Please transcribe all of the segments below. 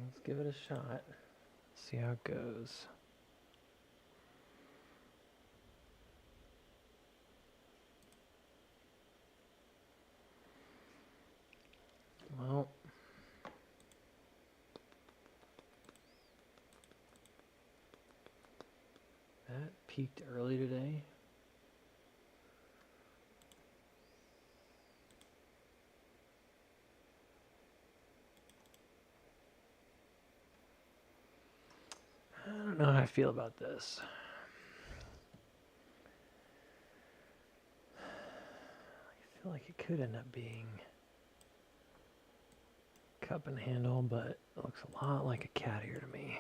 Let's give it a shot. See how it goes. Well, that peaked early today. I don't know how I feel about this. I feel like it could end up being cup and handle, but it looks a lot like a cat ear to me.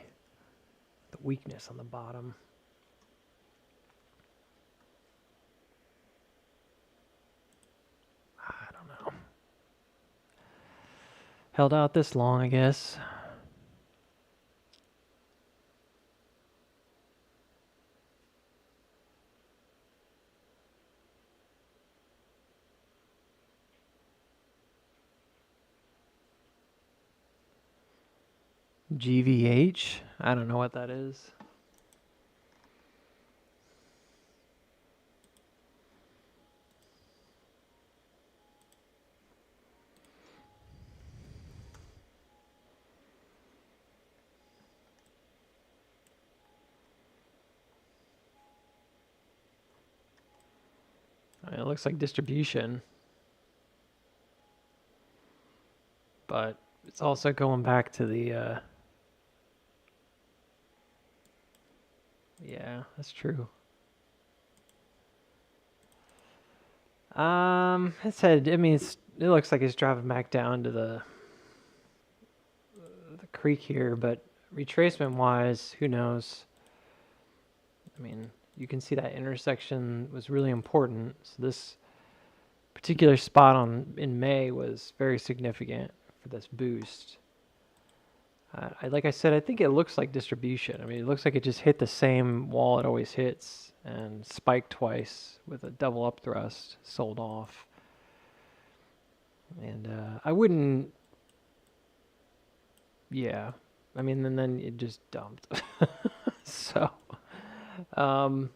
The weakness on the bottom. I don't know. Held out this long, I guess. GVH? I don't know what that is. It looks like distribution. But it's also going back to the... yeah, that's true. It said, I mean, it looks like it's dropping back down to the creek here, but retracement wise, who knows? I mean, you can see that intersection was really important. So this particular spot in May was very significant for this boost. Like I said, I think it looks like distribution. I mean, it looks like it just hit the same wall it always hits and spiked twice with a double up thrust, sold off. And I wouldn't... yeah. I mean, and then it just dumped. So... so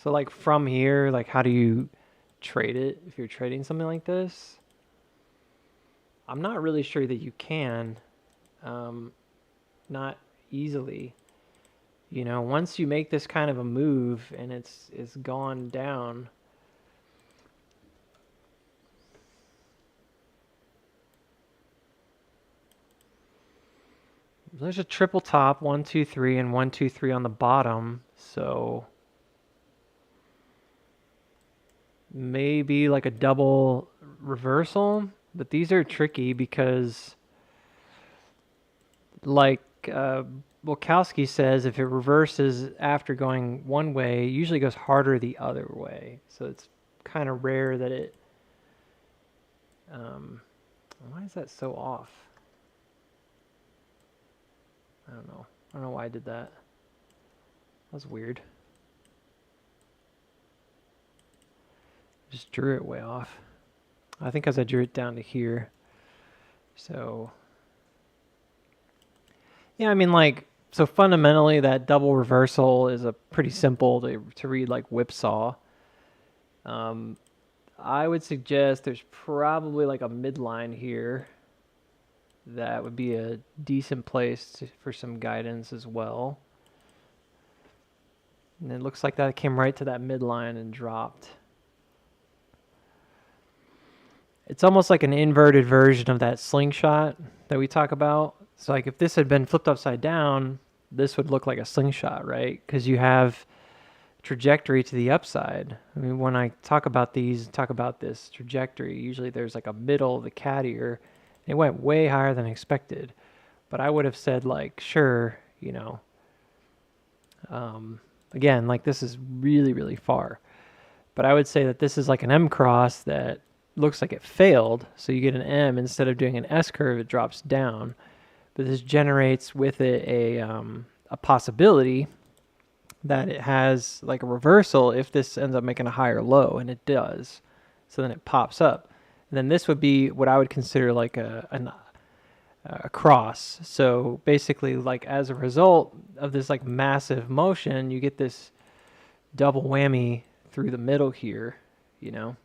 like from here, like how do you trade it if you're trading something like this? I'm not really sure that you can. Not easily. You know, once you make this kind of a move and it's gone down. There's a triple top, 1, 2, 3, and 1, 2, 3 on the bottom. So maybe like a double reversal, but these are tricky because like Volkowski says, if it reverses after going one way, it usually goes harder the other way. So it's kind of rare that it... why is that so off? I don't know. I don't know why I did that. That was weird. Just drew it way off. I think because I drew it down to here. So... yeah, I mean, like, so fundamentally that double reversal is a pretty simple to read like whipsaw. I would suggest there's probably like a midline here. That would be a decent place for some guidance as well. And it looks like that came right to that midline and dropped. It's almost like an inverted version of that slingshot that we talk about. So like if this had been flipped upside down, this would look like a slingshot, right? Because you have trajectory to the upside. I mean, when I talk about these, talk about this trajectory, usually there's like a middle of the cat ear. It went way higher than expected. But I would have said like, sure, you know, again, like this is really, really far. But I would say that this is like an M cross that looks like it failed. So you get an M instead of doing an S curve, it drops down. But this generates with it a possibility that it has like a reversal if this ends up making a higher low, and it does. So then it pops up. And then this would be what I would consider like a cross. So basically, like as a result of this like massive motion, you get this double whammy through the middle here, you know.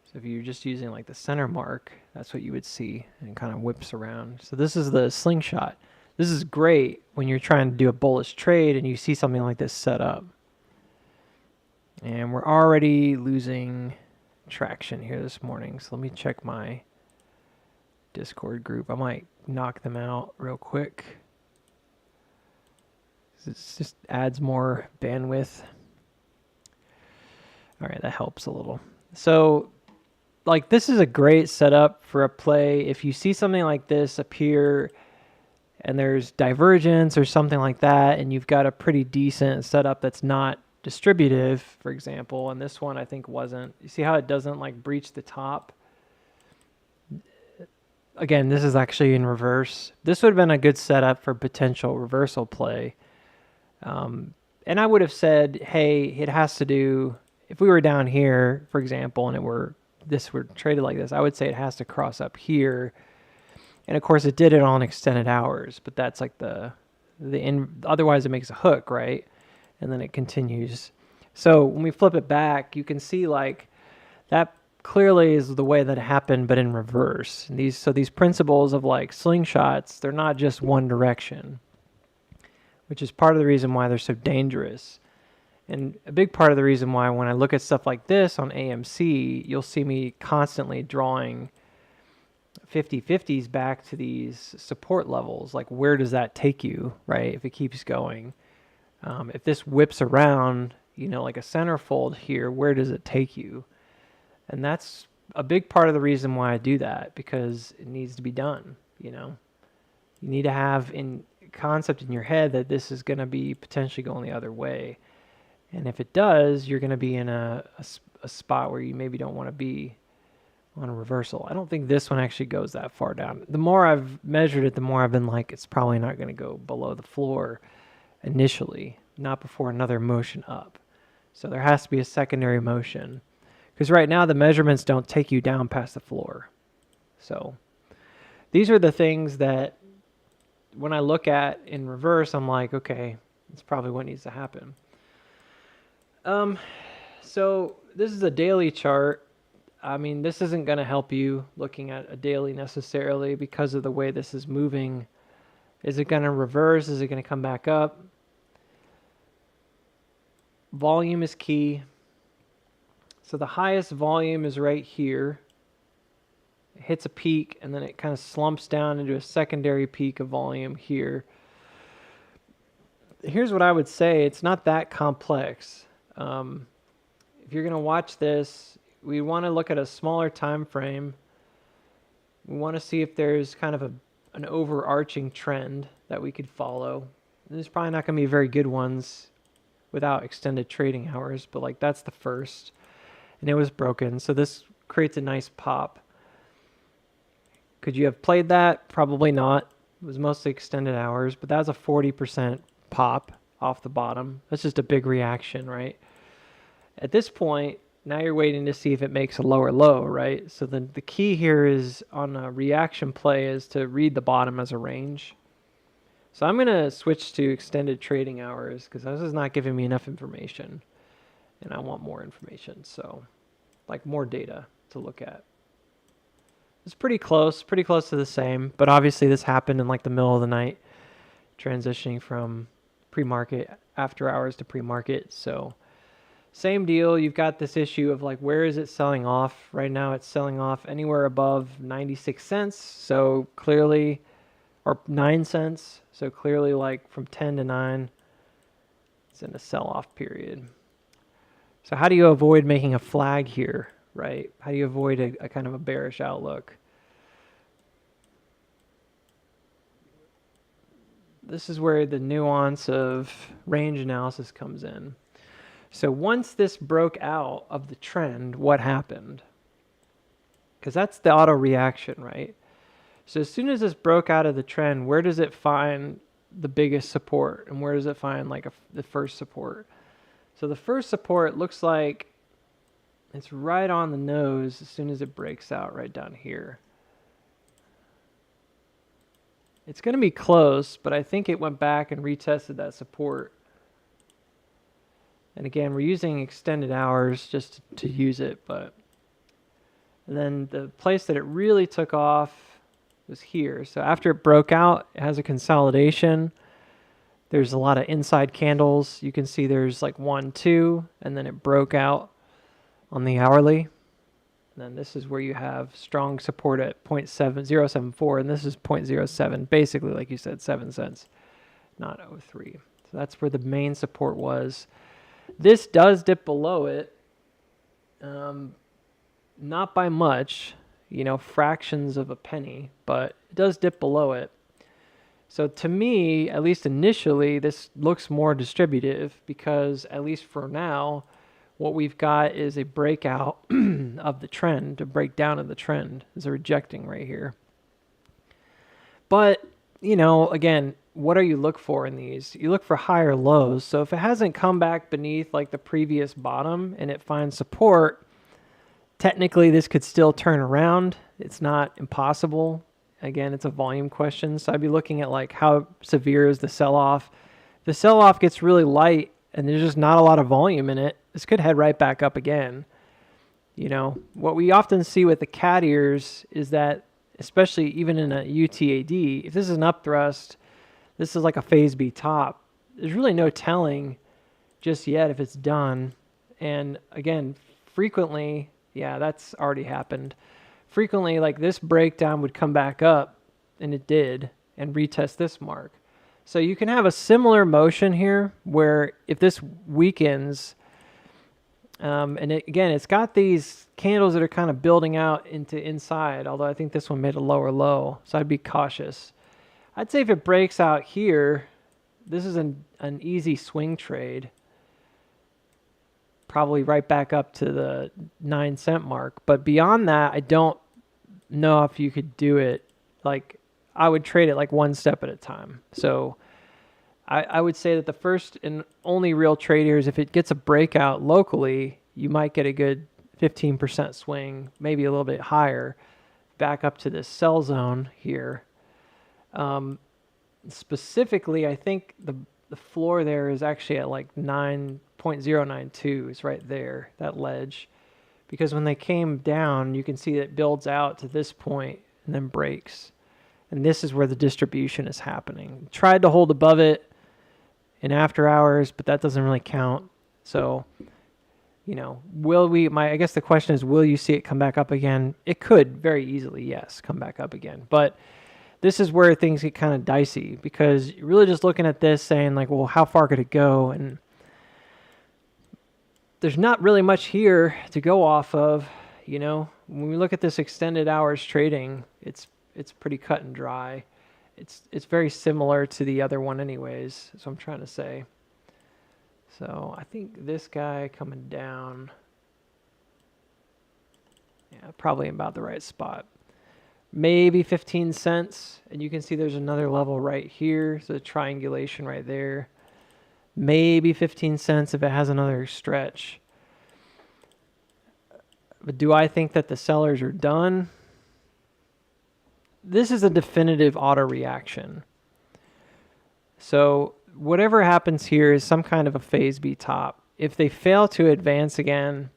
So if you're just using like the center mark, that's what you would see, and it kind of whips around. So this is the slingshot. This is great when you're trying to do a bullish trade and you see something like this set up. And we're already losing traction here this morning. So let me check my Discord group. I might knock them out real quick. It just adds more bandwidth. All right, that helps a little. So like this is a great setup for a play. If you see something like this appear and there's divergence or something like that, and you've got a pretty decent setup that's not distributive, for example, and this one I think wasn't. You see how it doesn't like breach the top? Again, this is actually in reverse. This would have been a good setup for potential reversal play. And I would have said, hey, it has to do, if we were down here, for example, and it were traded like this, I would say it has to cross up here. And of course it did it on extended hours, but that's like otherwise it makes a hook, right? And then it continues. So when we flip it back, you can see like that clearly is the way that it happened, but in reverse. And these principles of like slingshots, they're not just one direction, which is part of the reason why they're so dangerous. And a big part of the reason why when I look at stuff like this on AMC, you'll see me constantly drawing 50-50s back to these support levels. Like where does that take you, right? If it keeps going. If this whips around, you know, like a centerfold here, where does it take you? And that's a big part of the reason why I do that, because it needs to be done, you know. You need to have in concept in your head that this is going to be potentially going the other way. And if it does, you're going to be in a spot where you maybe don't want to be on a reversal. I don't think this one actually goes that far down. The more I've measured it, the more I've been like, it's probably not going to go below the floor initially, not before another motion up. So there has to be a secondary motion, because right now the measurements don't take you down past the floor. So these are the things that when I look at in reverse, I'm like, okay, that's probably what needs to happen. So this is a daily chart. I mean, this isn't going to help you looking at a daily necessarily because of the way this is moving. Is it going to reverse? Is it going to come back up? Volume is key. So the highest volume is right here. It hits a peak and then it kind of slumps down into a secondary peak of volume here. Here's what I would say. It's not that complex. If you're going to watch this, we want to look at a smaller time frame. We want to see if there's kind of an overarching trend that we could follow. There's probably not going to be very good ones without extended trading hours, but like that's the first. And it was broken, so this creates a nice pop. Could you have played that? Probably not. It was mostly extended hours, but that was a 40% pop off the bottom. That's just a big reaction, right? At this point, now you're waiting to see if it makes a lower low, right? So the key here is on a reaction play is to read the bottom as a range. So I'm going to switch to extended trading hours because this is not giving me enough information. And I want more information, so like more data to look at. It's pretty close to the same, but obviously this happened in like the middle of the night, transitioning from pre-market, after hours to pre-market. So same deal, you've got this issue of like, where is it selling off? Right now it's selling off anywhere above 96 cents, so clearly, or 9 cents, so clearly like from 10 to 9, it's in a sell-off period. So how do you avoid making a flag here, right? How do you avoid a kind of a bearish outlook? This is where the nuance of range analysis comes in. So once this broke out of the trend, what happened? Because that's the auto reaction, right? So as soon as this broke out of the trend, where does it find the biggest support? And where does it find like the first support? So the first support looks like It's right on the nose as soon as it breaks out right down here. It's going to be close, but I think it went back and retested that support. And again, we're using extended hours just to use it, but and then the place that it really took off was here. So after it broke out, it has a consolidation. There's a lot of inside candles. You can see there's like 1, 2, and then it broke out on the hourly. And then this is where you have strong support at 0.7074, and this is 0.07, basically, like you said, 7 cents, not 0.03. So that's where the main support was. This does dip below it, not by much, fractions of a penny, but it does dip below it. So to me, at least initially, this looks more distributive because, at least for now, what we've got is a breakout of the trend, a breakdown of the trend is a rejecting right here. But, again, what do you look for in these? You look for higher lows. So if it hasn't come back beneath like the previous bottom and it finds support, technically this could still turn around. It's not impossible. Again, it's a volume question. So I'd be looking at like how severe is the sell-off. If the sell-off gets really light and there's just not a lot of volume in it, this could head right back up again. What we often see with the cat ears is that, especially even in a UTAD, if this is an upthrust, this is like a phase B top. There's really no telling just yet if it's done. And again, frequently, yeah, that's already happened. Frequently, like this breakdown would come back up, and it did, and retest this mark. So you can have a similar motion here where if this weakens, and it's got these candles that are kind of building out into inside, although I think this one made a lower low, so I'd be cautious. I'd say if it breaks out here, this is an easy swing trade. Probably right back up to the 9 cent mark. But beyond that, I don't know if you could do it. Like, I would trade it like one step at a time. So I would say that the first and only real trade here is if it gets a breakout locally, you might get a good 15% swing, maybe a little bit higher, back up to this sell zone here. Specifically, I think the floor there is actually at like 9.092 is right there, that ledge. Because when they came down, you can see it builds out to this point and then breaks. And this is where the distribution is happening. Tried to hold above it in after hours, but that doesn't really count. So, I guess the question is, will you see it come back up again? It could very easily, yes, come back up again. But this is where things get kind of dicey because you're really just looking at this saying like, well, how far could it go? And there's not really much here to go off of. When we look at this extended hours trading, it's pretty cut and dry. It's very similar to the other one anyways, so I'm trying to say. So I think this guy coming down, yeah, probably about the right spot. Maybe 15 cents, and you can see there's another level right here, so the triangulation right there. Maybe 15 cents if it has another stretch. But do I think that the sellers are done? This is a definitive auto reaction. So whatever happens here is some kind of a phase B top. If they fail to advance again,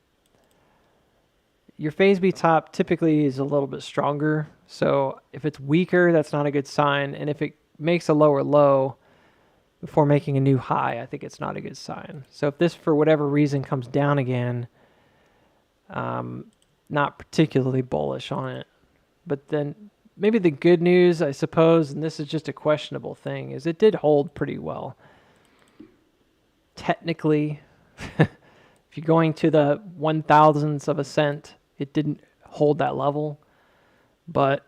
your phase B top typically is a little bit stronger. So if it's weaker, that's not a good sign. And if it makes a lower low before making a new high, I think it's not a good sign. So if this, for whatever reason, comes down again, not particularly bullish on it. But then maybe the good news, I suppose, and this is just a questionable thing, is it did hold pretty well. Technically, if you're going to the 1,000ths of a cent, it didn't hold that level. But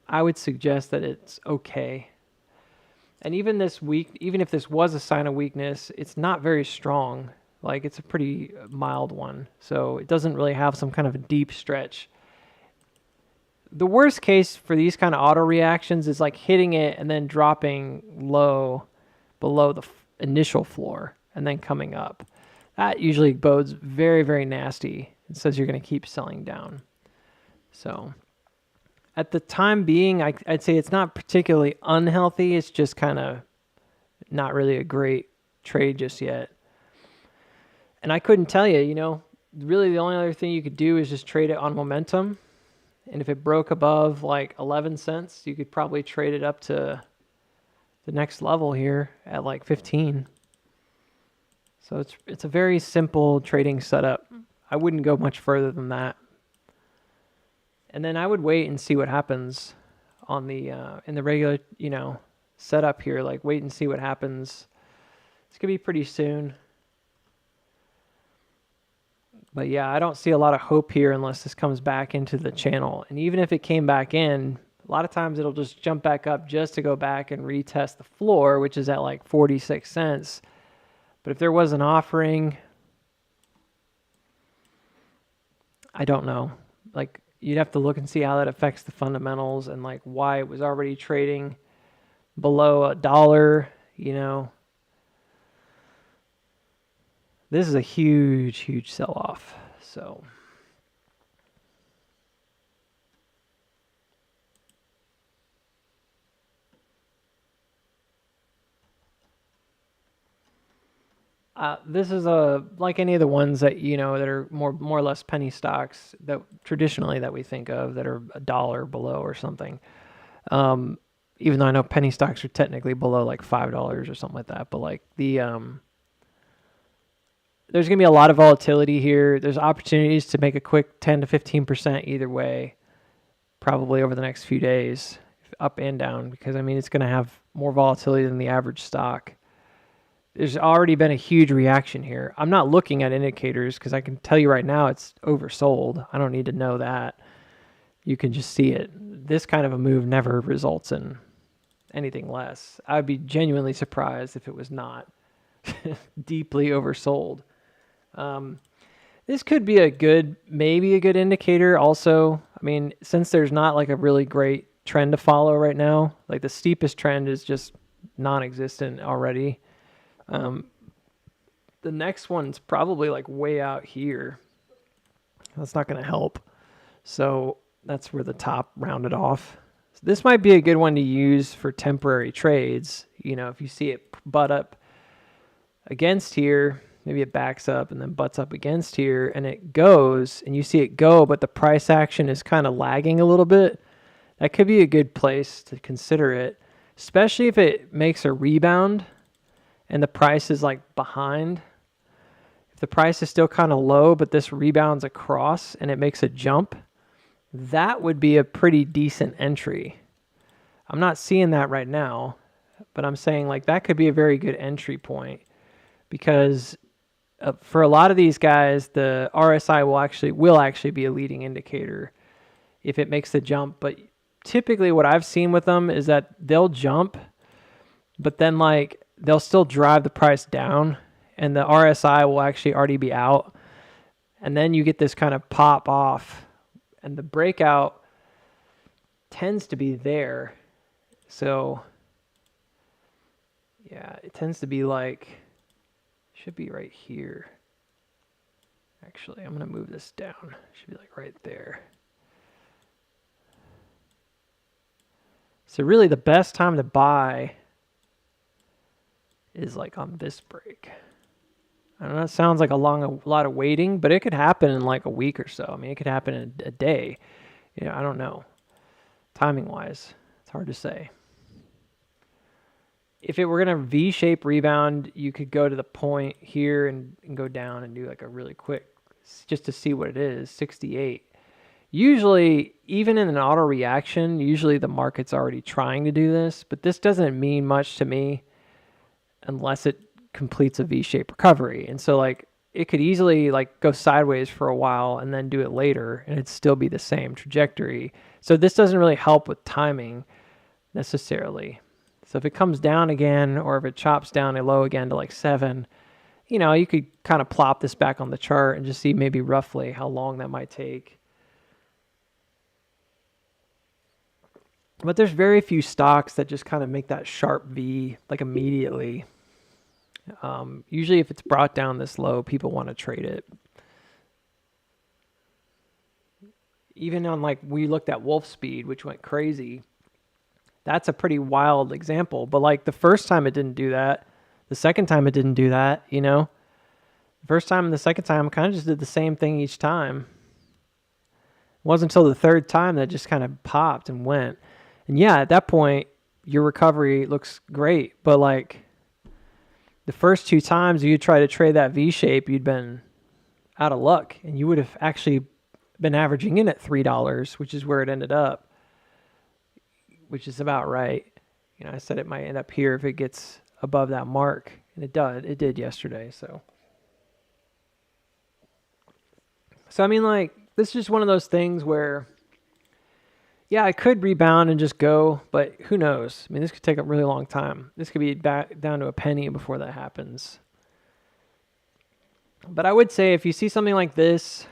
I would suggest that it's okay. And even if this was a sign of weakness, it's not very strong. Like, it's a pretty mild one. So it doesn't really have some kind of a deep stretch. The worst case for these kind of auto reactions is like hitting it and then dropping low below the initial floor and then coming up. That usually bodes very, very nasty. It says you're going to keep selling down. So at the time being, I'd say it's not particularly unhealthy. It's just kind of not really a great trade just yet. And I couldn't tell you, really the only other thing you could do is just trade it on momentum. And if it broke above like 11 cents, you could probably trade it up to the next level here at like 15. So it's a very simple trading setup. I wouldn't go much further than that. And then I would wait and see what happens on the in the regular, setup here. Like wait and see what happens. It's gonna be pretty soon. But yeah, I don't see a lot of hope here unless this comes back into the channel. And even if it came back in, a lot of times it'll just jump back up just to go back and retest the floor, which is at like 46 cents. But if there was an offering, I don't know. Like you'd have to look and see how that affects the fundamentals and like why it was already trading below $1, This is a huge, huge sell-off. So this is like any of the ones that that are more or less penny stocks that traditionally that we think of that are $1 below or something. Even though I know penny stocks are technically below like $5 or something like that, but like the there's going to be a lot of volatility here. There's opportunities to make a quick 10 to 15% either way, probably over the next few days, up and down, because it's going to have more volatility than the average stock. There's already been a huge reaction here. I'm not looking at indicators because I can tell you right now it's oversold. I don't need to know that. You can just see it. This kind of a move never results in anything less. I'd be genuinely surprised if it was not deeply oversold. This could be maybe a good indicator also. Since there's not like a really great trend to follow right now, like the steepest trend is just non-existent already. The next one's probably like way out here. That's not going to help. So that's where the top rounded off. So this might be a good one to use for temporary trades. If you see it butt up against here, maybe it backs up and then butts up against here and it goes and you see it go, but the price action is kind of lagging a little bit. That could be a good place to consider it, especially if it makes a rebound and the price is like behind. If the price is still kind of low, but this rebounds across and it makes a jump, that would be a pretty decent entry. I'm not seeing that right now, but I'm saying like that could be a very good entry point because for a lot of these guys, the RSI will actually be a leading indicator if it makes the jump. But typically what I've seen with them is that they'll jump, but then like they'll still drive the price down and the RSI will actually already be out. And then you get this kind of pop off and the breakout tends to be there. So yeah, it tends to be like, should be right here. Actually, I'm going to move this down. Should be like right there. So really the best time to buy is like on this break. I know it sounds like a lot of waiting, but it could happen in like a week or so. It could happen in a day. I don't know. Timing wise, it's hard to say. If it were going to V-shape rebound, you could go to the point here and go down and do like a really quick, just to see what it is, 68. Usually, even in an auto reaction, usually the market's already trying to do this, but this doesn't mean much to me unless it completes a V-shaped recovery. And so like it could easily like go sideways for a while and then do it later and it'd still be the same trajectory. So this doesn't really help with timing necessarily. So if it comes down again, or if it chops down a low again to like 7, you could kind of plop this back on the chart and just see maybe roughly how long that might take. But there's very few stocks that just kind of make that sharp V like immediately. Usually if it's brought down this low, people want to trade it. Even on like, we looked at Wolf Speed, which went crazy. That's a pretty wild example. But like the first time it didn't do that. The second time it didn't do that, you know? The first time and the second time kind of just did the same thing each time. It wasn't until the third time that just kind of popped and went. And yeah, at that point, your recovery looks great. But like the first two times you try to trade that V shape, you'd been out of luck. And you would have actually been averaging in at $3, which is where it ended up, which is about right. You know, I said it might end up here if it gets above that mark, and it did yesterday. So I mean, like, this is just one of those things where, yeah, I could rebound and just go, but who knows? I mean, this could take a really long time. This could be back down to a penny before that happens. But I would say if you see something like this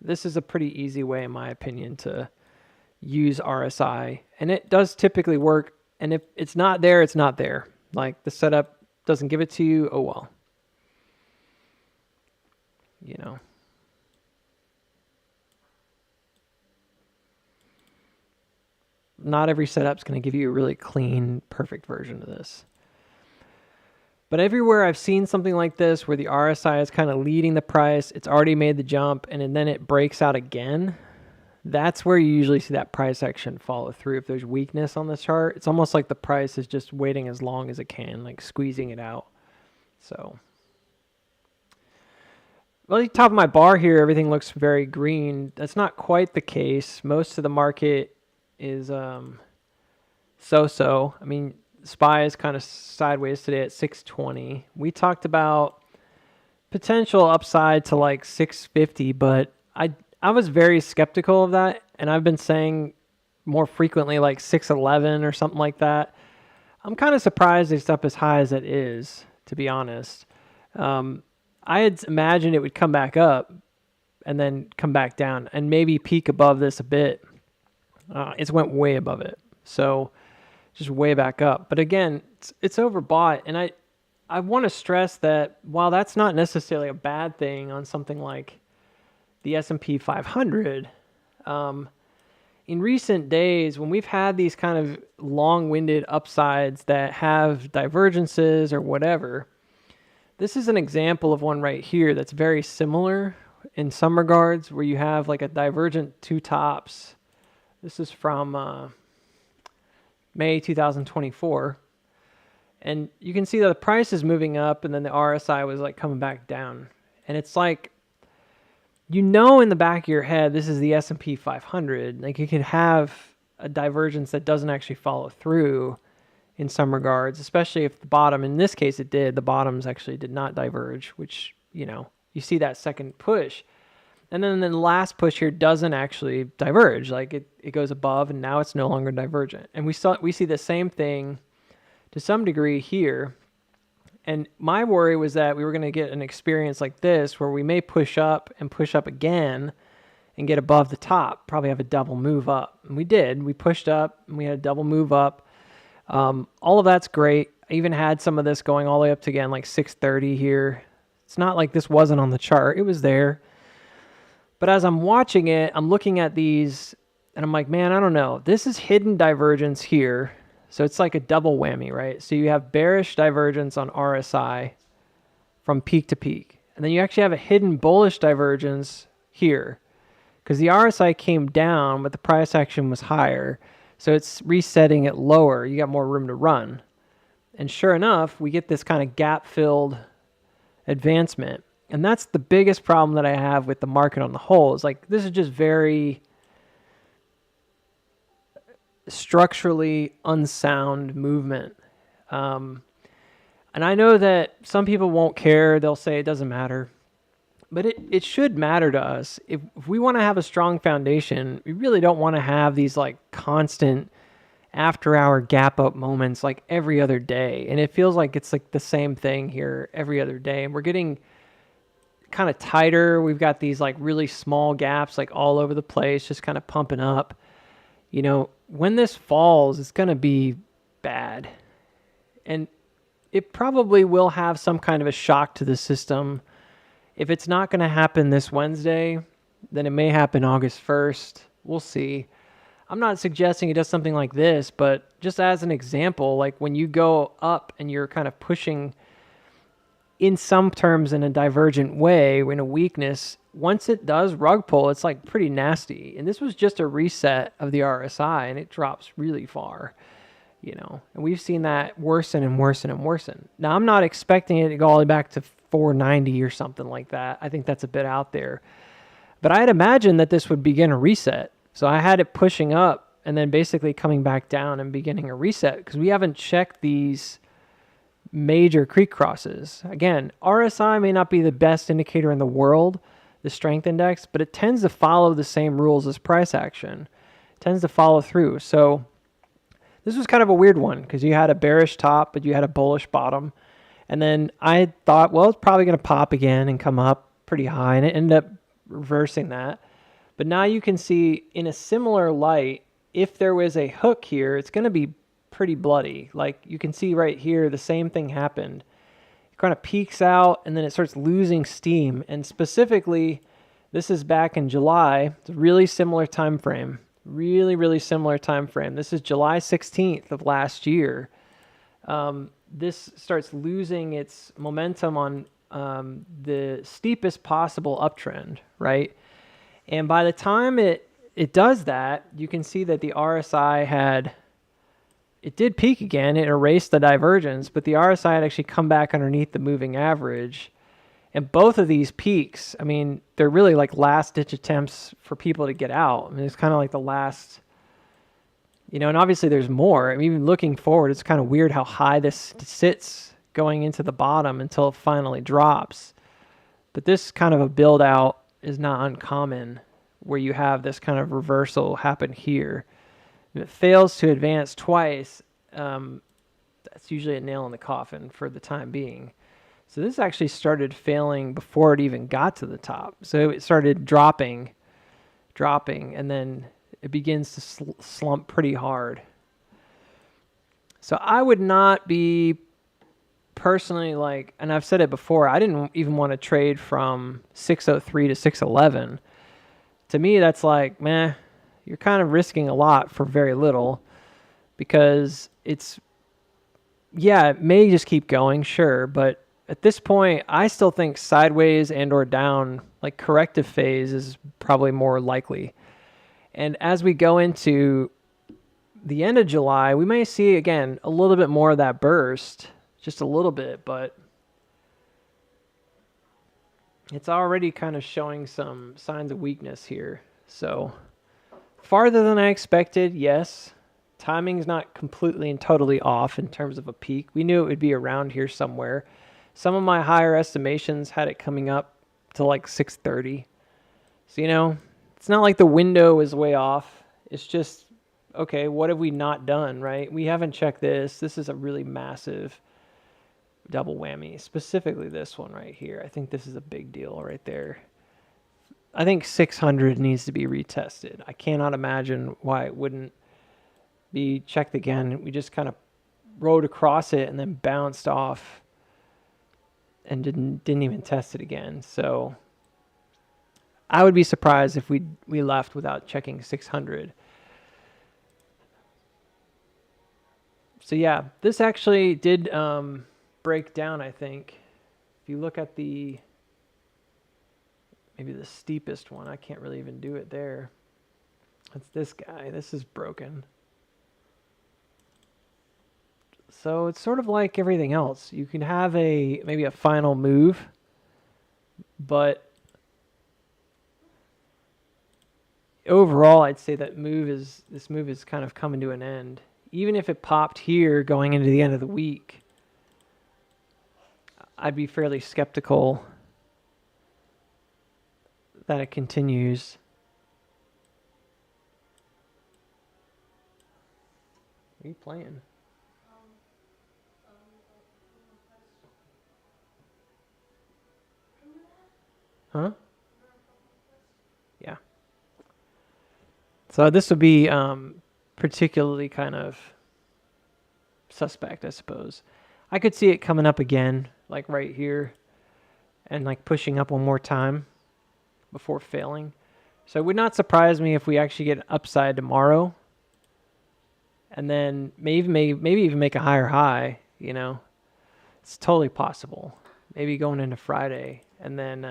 is a pretty easy way, in my opinion, to use RSI, and it does typically work. And if it's not there, it's not there. Like the setup doesn't give it to you, oh well. You know. Not every setup's going to give you a really clean, perfect version of this. But everywhere I've seen something like this where the RSI is kind of leading the price, it's already made the jump, and then it breaks out again, that's where you usually see that price action follow through. If there's weakness on the chart, it's almost like the price is just waiting as long as it can, like squeezing it out. So, well, the top of my bar here, everything looks very green. That's not quite the case. Most of the market is so-so. I mean, SPY is kind of sideways today at 620. We talked about potential upside to like 650, but I was very skeptical of that, and I've been saying more frequently like 611 or something like that. I'm kind of surprised it's up as high as it is, to be honest. I had imagined it would come back up and then come back down and maybe peak above this a bit. It's went way above it, so just way back up. But again, it's overbought, and I want to stress that while that's not necessarily a bad thing on something like the S&P 500, in recent days, when we've had these kind of long-winded upsides that have divergences or whatever, this is an example of one right here that's very similar in some regards, where you have like a divergent two tops. This is from May 2024. And you can see that the price is moving up, and then the RSI was like coming back down. And it's like, you know, in the back of your head, this is the S&P 500. Like, you could have a divergence that doesn't actually follow through in some regards, especially if the bottom, in this case it did, the bottoms actually did not diverge, which, you know, you see that second push. And then the last push here doesn't actually diverge. Like, it goes above, and now it's no longer divergent. And we see the same thing to some degree here. And my worry was that we were going to get an experience like this where we may push up and push up again and get above the top, probably have a double move up. And we did. We pushed up and we had a double move up. All of that's great. I even had some of this going all the way up to, again, like 630 here. It's not like this wasn't on the chart. It was there. But as I'm watching it, I'm looking at these and I'm like, man, I don't know. This is hidden divergence here. So it's like a double whammy, right? So you have bearish divergence on RSI from peak to peak. And then you actually have a hidden bullish divergence here because the RSI came down, but the price action was higher. So it's resetting it lower. You got more room to run. And sure enough, we get this kind of gap-filled advancement. And that's the biggest problem that I have with the market on the whole. Is like, this is just very structurally unsound movement. And I know that some people won't care. They'll say it doesn't matter. But it should matter to us. If we want to have a strong foundation, we really don't want to have these like constant after-hour gap-up moments like every other day. And it feels like it's like the same thing here every other day. And we're getting kind of tighter. We've got these like really small gaps like all over the place, just kind of pumping up. You know, when this falls, it's going to be bad. And it probably will have some kind of a shock to the system. If it's not going to happen this Wednesday, then it may happen August 1st. We'll see. I'm not suggesting it does something like this, but just as an example, like when you go up and you're kind of pushing in some terms in a divergent way, in a weakness, once it does rug pull, it's like pretty nasty. And this was just a reset of the RSI and it drops really far, and we've seen that worsen and worsen and worsen. Now, I'm not expecting it to go all the way back to 490 or something like that. I think that's a bit out there. But I had imagined that this would begin a reset. So I had it pushing up and then basically coming back down and beginning a reset because we haven't checked these major creek crosses. Again, RSI may not be the best indicator in the world, the strength index, but it tends to follow the same rules as price action. It tends to follow through. So this was kind of a weird one because you had a bearish top, but you had a bullish bottom. And then I thought, well, it's probably going to pop again and come up pretty high, and it ended up reversing that. But now you can see in a similar light, if there was a hook here, it's going to be pretty bloody. Like you can see right here, the same thing happened. It kind of peaks out and then it starts losing steam. And specifically, this is back in July. It's a really similar time frame. Really, really similar time frame. This is July 16th of last year. This starts losing its momentum on the steepest possible uptrend, right? And by the time it does that, you can see that the RSI it did peak again. It erased the divergence, but the RSI had actually come back underneath the moving average. And both of these peaks, I mean, they're really like last-ditch attempts for people to get out. I mean, it's kind of like the last, and obviously there's more. I mean, even looking forward, it's kind of weird how high this sits going into the bottom until it finally drops. But this kind of a build-out is not uncommon where you have this kind of reversal happen here. If it fails to advance twice, that's usually a nail in the coffin for the time being. So this actually started failing before it even got to the top. So it started dropping, and then it begins to slump pretty hard. So I would not be personally and I've said it before, I didn't even want to trade from 603 to 611. To me, that's like, meh, you're kind of risking a lot for very little because it may just keep going, sure, but at this point, I still think sideways and or down, like corrective phase is probably more likely. And as we go into the end of July, we may see, again, a little bit more of that burst, just a little bit, but it's already kind of showing some signs of weakness here. So farther than I expected, yes. Timing's not completely and totally off in terms of a peak. We knew it would be around here somewhere. Some of my higher estimations had it coming up to like 630. So, it's not like the window is way off. It's just, okay, what have we not done, right? We haven't checked this. This is a really massive double whammy, specifically this one right here. I think this is a big deal right there. I think 600 needs to be retested. I cannot imagine why it wouldn't be checked again. We just kind of rode across it and then bounced off and didn't even test it again. So I would be surprised if we left without checking 600. So yeah, this actually did break down, I think. If you look at maybe the steepest one, I can't really even do it there. It's this guy. This is broken. So it's sort of like everything else. You can have maybe a final move, but overall, I'd say that this move is kind of coming to an end. Even if it popped here going into the end of the week, I'd be fairly skeptical that it continues. What are you playing? Huh? Yeah. So this would be particularly kind of suspect, I suppose. I could see it coming up again, like right here, and like pushing up one more time before failing. So it would not surprise me if we actually get an upside tomorrow, and then maybe even make a higher high. It's totally possible. Maybe going into Friday and then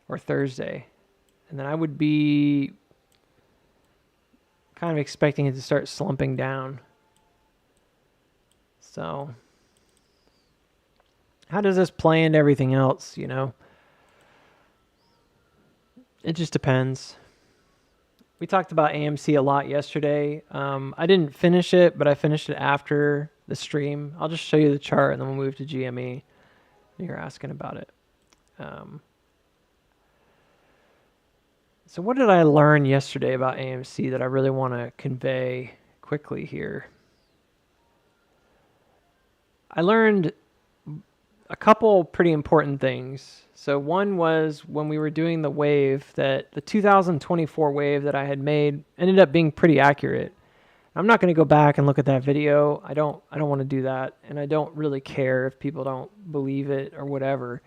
or Thursday, and then I would be kind of expecting it to start slumping down. So how does this play into everything else? It just depends. We talked about AMC a lot yesterday. I didn't finish it, but I finished it after the stream. I'll just show you the chart and then we'll move to GME. You're asking about it. So what did I learn yesterday about AMC that I really want to convey quickly here? I learned a couple pretty important things. So one was when we were doing the wave, that the 2024 wave that I had made ended up being pretty accurate. I'm not going to go back and look at that video. I don't want to do that, and I don't really care if people don't believe it or whatever.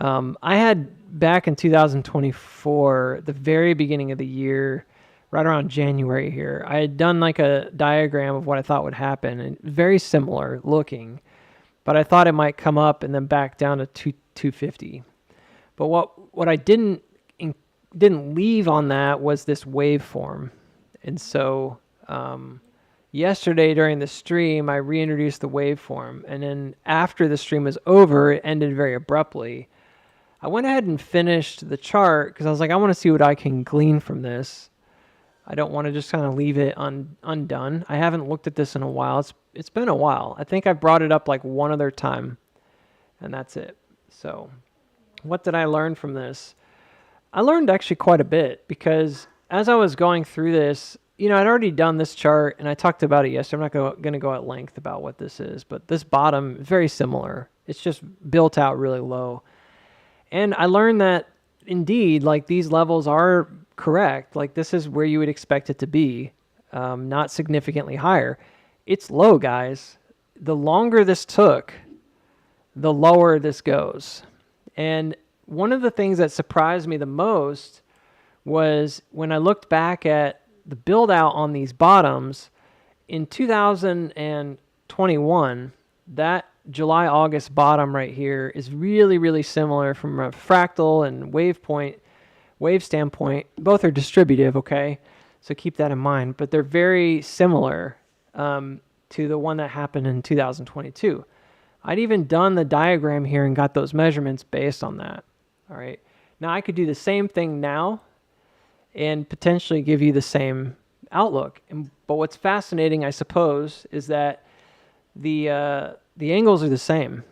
I had back in 2024, the very beginning of the year, right around January here, I had done like a diagram of what I thought would happen, and very similar looking, but I thought it might come up and then back down to 250. But what I didn't leave on that was this waveform. And so yesterday during the stream, I reintroduced the waveform, and then after the stream was over, it ended very abruptly. I went ahead and finished the chart because I was like, I want to see what I can glean from this. I don't want to just kind of leave it undone. I haven't looked at this in a while. It's been a while. I think I brought it up like one other time, and that's it. So what did I learn from this? I learned actually quite a bit, because as I was going through this, I'd already done this chart and I talked about it yesterday. I'm not going to go at length about what this is, but this bottom is very similar. It's just built out really low. And I learned that indeed, like, these levels are correct. Like, this is where you would expect it to be, not significantly higher. It's low, guys. The longer this took, the lower this goes. And one of the things that surprised me the most was when I looked back at the build out on these bottoms in 2021, that July-August bottom right here is really, really similar from a fractal and wave standpoint. Both are distributive, okay? So keep that in mind. But they're very similar to the one that happened in 2022. I'd even done the diagram here and got those measurements based on that. All right. Now I could do the same thing now and potentially give you the same outlook. But what's fascinating, I suppose, is that the angles are the same.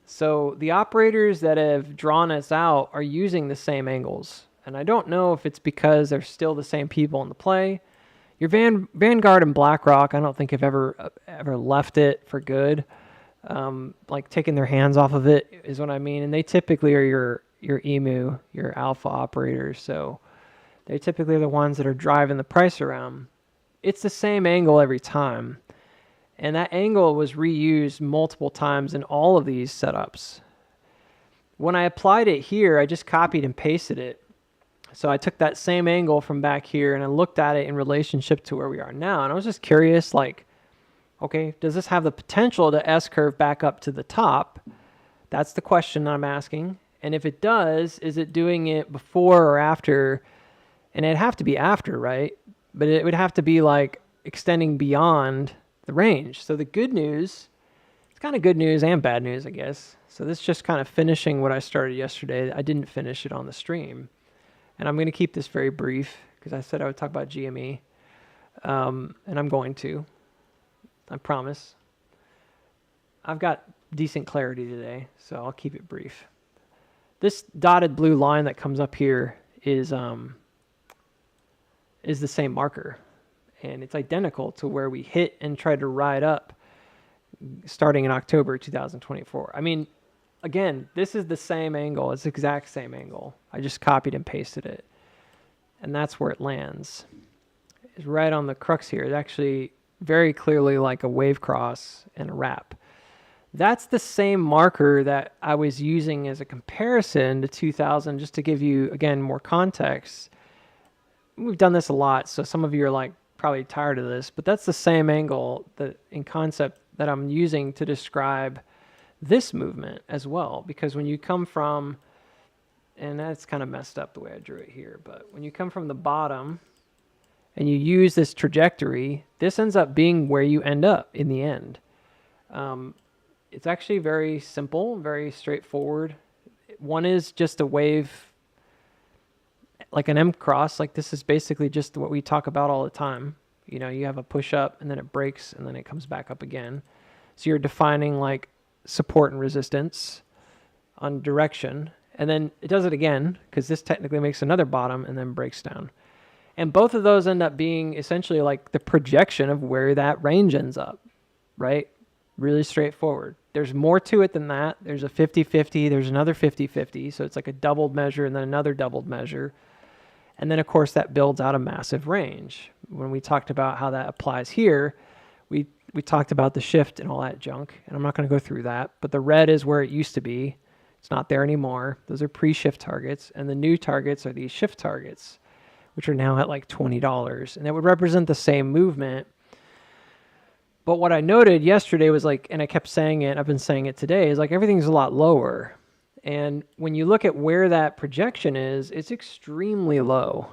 So the operators that have drawn us out are using the same angles. And I don't know if it's because they're still the same people in the play. Your Vanguard and BlackRock, I don't think have ever left it for good. Like taking their hands off of it is what I mean. And they typically are your EMU, your alpha operators. So they typically are the ones that are driving the price around. It's the same angle every time. And that angle was reused multiple times in all of these setups. When I applied it here, I just copied and pasted it. So I took that same angle from back here and I looked at it in relationship to where we are now. And I was just curious, like, okay, does this have the potential to S-curve back up to the top? That's the question I'm asking. And if it does, is it doing it before or after? And it'd have to be after, right? But it would have to be like extending beyond the range. So the good news, it's kind of good news and bad news, I guess. So this is just kind of finishing what I started yesterday. I didn't finish it on the stream. And I'm going to keep this very brief because I said I would talk about GME. And I'm going to. I promise. I've got decent clarity today, so I'll keep it brief. This dotted blue line that comes up here is the same marker. And it's identical to where we hit and tried to ride up starting in October 2024. I mean, again, this is the same angle. It's the exact same angle. I just copied and pasted it. And that's where it lands. It's right on the crux here. It's actually very clearly like a wave cross and a wrap. That's the same marker that I was using as a comparison to 2000, just to give you, again, more context. we've done this a lot, so some of you are like probably tired of this, but that's the same angle that in concept that I'm using to describe this movement as well. Because when you come from, and that's kind of messed up the way I drew it here, but when you come from the bottom and you use this trajectory, this ends up being where you end up in the end. It's actually very simple, very straightforward. One is just a wave, like an M cross. Like this is basically just what we talk about all the time. You know, you have a push up and then it breaks and then it comes back up again. So you're defining like support and resistance on direction. And then it does it again because this technically makes another bottom and then breaks down. And both of those end up being essentially like the projection of where that range ends up, right? Really straightforward. There's more to it than that. There's a 50-50. There's another 50-50. So it's like a doubled measure and then another doubled measure. And then, of course, that builds out a massive range. When we talked about how that applies here, we talked about the shift and all that junk. And I'm not going to go through that. But the red is where it used to be. It's not there anymore. Those are pre-shift targets. And the new targets are these shift targets, which are now at like $20. And that would represent the same movement. But what I noted yesterday was like, and I kept saying it, I've been saying it today, is like everything's a lot lower. And when you look at where that projection is, it's extremely low.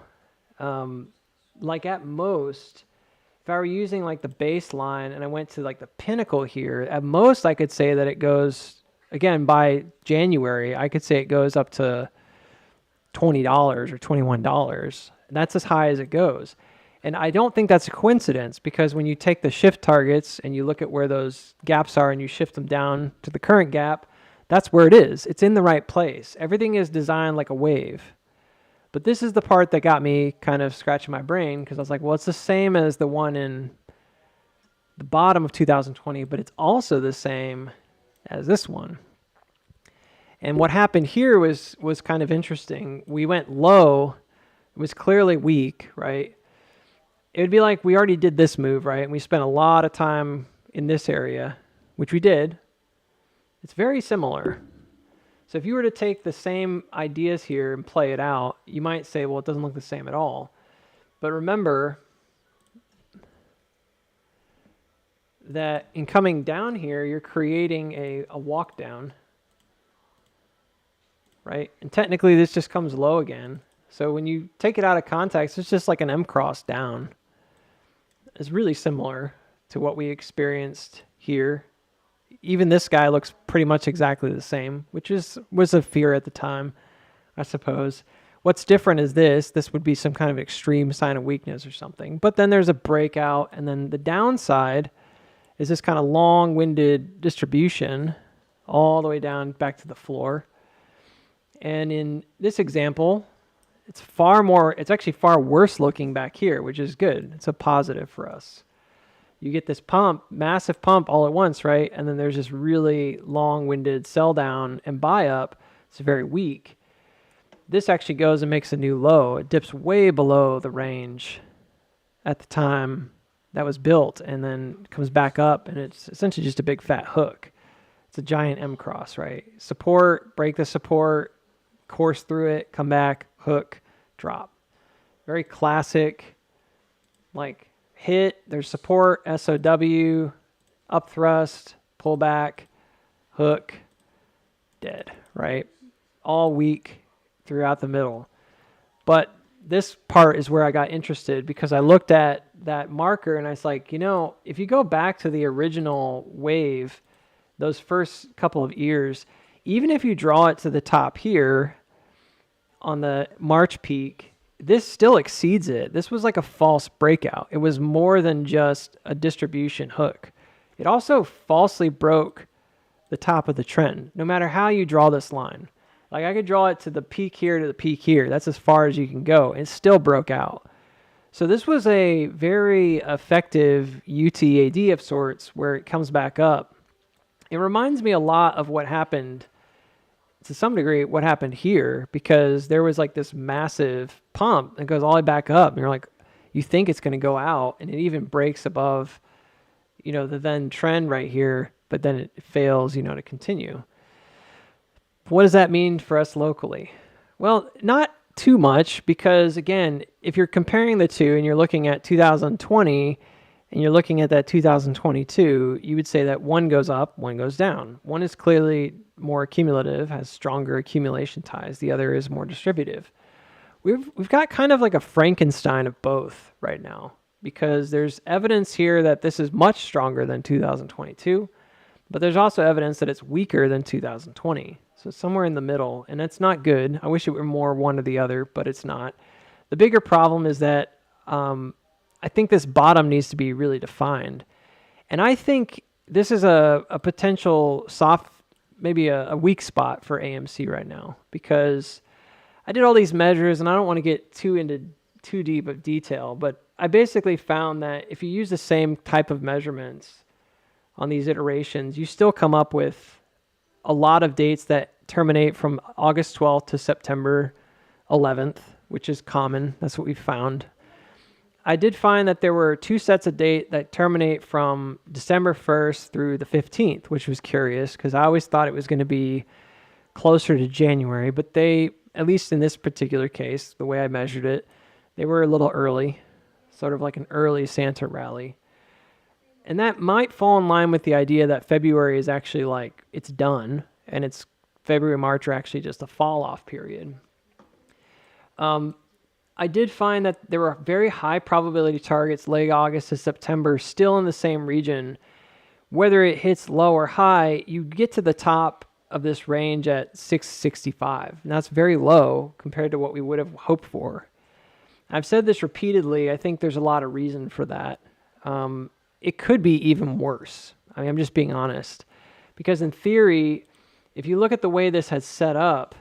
Like at most, if I were using like the baseline and I went to like the pinnacle here, at most I could say that it goes, again, by January, I could say it goes up to $20 or $21. That's as high as it goes. And I don't think that's a coincidence because when you take the shift targets and you look at where those gaps are and you shift them down to the current gap, that's where it is. It's in the right place. Everything is designed like a wave. But this is the part that got me kind of scratching my brain because I was like, well, it's the same as the one in the bottom of 2020, but it's also the same as this one. And what happened here was kind of interesting. We went low. It was clearly weak, right? It would be like we already did this move, right? And we spent a lot of time in this area, which we did. It's very similar. So if you were to take the same ideas here and play it out, you might say, well, it doesn't look the same at all. But remember that in coming down here, you're creating a walk down, right? And technically this just comes low again. So when you take it out of context, it's just like an M cross down. It's really similar to what we experienced here. Even this guy looks pretty much exactly the same, which was a fear at the time, I suppose. What's different is this would be some kind of extreme sign of weakness or something. But then there's a breakout, and then the downside is this kind of long-winded distribution all the way down back to the floor. And in this example, it's actually far worse looking back here, which is good. It's a positive for us. You get this pump, massive pump all at once, right? And then there's this really long-winded sell down and buy up. It's very weak. This actually goes and makes a new low. It dips way below the range at the time that was built and then comes back up, and it's essentially just a big fat hook. It's a giant M cross, right? Support, break the support, course through it, come back, hook, drop. Very classic, like hit, there's support, SOW, up thrust, pull back, hook, dead, right? All weak throughout the middle. But this part is where I got interested because I looked at that marker and I was like, you know, if you go back to the original wave, those first couple of years, even if you draw it to the top here on the March peak, this still exceeds it. This was like a false breakout. It was more than just a distribution hook. It also falsely broke the top of the trend, no matter how you draw this line. Like I could draw it to the peak here to the peak here. That's as far as you can go. It still broke out. So this was a very effective UTAD of sorts where it comes back up. It reminds me a lot of what happened, to some degree, what happened here, because there was like this massive pump that goes all the way back up. And you're like, you think it's going to go out, and it even breaks above, you know, the then trend right here, but then it fails, you know, to continue. What does that mean for us locally? Well, not too much because, again, if you're comparing the two and you're looking at 2020 and you're looking at that 2022, you would say that one goes up, one goes down. One is clearly more accumulative, has stronger accumulation ties. The other is more distributive. We've got kind of like a Frankenstein of both right now because there's evidence here that this is much stronger than 2022, but there's also evidence that it's weaker than 2020. So somewhere in the middle, and that's not good. I wish it were more one or the other, but it's not. The bigger problem is that I think this bottom needs to be really defined. And I think this is a potential soft, maybe a weak spot for AMC right now because I did all these measures and I don't want to get too deep of detail, but I basically found that if you use the same type of measurements on these iterations, you still come up with a lot of dates that terminate from August 12th to September 11th, which is common. That's what we found. I did find that there were two sets of date that terminate from December 1st through the 15th, which was curious because I always thought it was going to be closer to January, but they, at least in this particular case, the way I measured it, they were a little early, sort of like an early Santa rally. And that might fall in line with the idea that February is actually like, it's done, and it's February, March are actually just a fall off period. I did find that there were very high probability targets late August to September still in the same region. Whether it hits low or high, you get to the top of this range at 665. And that's very low compared to what we would have hoped for. I've said this repeatedly. I think there's a lot of reason for that. It could be even worse. I mean, I'm just being honest. Because in theory, if you look at the way this has set up,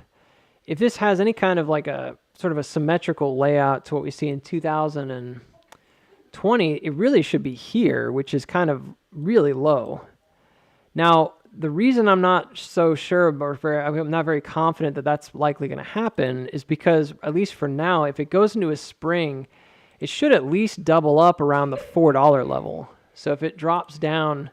if this has any kind of like a sort of a symmetrical layout to what we see in 2020, it really should be here, which is kind of really low. Now, the reason I'm not so sure, or I'm not very confident that that's likely going to happen is because, at least for now, if it goes into a spring, it should at least double up around the $4 level. So if it drops down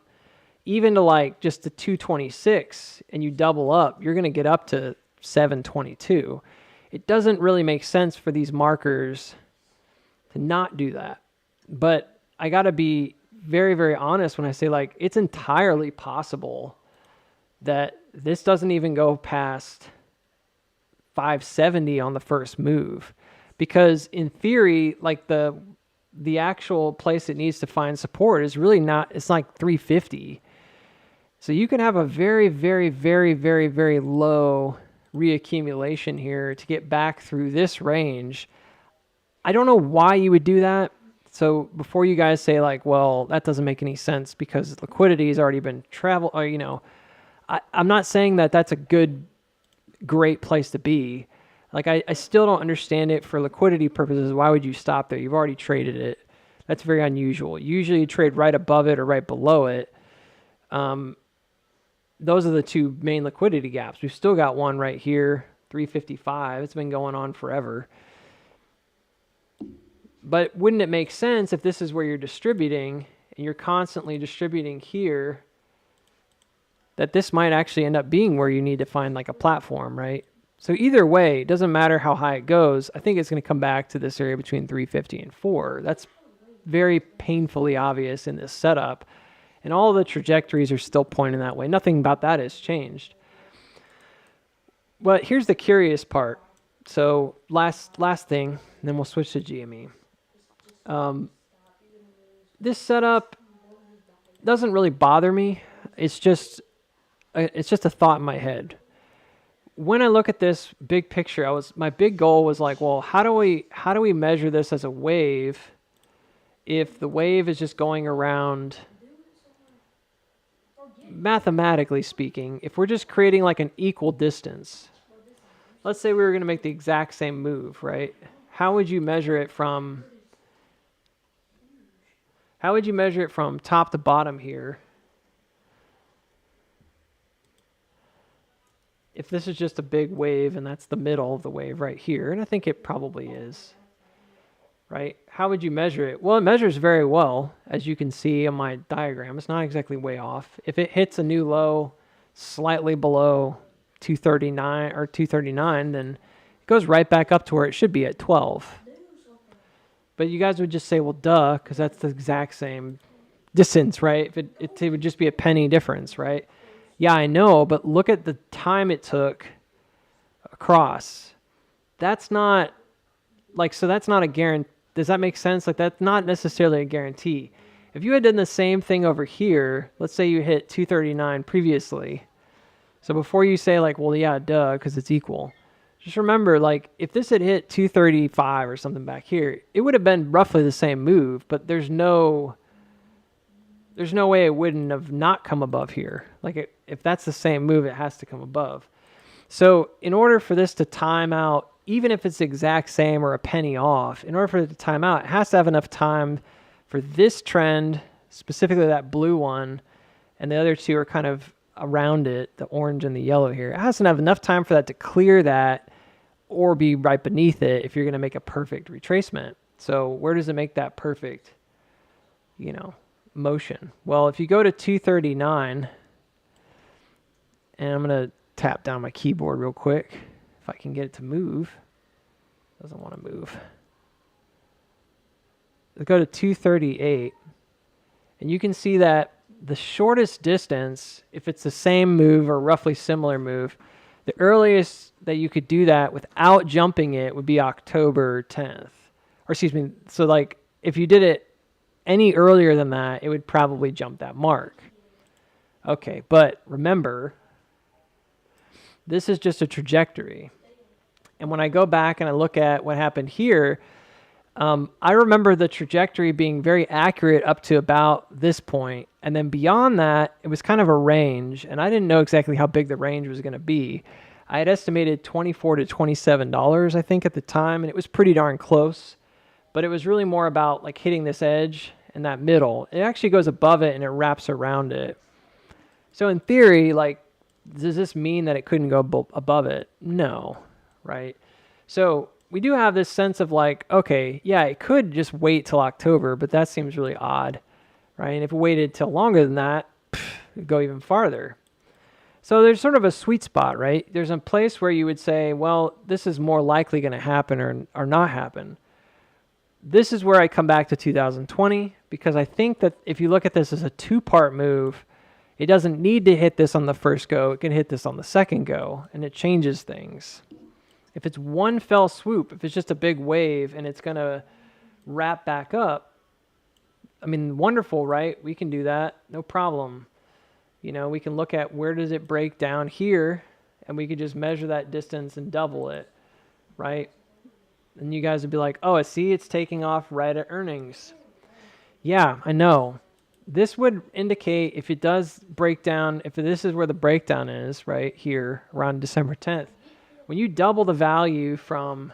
even to like just the 226 and you double up, you're going to get up to 722. It doesn't really make sense for these markers to not do that. But I got to be very, very honest when I say like it's entirely possible that this doesn't even go past 570 on the first move. Because in theory, like the actual place it needs to find support is really not, it's like 350. So you can have a very, very, very, very, very low reaccumulation here to get back through this range. I don't know why you would do that. So before you guys say like, well, that doesn't make any sense because liquidity has already been or, you know, I'm not saying that that's a great place to be. Like, I still don't understand it for liquidity purposes. Why would you stop there? You've already traded it. That's very unusual. Usually you trade right above it or right below it. Those are the two main liquidity gaps. We've still got one right here, 355. It's been going on forever. But wouldn't it make sense if this is where you're distributing and you're constantly distributing here, that this might actually end up being where you need to find like a platform, right? So either way, it doesn't matter how high it goes. I think it's going to come back to this area between 350 and 4. That's very painfully obvious in this setup. And all the trajectories are still pointing that way. Nothing about that has changed. But here's the curious part. So last thing, and then we'll switch to GME. This setup doesn't really bother me. It's just a thought in my head. When I look at this big picture, my big goal was like, well, how do we measure this as a wave if the wave is just going around, mathematically speaking, if we're just creating like an equal distance? Let's say we were going to make the exact same move, right? How would you measure it from top to bottom here? If this is just a big wave and that's the middle of the wave right here, and I think it probably is, right? How would you measure it? Well, it measures very well, as you can see on my diagram. It's not exactly way off. If it hits a new low slightly below 239 or 239, then it goes right back up to where it should be at 12. But you guys would just say, well, duh, because that's the exact same distance, right? If it would just be a penny difference, right? Yeah, I know, but look at the time it took across. That's not so that's not a guarantee. Does that make sense? Like, that's not necessarily a guarantee. If you had done the same thing over here, let's say you hit 239 previously. So before you say like, well, yeah, duh, because it's equal. Just remember, like, if this had hit 235 or something back here, it would have been roughly the same move, but there's no way it wouldn't have not come above here. Like, if that's the same move, it has to come above. So in order for this to time out, even if it's the exact same or a penny off, in order for it to time out, it has to have enough time for this trend, specifically that blue one, and the other two are kind of around it, the orange and the yellow here. It has to have enough time for that to clear that or be right beneath it if you're going to make a perfect retracement. So where does it make that perfect, motion? Well, if you go to 239, and I'm going to tap down my keyboard real quick if I can get it to move. Doesn't want to move. Let's go to 238, and you can see that the shortest distance, if it's the same move or roughly similar move, the earliest that you could do that without jumping it would be October 10th. Or excuse me, so like if you did it any earlier than that, it would probably jump that mark. Okay, but remember, this is just a trajectory. And when I go back and I look at what happened here, I remember the trajectory being very accurate up to about this point. And then beyond that, it was kind of a range. And I didn't know exactly how big the range was going to be. I had estimated $24 to $27, I think, at the time. And it was pretty darn close. But it was really more about like hitting this edge in that middle. It actually goes above it and it wraps around it. So in theory, like, does this mean that it couldn't go above it? No, right? So we do have this sense of like, okay, yeah, it could just wait till October, but that seems really odd, right? And if it waited till longer than that, it'd go even farther. So there's sort of a sweet spot, right? There's a place where you would say, well, this is more likely going to happen or not happen. This is where I come back to 2020, because I think that if you look at this as a two-part move, it doesn't need to hit this on the first go. It can hit this on the second go, and it changes things. If it's one fell swoop, if it's just a big wave and it's going to wrap back up, I mean, wonderful, right? We can do that. No problem. We can look at where does it break down here, and we could just measure that distance and double it, right? And you guys would be like, oh, I see it's taking off right at earnings. Yeah, I know. This would indicate if it does break down, if this is where the breakdown is, right here around December 10th, when you double the value from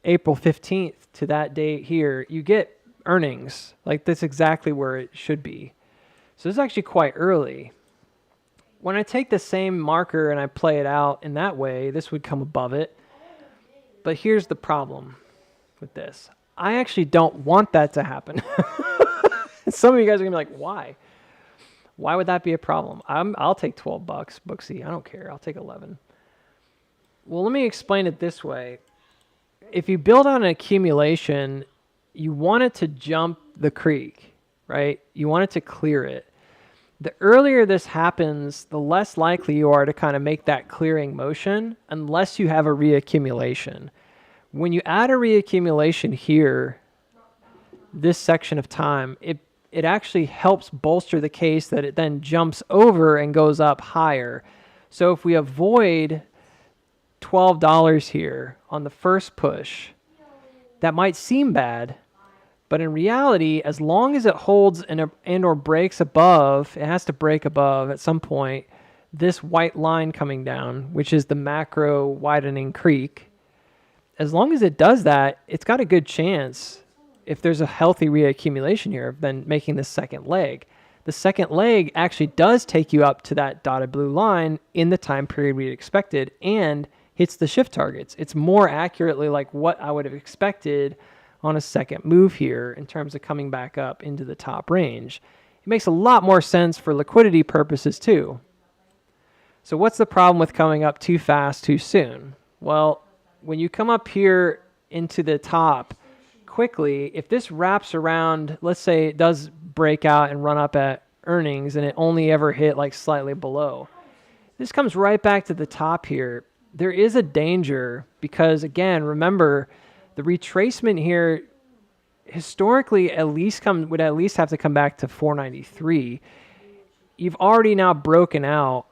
April 15th to that date here, you get earnings. Like, that's exactly where it should be. So this is actually quite early. When I take the same marker and I play it out in that way, this would come above it. But here's the problem with this. I actually don't want that to happen. Some of you guys are going to be like, why? Why would that be a problem? I'll take $12, Booksy. I don't care. I'll take 11. Well, let me explain it this way. If you build on an accumulation, you want it to jump the creek, right? You want it to clear it. The earlier this happens, the less likely you are to kind of make that clearing motion unless you have a reaccumulation. When you add a reaccumulation here, this section of time, it actually helps bolster the case that it then jumps over and goes up higher. So if we avoid $12 here on the first push, that might seem bad, but in reality, as long as it holds and or breaks above, it has to break above at some point, this white line coming down, which is the macro widening creek, as long as it does that, it's got a good chance, if there's a healthy reaccumulation here, of then making the second leg. The second leg actually does take you up to that dotted blue line in the time period we expected and hits the shift targets. It's more accurately like what I would have expected on a second move here in terms of coming back up into the top range. It makes a lot more sense for liquidity purposes too. So what's the problem with coming up too fast too soon? Well, when you come up here into the top quickly, if this wraps around, let's say it does break out and run up at earnings and it only ever hit like slightly below, this comes right back to the top here. There is a danger because, again, remember, the retracement here historically would at least have to come back to 493. You've already now broken out,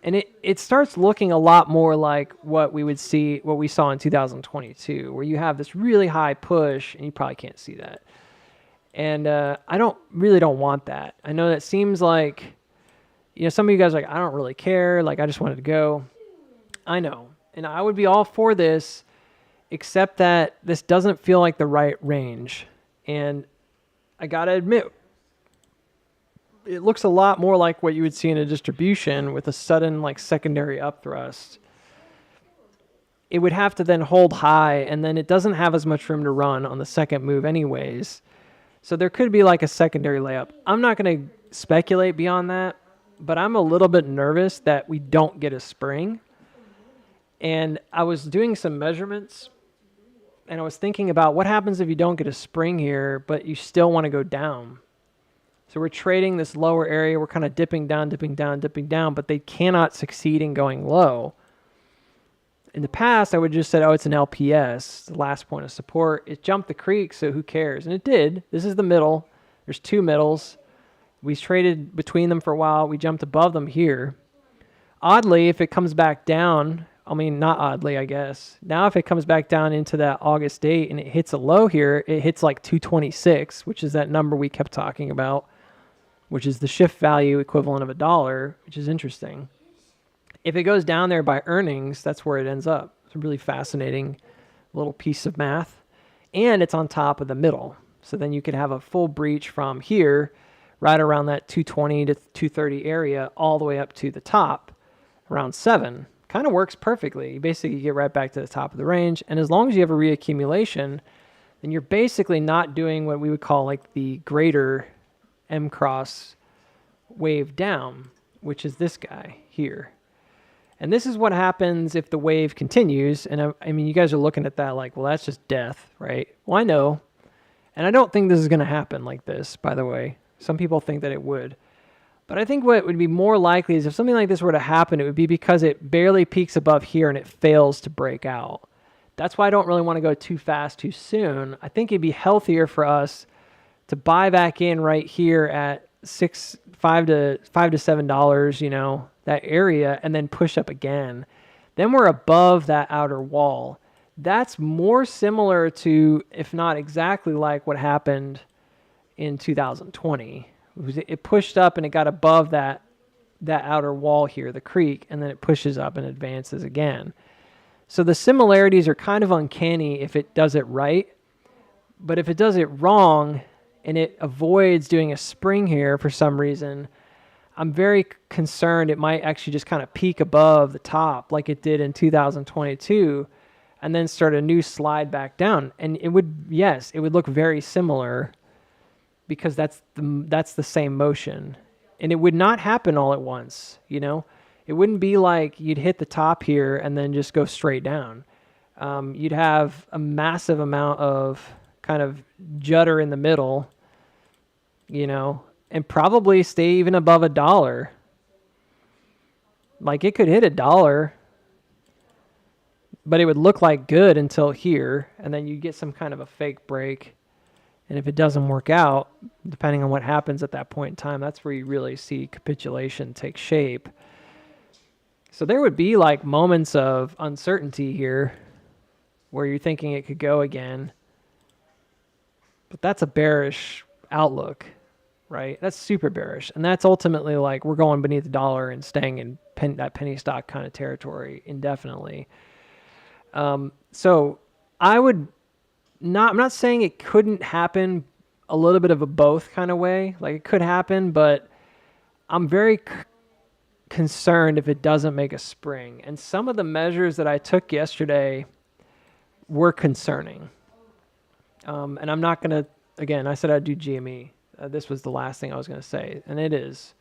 and it starts looking a lot more like what we saw in 2022, where you have this really high push, and you probably can't see that. And I don't want that. I know that seems like, some of you guys are like, I don't really care. Like, I just wanted to go. I know. And I would be all for this, except that this doesn't feel like the right range. And I got to admit, it looks a lot more like what you would see in a distribution with a sudden like secondary upthrust. It would have to then hold high, and then it doesn't have as much room to run on the second move anyways. So there could be like a secondary layup. I'm not going to speculate beyond that, but I'm a little bit nervous that we don't get a spring. And I was doing some measurements, and I was thinking about what happens if you don't get a spring here, but you still want to go down. So we're trading this lower area. We're kind of dipping down, but they cannot succeed in going low. In the past, I would just said, oh, it's an LPS, the last point of support. It jumped the creek, so who cares? And it did. This is the middle. There's two middles. We traded between them for a while. We jumped above them here. Oddly, if it comes back down, not oddly, I guess. Now, if it comes back down into that August date and it hits a low here, it hits like 226, which is that number we kept talking about, which is the shift value equivalent of $1, which is interesting. If it goes down there by earnings, that's where it ends up. It's a really fascinating little piece of math. And it's on top of the middle. So then you could have a full breach from here, right around that 220 to 230 area, all the way up to the top, around 7. Kind of works perfectly. You basically get right back to the top of the range. And as long as you have a reaccumulation, then you're basically not doing what we would call like the greater M cross wave down, which is this guy here. And this is what happens if the wave continues. And you guys are looking at that like, well, that's just death, right? Well, I know. And I don't think this is going to happen like this, by the way. Some people think that it would. But I think what would be more likely is if something like this were to happen, it would be because it barely peaks above here and it fails to break out. That's why I don't really want to go too fast too soon. I think it'd be healthier for us to buy back in right here at $5 to $7, that area, and then push up again. Then we're above that outer wall. That's more similar to, if not exactly like what happened in 2020. It pushed up and it got above that outer wall here, the creek, and then it pushes up and advances again. So the similarities are kind of uncanny if it does it right, but if it does it wrong and it avoids doing a spring here for some reason, I'm very concerned it might actually just kind of peak above the top like it did in 2022 and then start a new slide back down. And it would look very similar because that's the same motion. And it would not happen all at once, It wouldn't be like you'd hit the top here and then just go straight down. You'd have a massive amount of kind of judder in the middle, and probably stay even above $1. Like it could hit $1, but it would look like good until here, and then you get some kind of a fake break. And if it doesn't work out, depending on what happens at that point in time, that's where you really see capitulation take shape. So there would be like moments of uncertainty here where you're thinking it could go again. But that's a bearish outlook, right? That's super bearish. And that's ultimately like we're going beneath the dollar and staying in that penny stock kind of territory indefinitely. So I would I'm not saying it couldn't happen a little bit of a both kind of way. Like it could happen, but I'm very concerned if it doesn't make a spring. And some of the measures that I took yesterday were concerning. And I'm not going to, again, I said I'd do GME. This was the last thing I was going to say, and it is.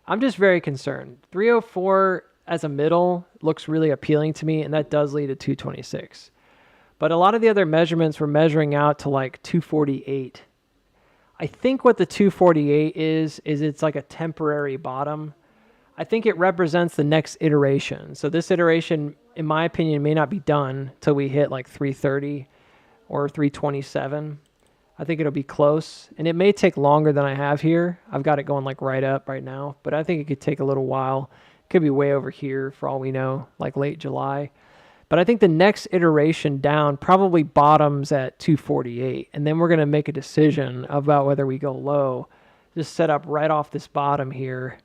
I'm just very concerned. 304 as a middle looks really appealing to me, and that does lead to 226. But a lot of the other measurements were measuring out to like 248. I think what the 248 is it's like a temporary bottom. I think it represents the next iteration. So this iteration, in my opinion, may not be done till we hit like 330 or 327. I think it'll be close, and it may take longer than I have here. I've got it going like right up right now, but I think it could take a little while. It could be way over here for all we know, like late July. But I think the next iteration down probably bottoms at 248, and then we're going to make a decision about whether we go low, just set up right off this bottom here.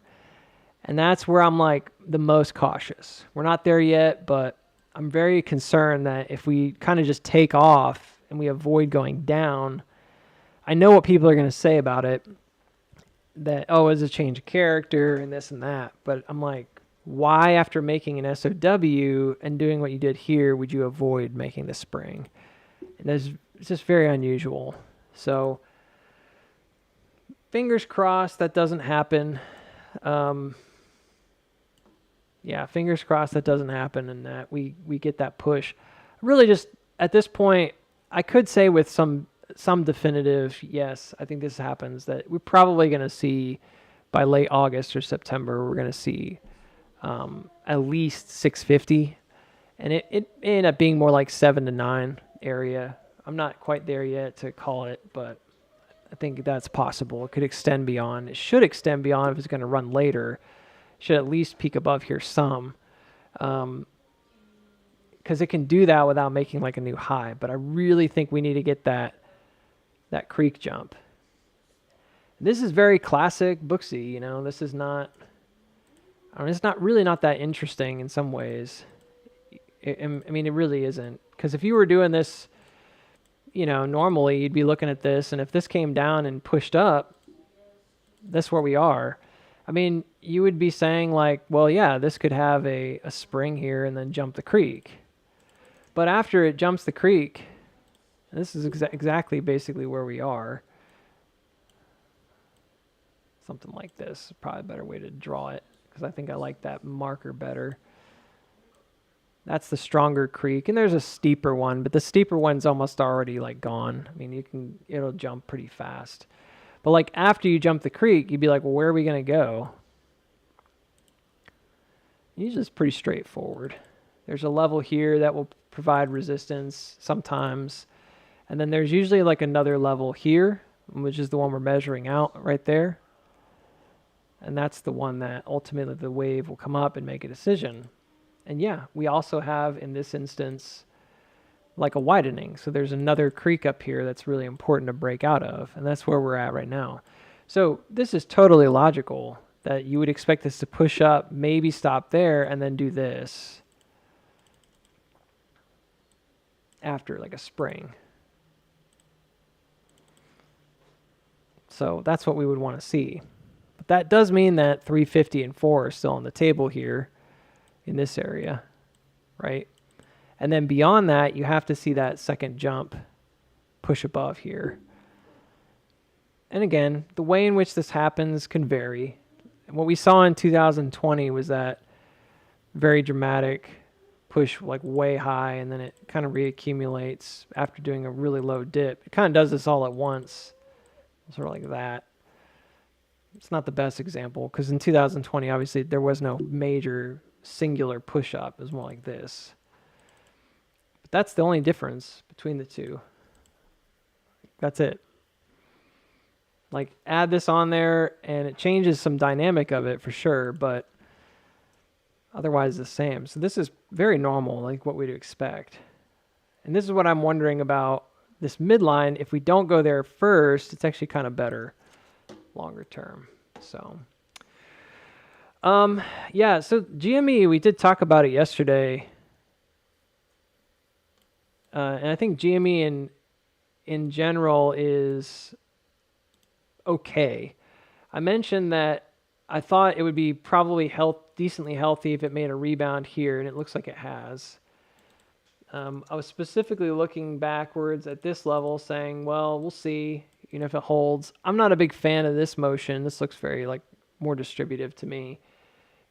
And that's where I'm like the most cautious. We're not there yet, but I'm very concerned that if we kind of just take off and we avoid going down, I know what people are going to say about it, that, oh, it's a change of character and this and that. But I'm like, why, after making an SOW and doing what you did here, would you avoid making the spring? And it's just very unusual. So fingers crossed that doesn't happen. Yeah, fingers crossed that doesn't happen and that we get that push. Really just at this point, I could say with some definitive, yes, I think this happens, that we're probably going to see by late August or September, we're going to see at least 650. And it ended up being more like 7 to 9 area. I'm not quite there yet to call it, but I think that's possible. It could extend beyond. It should extend beyond if it's going to run later. It should at least peak above here some. Because it can do that without making like a new high. But I really think we need to get that creek jump. This is very classic booksy, you know. This is not, I mean, it's not really not that interesting in some ways. I mean, it really isn't. Because if you were doing this, you know, normally you'd be looking at this, and if this came down and pushed up, that's where we are. I mean, you would be saying like, well, yeah, this could have a spring here and then jump the creek. But after it jumps the creek, this is exactly basically where we are. Something like this, probably a better way to draw it, because I think I like that marker better. That's the stronger creek, and there's a steeper one, but the steeper one's almost already like gone. I mean, it'll jump pretty fast. But like after you jump the creek, you'd be like, well, where are we going to go? Usually it's pretty straightforward. There's a level here that will provide resistance sometimes. And then there's usually like another level here, which is the one we're measuring out right there. And that's the one that ultimately the wave will come up and make a decision. And yeah, we also have in this instance like a widening. So there's another creek up here that's really important to break out of. And that's where we're at right now. So this is totally logical that you would expect this to push up, maybe stop there, and then do this after like a spring. So that's what we would want to see. But that does mean that 350 and 4 are still on the table here in this area, right? And then beyond that, you have to see that second jump push above here. And again, the way in which this happens can vary. And what we saw in 2020 was that very dramatic push like way high, and then it kind of reaccumulates after doing a really low dip. It kind of does this all at once, sort of like that. It's not the best example because in 2020, obviously, there was no major singular push up. It was more like this. But that's the only difference between the two. That's it. Like, add this on there, and it changes some dynamic of it for sure, but otherwise the same. So this is very normal, like what we'd expect. And this is what I'm wondering about this midline. If we don't go there first, it's actually kind of better longer term. So, yeah, so GME, we did talk about it yesterday. And I think GME in general is okay. I mentioned that I thought it would be probably decently healthy if it made a rebound here, and it looks like it has. I was specifically looking backwards at this level saying, well, we'll see, if it holds. I'm not a big fan of this motion. This looks very like more distributive to me.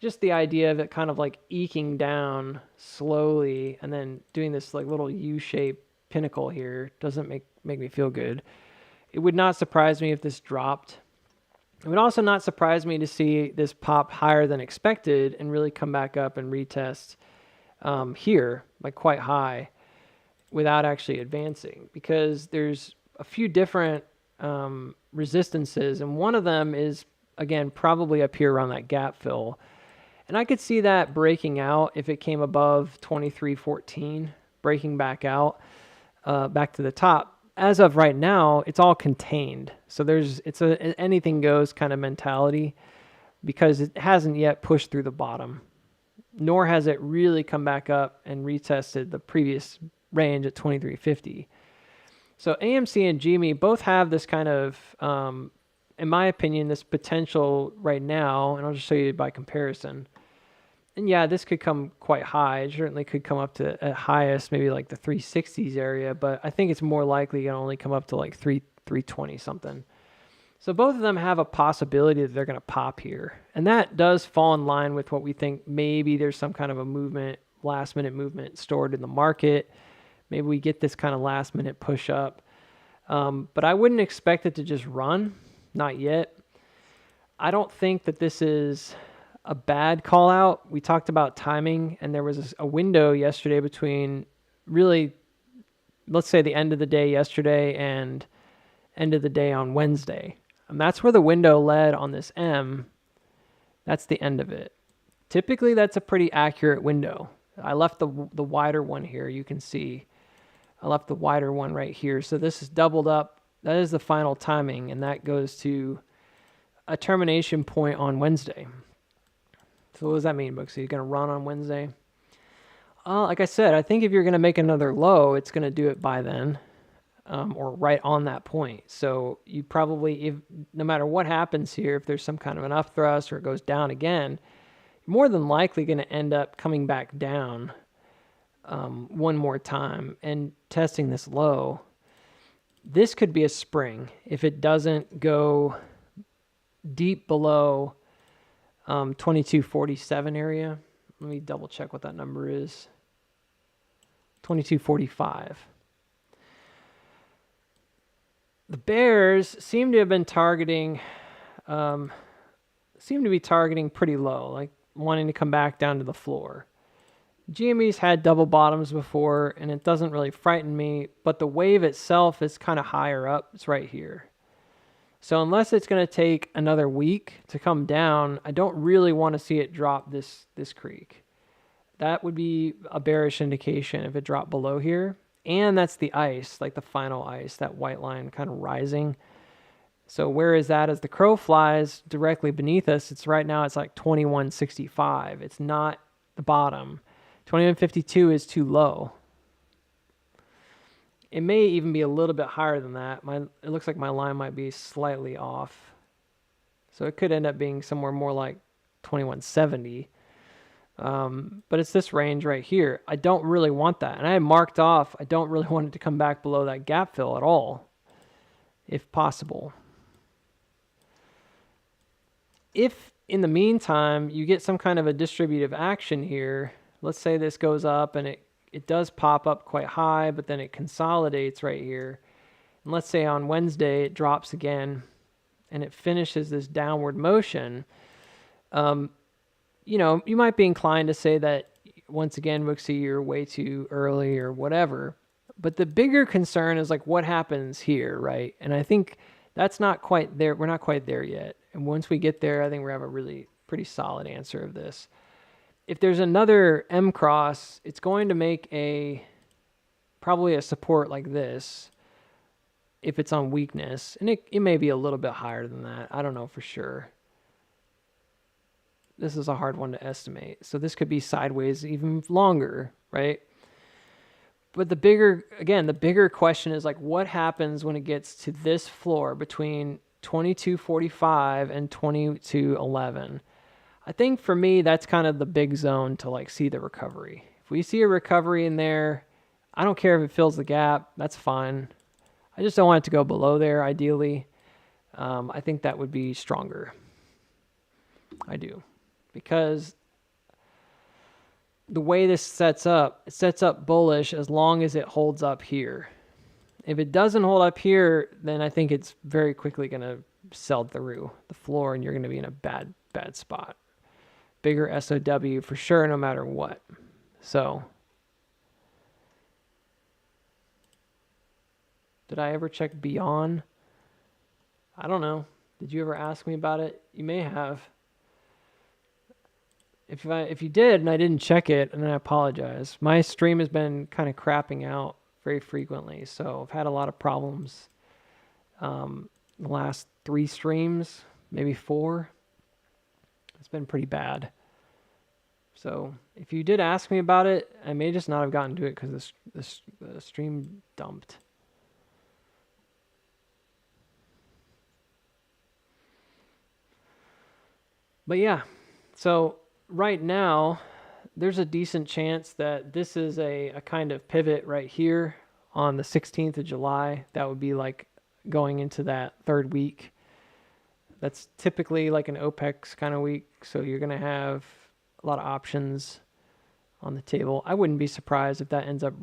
just the idea of it kind of like eking down slowly and then doing this like little U-shaped pinnacle here doesn't make me feel good. It would not surprise me if this dropped. It would also not surprise me to see this pop higher than expected and really come back up and retest here, like quite high, without actually advancing, because there's a few different resistances, and one of them is, again, probably up here around that gap fill. And I could see that breaking out if it came above 23.14, breaking back out, back to the top. As of right now, it's all contained. So it's a anything goes kind of mentality, because it hasn't yet pushed through the bottom, nor has it really come back up and retested the previous range at 23.50. So AMC and GME both have this kind of, in my opinion, this potential right now, and I'll just show you by comparison. And yeah, this could come quite high. It certainly could come up to at highest, maybe like the 360s area, but I think it's more likely going to only come up to like 320 something. So both of them have a possibility that they're going to pop here. And that does fall in line with what we think maybe there's some kind of a movement, last minute movement stored in the market. Maybe we get this kind of last minute push up. But I wouldn't expect it to just run. Not yet. I don't think that this is a bad call out. We talked about timing, and there was a window yesterday between really, let's say, the end of the day yesterday and end of the day on Wednesday. And that's where the window led on this M. That's the end of it. Typically, that's a pretty accurate window. I left the wider one here. You can see I left the wider one right here. So this is doubled up. That is the final timing, and that goes to a termination point on Wednesday. So what does that mean, Booksy? You're going to run on Wednesday? Like I said, I think if you're going to make another low, it's going to do it by then, or right on that point. So you probably, no matter what happens here, if there's some kind of an up thrust or it goes down again, you're more than likely going to end up coming back down one more time and testing this low. This could be a spring if it doesn't go deep below 2247 area. Let me double check what that number is. 2245. The bears seem to have been targeting, pretty low, like wanting to come back down to the floor. GME's had double bottoms before, and it doesn't really frighten me, but the wave itself is kind of higher up. It's right here. So unless it's going to take another week to come down, I don't really want to see it drop this creek. That would be a bearish indication if it dropped below here. And that's the ice, like the final ice, that white line kind of rising. So where is that as the crow flies directly beneath us? It's right now, it's like 2165. It's not the bottom. 2152 is too low. It may even be a little bit higher than that. It looks like my line might be slightly off. So it could end up being somewhere more like 2170. But it's this range right here. I don't really want that. And I marked off, I don't really want it to come back below that gap fill at all, if possible. If in the meantime you get some kind of a distributive action here, let's say this goes up and it does pop up quite high, but then it consolidates right here. And let's say on Wednesday it drops again and it finishes this downward motion. You might be inclined to say that, once again, Booksy, you're way too early or whatever. But the bigger concern is like what happens here, right? And I think that's not quite there. We're not quite there yet. And once we get there, I think we have a really pretty solid answer of this. If there's another M cross, it's going to make probably a support like this if it's on weakness. And it may be a little bit higher than that. I don't know for sure. This is a hard one to estimate. So this could be sideways even longer, right? But the bigger question is like what happens when it gets to this floor between 2245 and 2211. I think for me, that's kind of the big zone to like see the recovery. If we see a recovery in there, I don't care if it fills the gap. That's fine. I just don't want it to go below there, ideally. I think that would be stronger. I do. because the way this sets up, it sets up bullish as long as it holds up here. If it doesn't hold up here, then I think it's very quickly going to sell through the floor and you're going to be in a bad spot. Bigger SOW for sure, no matter what. So, did I ever check beyond? I don't know. Did you ever ask me about it? You may have. If you did and I didn't check it, and then I apologize. My stream has been kind of crapping out very frequently, so I've had a lot of problems. The last 3 streams, maybe 4. It's been pretty bad. So if you did ask me about it, I may just not have gotten to it because the stream dumped. But yeah, so right now, there's a decent chance that this is a kind of pivot right here on the 16th of July. That would be like going into that 3rd week. That's typically like an OPEX kind of week. So you're going to have a lot of options on the table. I wouldn't be surprised if that ends up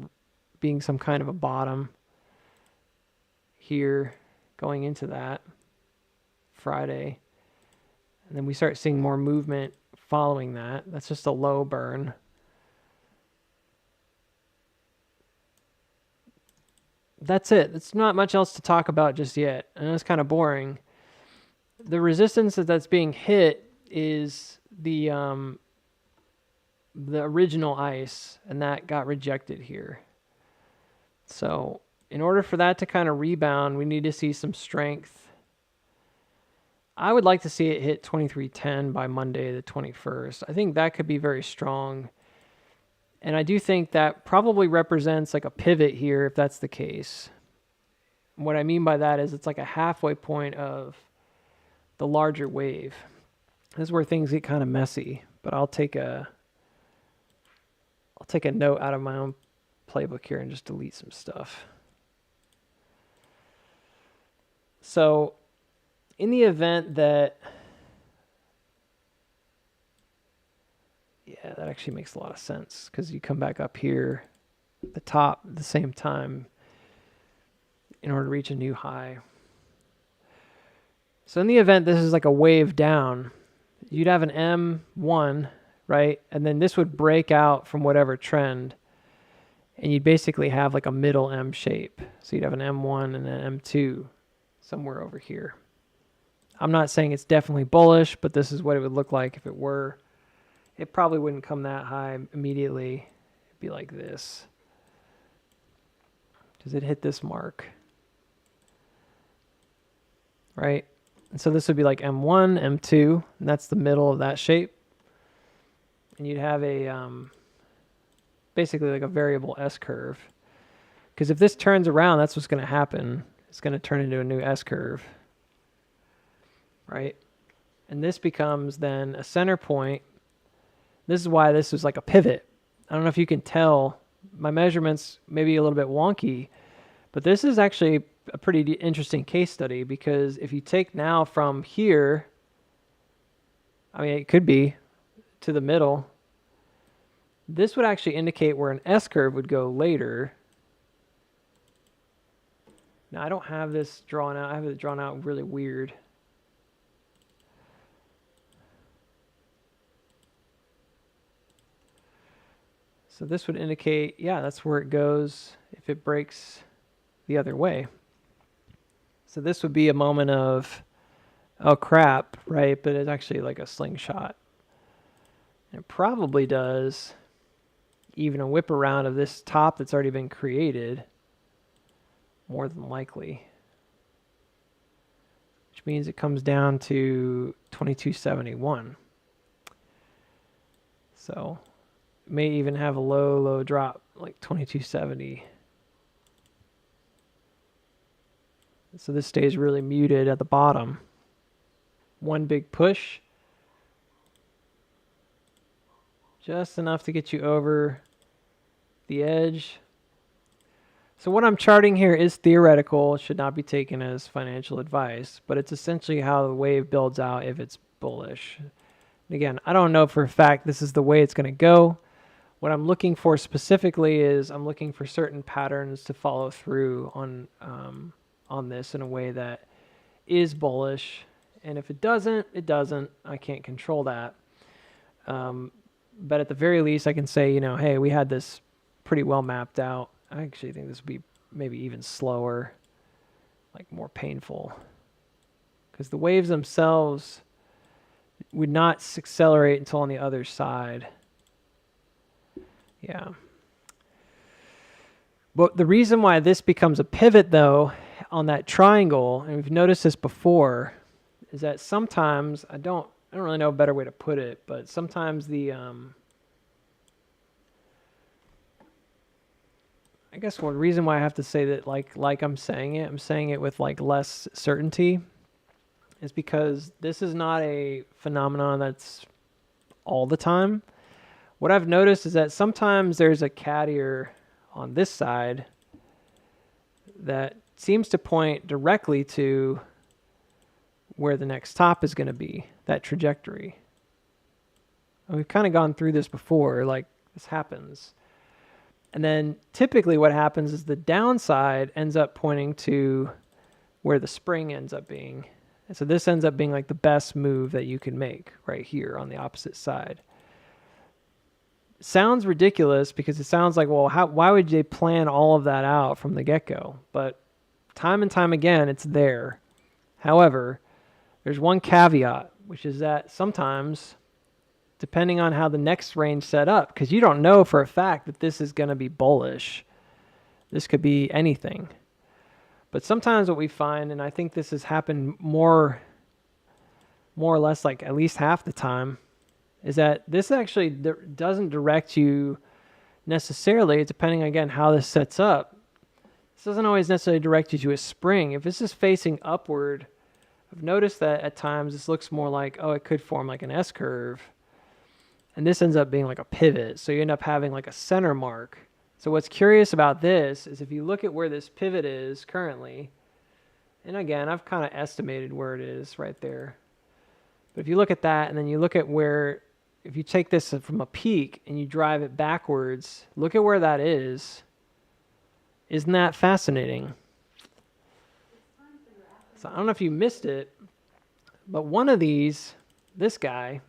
being some kind of a bottom here going into that Friday. And then we start seeing more movement following that. That's just a low burn. That's it. It's not much else to talk about just yet. I know it's kind of boring. The resistance that's being hit is the original ice, and that got rejected here. So in order for that to kind of rebound, we need to see some strength. I would like to see it hit 2310 by Monday the 21st. I think that could be very strong. And I do think that probably represents like a pivot here if that's the case. What I mean by that is it's like a halfway point of the larger wave. This is where things get kind of messy, but I'll take a note out of my own playbook here and just delete some stuff. So in the event that, yeah, that actually makes a lot of sense because you come back up here at the top at the same time in order to reach a new high. So in the event this is like a wave down, you'd have an M1, right? And then this would break out from whatever trend and you'd basically have like a middle M shape. So you'd have an M1 and an M2 somewhere over here. I'm not saying it's definitely bullish, but this is what it would look like if it were. It probably wouldn't come that high immediately. It'd be like this. Does it hit this mark? Right? And so this would be like M1, M2, and that's the middle of that shape. And you'd have a basically like a variable S curve. Because if this turns around, that's what's going to happen. It's going to turn into a new S curve. Right? And this becomes then a center point. This is why this is like a pivot. I don't know if you can tell. My measurements may be a little bit wonky, but this is actually a pretty interesting case study because if you take now from here, I mean, it could be to the middle. This would actually indicate where an S curve would go later. Now, I don't have this drawn out. I have it drawn out really weird. So this would indicate, yeah, that's where it goes if it breaks the other way. So this would be a moment of, oh crap, right? But it's actually like a slingshot. And it probably does even a whip around of this top that's already been created, more than likely. Which means it comes down to 2271. So may even have a low drop, like 2270. So this stays really muted at the bottom. One big push. Just enough to get you over the edge. So what I'm charting here is theoretical. It should not be taken as financial advice, but it's essentially how the wave builds out if it's bullish. Again, I don't know for a fact this is the way it's going to go. What I'm looking for specifically is I'm looking for certain patterns to follow through on this in a way that is bullish. And if it doesn't, it doesn't. I can't control that. But at the very least, I can say, you know, hey, we had this pretty well mapped out. I actually think this would be maybe even slower, like more painful. Because the waves themselves would not accelerate until on the other side. Yeah. But the reason why this becomes a pivot, though, on that triangle, and we've noticed this before, is that sometimes, I don't really know a better way to put it, but sometimes the, I guess one reason why I have to say that like I'm saying it with like less certainty, is because this is not a phenomenon that's all the time. What I've noticed is that sometimes there's a cat ear on this side that seems to point directly to where the next top is going to be, that trajectory. And we've kind of gone through this before, like this happens. And then typically what happens is the downside ends up pointing to where the spring ends up being. And so this ends up being like the best move that you can make right here on the opposite side. Sounds ridiculous because it sounds like, well, why would they plan all of that out from the get-go? But time and time again, it's there. However, there's one caveat, which is that sometimes, depending on how the next range set up, because you don't know for a fact that this is going to be bullish. This could be anything. But sometimes what we find, and I think this has happened more or less like at least half the time, is that this actually doesn't direct you necessarily, depending again how this sets up. This doesn't always necessarily direct you to a spring. If this is facing upward, I've noticed that at times this looks more like, oh, it could form like an S-curve. And this ends up being like a pivot. So you end up having like a center mark. So what's curious about this is if you look at where this pivot is currently, and again, I've kind of estimated where it is right there. But if you look at that and then you look at where, if you take this from a peak and you drive it backwards, look at where that is. Isn't that fascinating? So I don't know if you missed it, but one of these, this guy,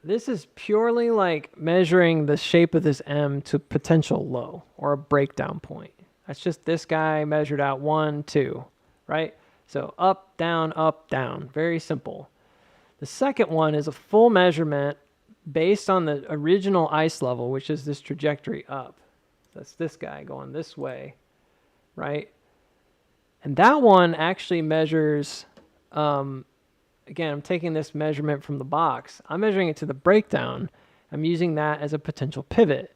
this is purely like measuring the shape of this M to potential low or a breakdown point. That's just this guy measured out 1, 2, right? So up, down, very simple. The second one is a full measurement based on the original ice level, which is this trajectory up. That's this guy going this way, right? And that one actually measures, again, I'm taking this measurement from the box. I'm measuring it to the breakdown. I'm using that as a potential pivot.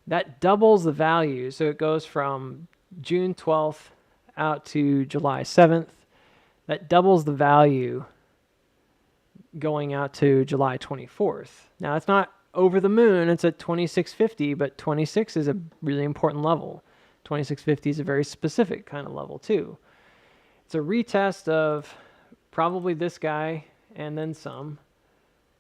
That doubles the value. So it goes from June 12th out to July 7th. That doubles the value going out to July 24th. Now, it's not over the moon. It's at 2650, but 26 is a really important level. 2650 is a very specific kind of level, too. It's a retest of probably this guy and then some,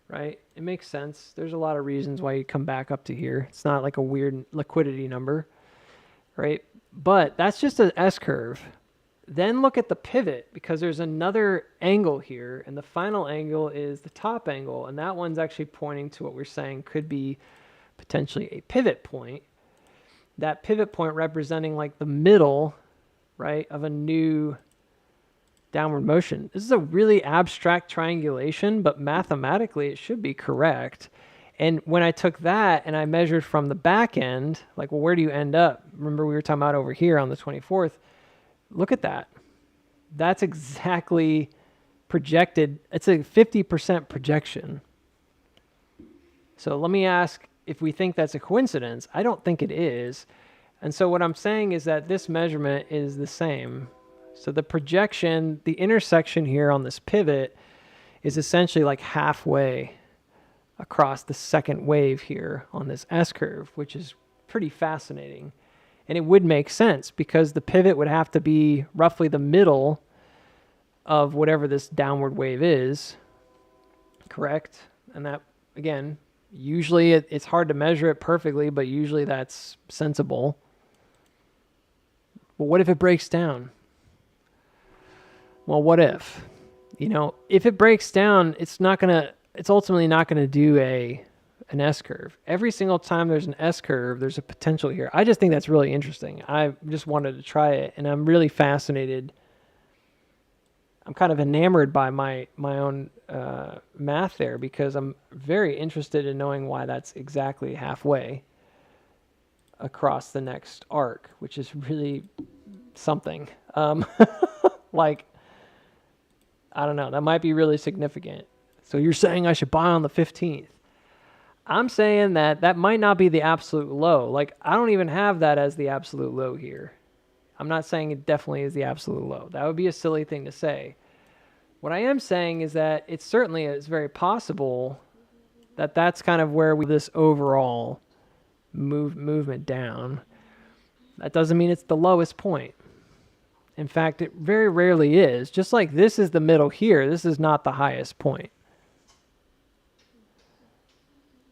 right? It makes sense. There's a lot of reasons why you come back up to here. It's not like a weird liquidity number, right? But that's just an S-curve. Then look at the pivot because there's another angle here, and the final angle is the top angle, and that one's actually pointing to what we're saying could be potentially a pivot point. That pivot point representing like the middle, right, of a new downward motion. This is a really abstract triangulation, but mathematically it should be correct. And when I took that and I measured from the back end, like, well, where do you end up? Remember we were talking about over here on the 24th. Look at that. That's exactly projected. It's a 50% projection. So let me ask if we think that's a coincidence. I don't think it is. And so what I'm saying is that this measurement is the same. So the projection, the intersection here on this pivot is essentially like halfway across the second wave here on this S-curve, which is pretty fascinating. And it would make sense because the pivot would have to be roughly the middle of whatever this downward wave is. correct? And that, again, usually it's hard to measure it perfectly, but usually that's sensible. Well, what if it breaks down? Well, what if? If it breaks down, it's ultimately not gonna do an S curve. Every single time there's an S curve, there's a potential here. I just think that's really interesting. I just wanted to try it, and I'm really fascinated. I'm kind of enamored by my own math there, because I'm very interested in knowing why that's exactly halfway across the next arc, which is really something. Like, I don't know, that might be really significant. So you're saying I should buy on the 15th. I'm saying that might not be the absolute low. Like, I don't even have that as the absolute low here. I'm not saying it definitely is the absolute low. That would be a silly thing to say. What I am saying is that it certainly is very possible that that's kind of where this overall movement down. That doesn't mean it's the lowest point. In fact, it very rarely is. Just like this is the middle here, this is not the highest point.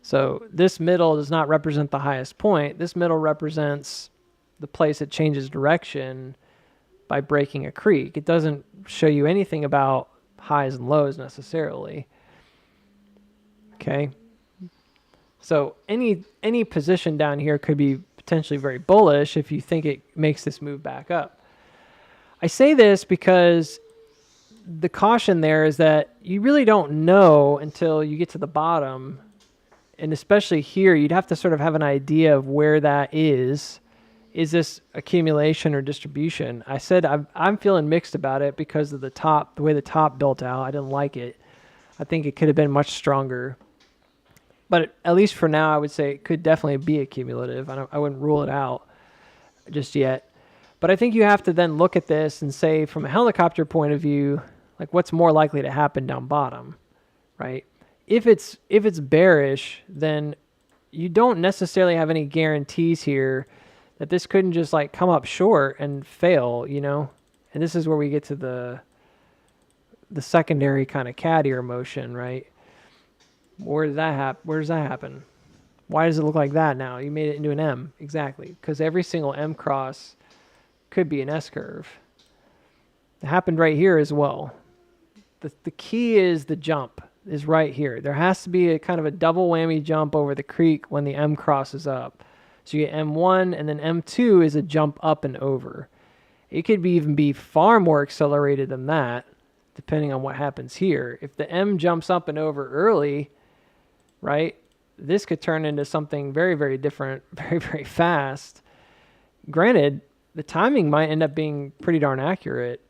So this middle does not represent the highest point. This middle represents the place it changes direction by breaking a creek. It doesn't show you anything about highs and lows necessarily. Okay. So any position down here could be potentially very bullish if you think it makes this move back up. I say this because the caution there is that you really don't know until you get to the bottom. And especially here, you'd have to sort of have an idea of where that is. Is this accumulation or distribution? I said I'm feeling mixed about it because of the way the top built out. I didn't like it. I think it could have been much stronger. But at least for now, I would say it could definitely be accumulative. I wouldn't rule it out just yet. But I think you have to then look at this and say, from a helicopter point of view, like, what's more likely to happen down bottom, right? If it's bearish, then you don't necessarily have any guarantees here that this couldn't just like come up short and fail, And this is where we get to the secondary kind of cat ear motion, right? Where does that happen? Why does it look like that now? You made it into an M. Exactly. Because every single M cross could be an S curve. It happened right here as well. The key is the jump is right here. There has to be a kind of a double whammy jump over the creek when the M crosses up. So you get M1, and then M2 is a jump up and over. It could even be far more accelerated than that, depending on what happens here. If the M jumps up and over early, right, this could turn into something very, very different, very, very fast. Granted, the timing might end up being pretty darn accurate,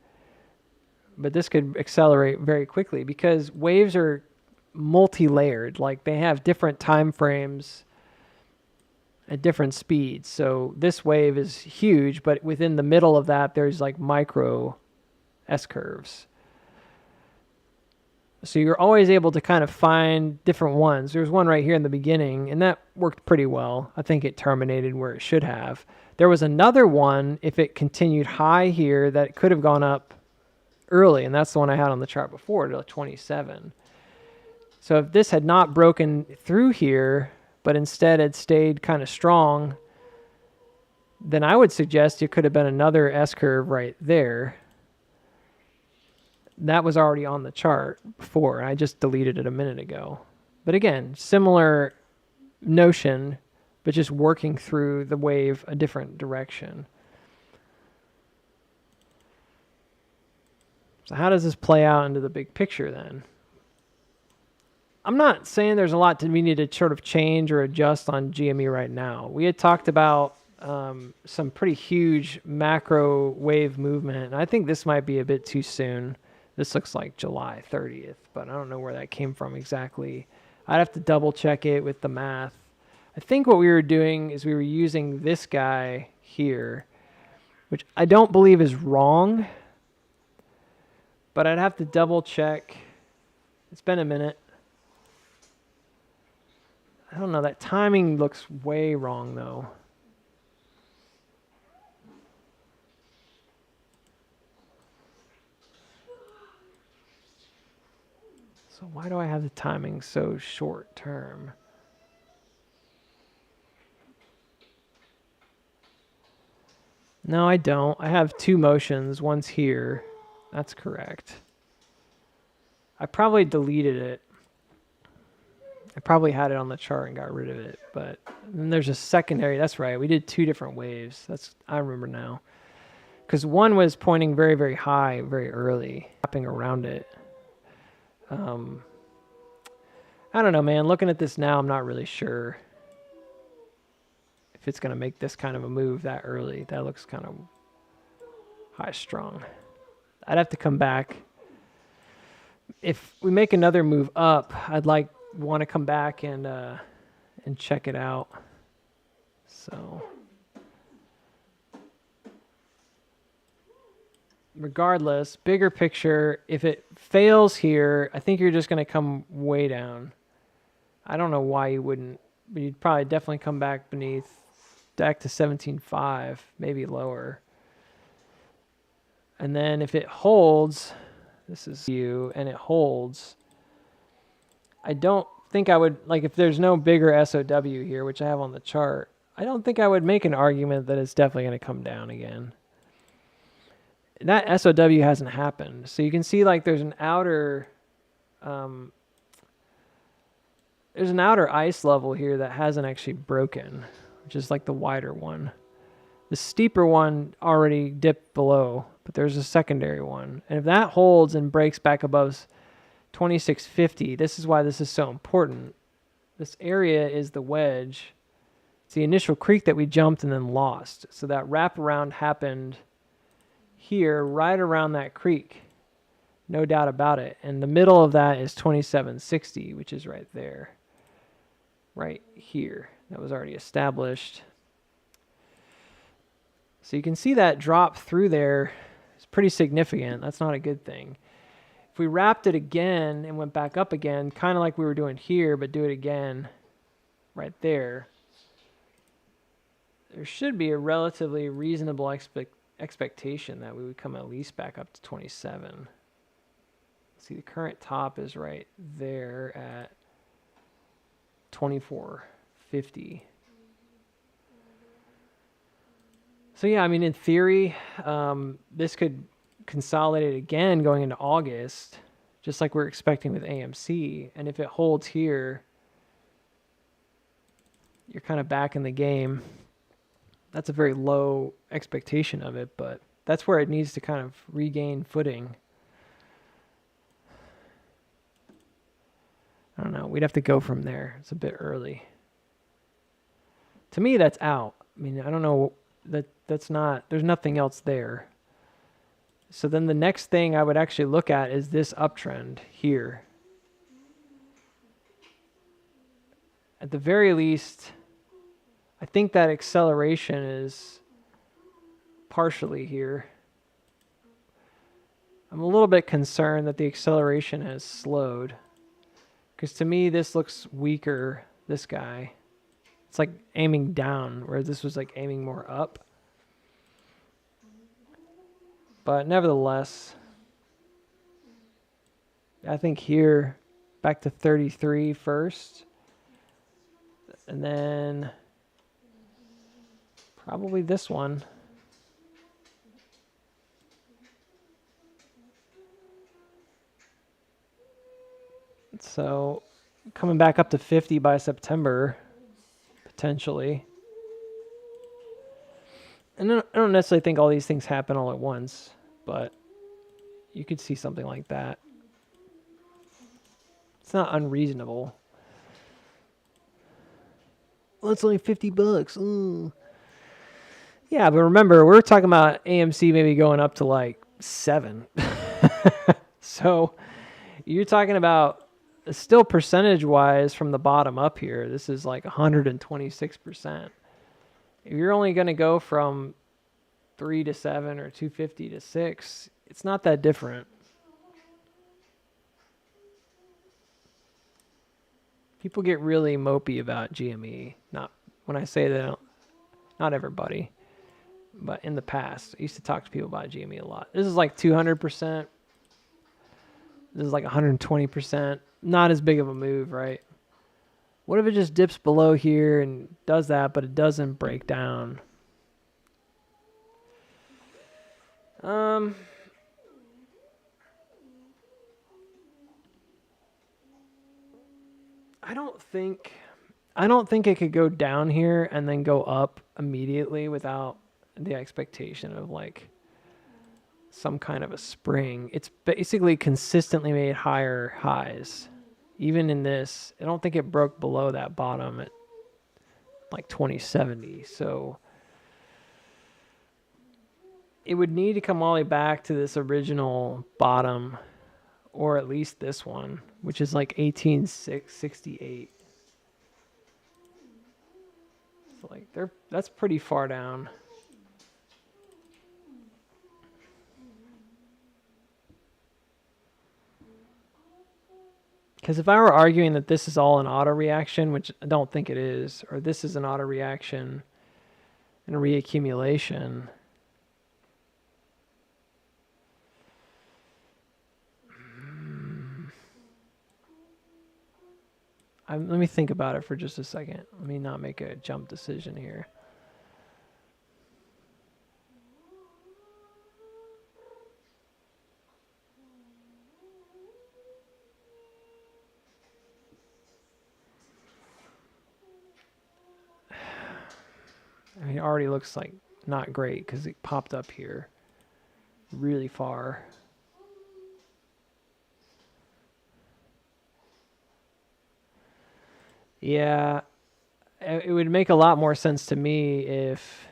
but this could accelerate very quickly because waves are multi-layered. Like, they have different time frames at different speeds. So this wave is huge, but within the middle of that, there's like micro S curves. So you're always able to kind of find different ones. There's one right here in the beginning, and that worked pretty well. I think it terminated where it should have. There was another one, if it continued high here, that could have gone up early, and that's the one I had on the chart before, to 27. So if this had not broken through here, but instead had stayed kind of strong, then I would suggest it could have been another S curve right there. That was already on the chart before. I just deleted it a minute ago. But again, similar notion, but just working through the wave a different direction. So how does this play out into the big picture then? I'm not saying there's a lot we need to sort of change or adjust on GME right now. We had talked about some pretty huge macro wave movement, and I think this might be a bit too soon. This looks like July 30th, but I don't know where that came from exactly. I'd have to double check it with the math. I think what we were doing is we were using this guy here, which I don't believe is wrong, but I'd have to double check. It's been a minute. I don't know, that timing looks way wrong though. So why do I have the timing so short term? No, I don't. I have two motions. One's here. That's correct. I probably deleted it. I probably had it on the chart and got rid of it. But then there's a secondary. That's right. We did two different waves. I remember now. Because one was pointing very, very high, very early, wrapping around it. I don't know, man. Looking at this now, I'm not really sure if it's going to make this kind of a move that early. That looks kind of high strung. I'd have to come back. If we make another move up, I'd want to come back and check it out. So regardless, bigger picture, if it fails here, I think you're just going to come way down. I don't know why you wouldn't, but you'd probably definitely come back back to 17.5, maybe lower. And then if it holds, this is you, and it holds, I don't think I would, if there's no bigger SOW here, which I have on the chart, I don't think I would make an argument that it's definitely going to come down again. That SOW hasn't happened. So you can see there's an outer ice level here that hasn't actually broken, which is the wider one. The steeper one already dipped below, but there's a secondary one. And if that holds and breaks back above 2650, this is why this is so important. This area is the wedge. It's the initial creek that we jumped and then lost. So that wraparound happened here, right around that creek. No doubt about it. And the middle of that is 2760, which is right there. Right here. That was already established. So you can see that drop through there is pretty significant. That's not a good thing. If we wrapped it again and went back up again, kind of like we were doing here, but do it again right there, there should be a relatively reasonable expectation that we would come at least back up to 27. See, the current top is right there at 2450. So yeah, I mean, in theory, this could consolidate again going into August, just like we're expecting with AMC. And if it holds here, you're kind of back in the game. That's a very low expectation of it, but that's where it needs to kind of regain footing. I don't know. We'd have to go from there. It's a bit early. To me, that's out. I mean, I don't know. That's not, there's nothing else there. So then the next thing I would actually look at is this uptrend here. At the very least, I think that acceleration is partially here. I'm a little bit concerned that the acceleration has slowed. Because to me, this looks weaker, this guy. It's like aiming down, where this was aiming more up. But nevertheless, I think here, back to 33 first. And then probably this one. So coming back up to 50 by September, potentially. And I don't necessarily think all these things happen all at once, but you could see something like that. It's not unreasonable. Well, it's only $50. Ooh. Yeah, but remember, we're talking about AMC maybe going up to 7. So you're talking about still percentage-wise from the bottom up here. This is 126%. If you're only going to go from 3 to 7 or 250 to 6, it's not that different. People get really mopey about GME. Not when I say that, not everybody, but in the past, I used to talk to people about GME a lot. This is 200%. This is like 120%. Not as big of a move, right? What if it just dips below here and does that, but it doesn't break down? I don't think it could go down here and then go up immediately without the expectation of like some kind of a spring. It's basically consistently made higher highs. Even in this, I don't think it broke below that bottom at like 2070. So it would need to come all the way back to this original bottom, or at least this one, which is like 1868. So like that's pretty far down. Because if I were arguing that this is all an auto reaction, which I don't think it is, or this is an auto reaction and a reaccumulation, let me think about it for just a second. Let me not make a jump decision here. I mean, it already looks like not great because it popped up here really far. Yeah, it would make a lot more sense to me if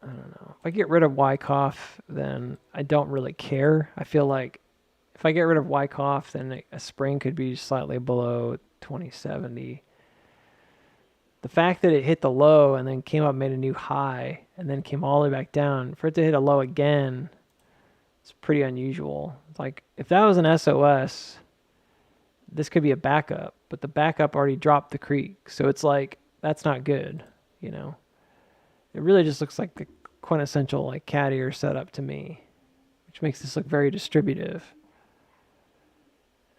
I don't know. If I get rid of Wyckoff, then I don't really care. I feel like if I get rid of Wyckoff, then a spring could be slightly below 2070. The fact that it hit the low and then came up, made a new high, and then came all the way back down, for it to hit a low again, it's pretty unusual. It's like if that was an SOS, this could be a backup, but the backup already dropped the creek. So it's like, that's not good, you know? It really just looks like the quintessential like cat ear setup to me, which makes this look very distributive.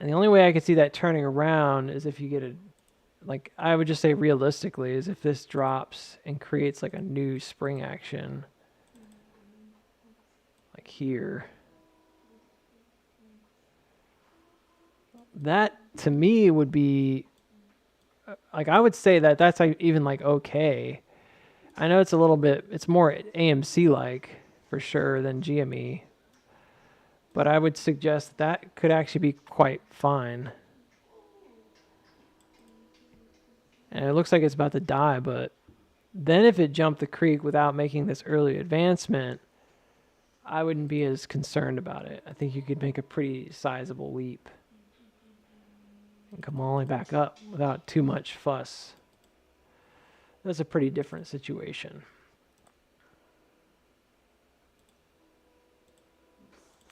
And the only way I could see that turning around is if you get a, like I would just say realistically, is if this drops and creates like a new spring action, like here. That to me would be, like I would say that that's like even like okay. I know it's a little bit, it's more AMC like for sure than GME, but I would suggest that could actually be quite fine. And it looks like it's about to die, but then if it jumped the creek without making this early advancement, I wouldn't be as concerned about it. I think you could make a pretty sizable leap and come all the way back up without too much fuss. That's a pretty different situation.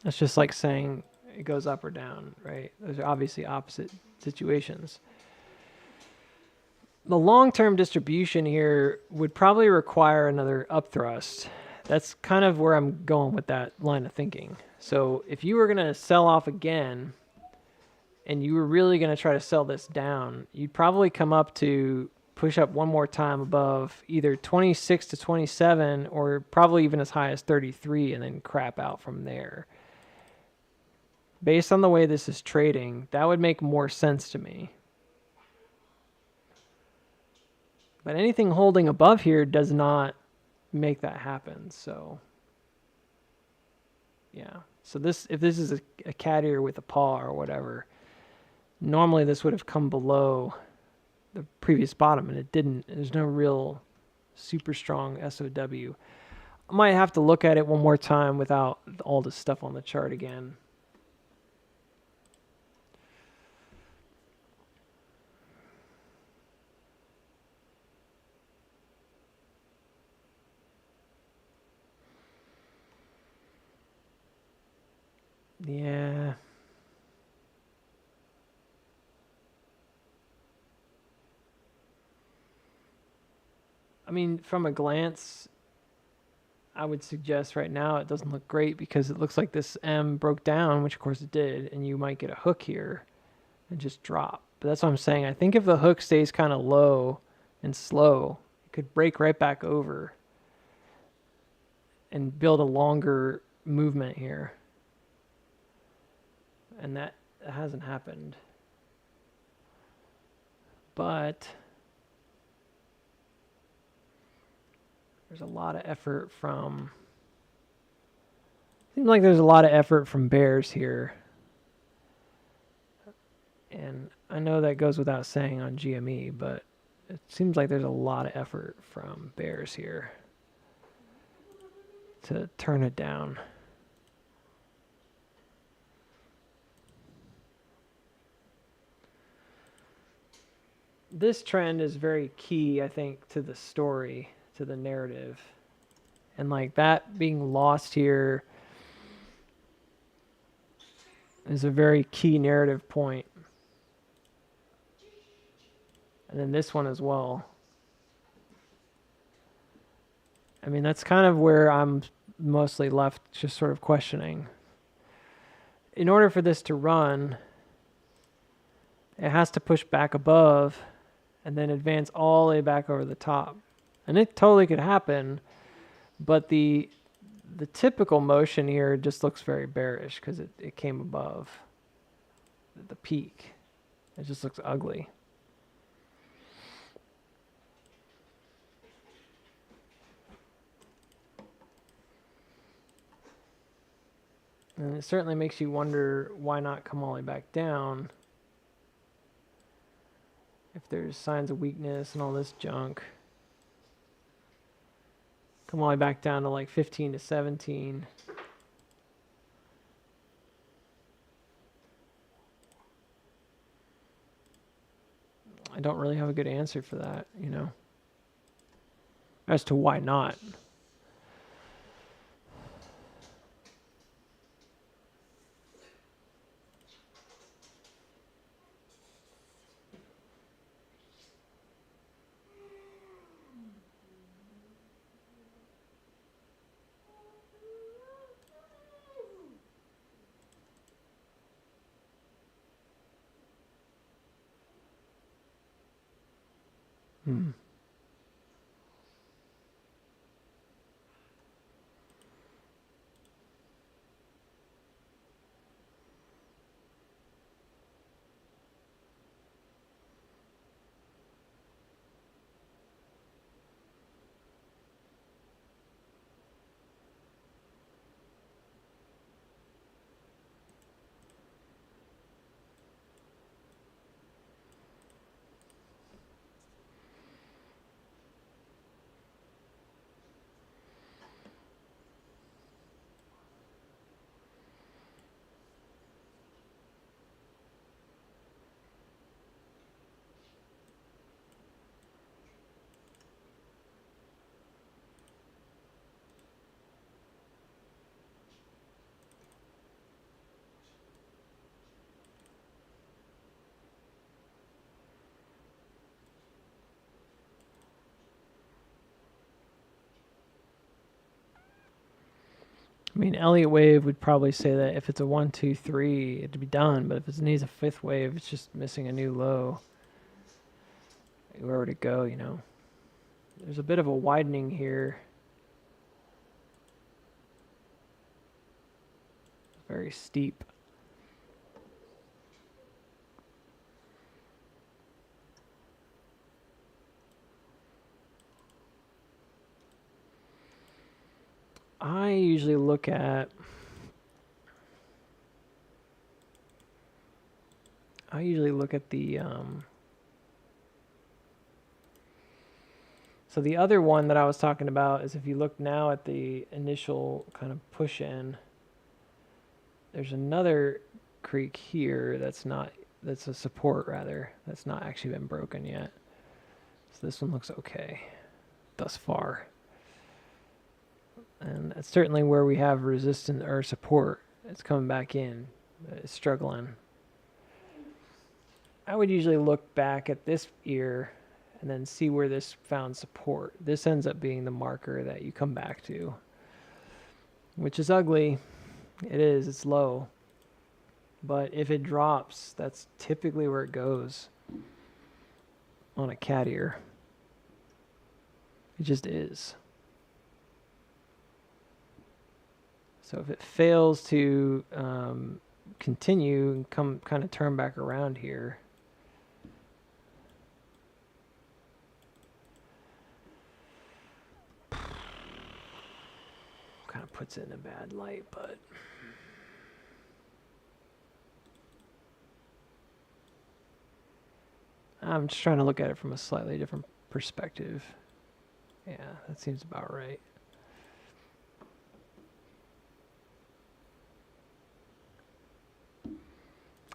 It's just like saying it goes up or down, right? Those are obviously opposite situations. The long-term distribution here would probably require another upthrust. That's kind of where I'm going with that line of thinking. So if you were going to sell off again and you were really going to try to sell this down, you'd probably come up to push up one more time above either 26 to 27 or probably even as high as 33 and then crap out from there. Based on the way this is trading, that would make more sense to me. But anything holding above here does not make that happen. So, yeah. So this, if this is a cat ear with a paw or whatever, normally this would have come below the previous bottom, and it didn't. There's no real super strong SOW. I might have to look at it one more time without all this stuff on the chart again. Yeah. I mean, from a glance, I would suggest right now it doesn't look great because it looks like this M broke down, which of course it did, and you might get a hook here and just drop. But that's what I'm saying. I think if the hook stays kind of low and slow, it could break right back over and build a longer movement here. And that hasn't happened. But there's a lot of effort from... Seems like there's a lot of effort from bears here. And I know that goes without saying on GME, but it seems like there's a lot of effort from bears here to turn it down. This trend is very key, I think, to the story, to the narrative. And like that being lost here is a very key narrative point. And then this one as well. I mean, that's kind of where I'm mostly left just sort of questioning. In order for this to run, it has to push back above and then advance all the way back over the top. And it totally could happen, but the typical motion here just looks very bearish because it came above the peak. It just looks ugly. And it certainly makes you wonder why not come all the way back down if there's signs of weakness and all this junk. Come all the way back down to like 15 to 17. I don't really have a good answer for that, you know, as to why not. Hmm. I mean, Elliott wave would probably say that if it's a 1, 2, 3, it'd be done. But if it needs a fifth wave, it's just missing a new low. Where would it go, you know? There's a bit of a widening here. Very steep. I usually look at the so the other one that I was talking about is if you look now at the initial kind of push in, there's another creek here that's a support rather, that's not actually been broken yet. So this one looks okay thus far. And that's certainly where we have resistance or support. It's coming back in. It's struggling. I would usually look back at this ear and then see where this found support. This ends up being the marker that you come back to, which is ugly. It is, it's low. But if it drops, that's typically where it goes on a cat ear. It just is. So if it fails to continue and come kind of turn back around here, kind of puts it in a bad light, but I'm just trying to look at it from a slightly different perspective. Yeah, that seems about right.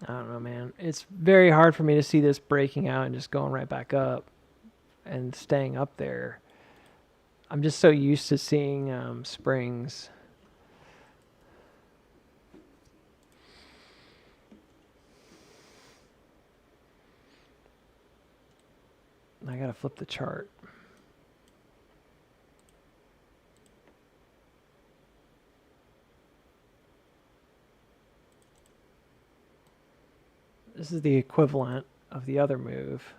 I don't know, man. It's very hard for me to see this breaking out and just going right back up and staying up there. I'm just so used to seeing springs. I gotta flip the chart. This is the equivalent of the other move.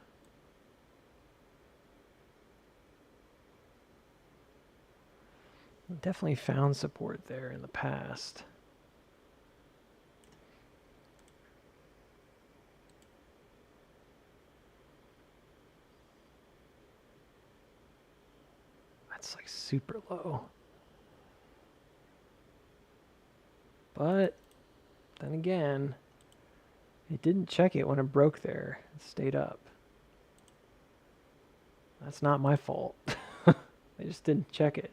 Definitely found support there in the past. That's like super low. But then again, it didn't check it when it broke there. It stayed up. That's not my fault. They just didn't check it.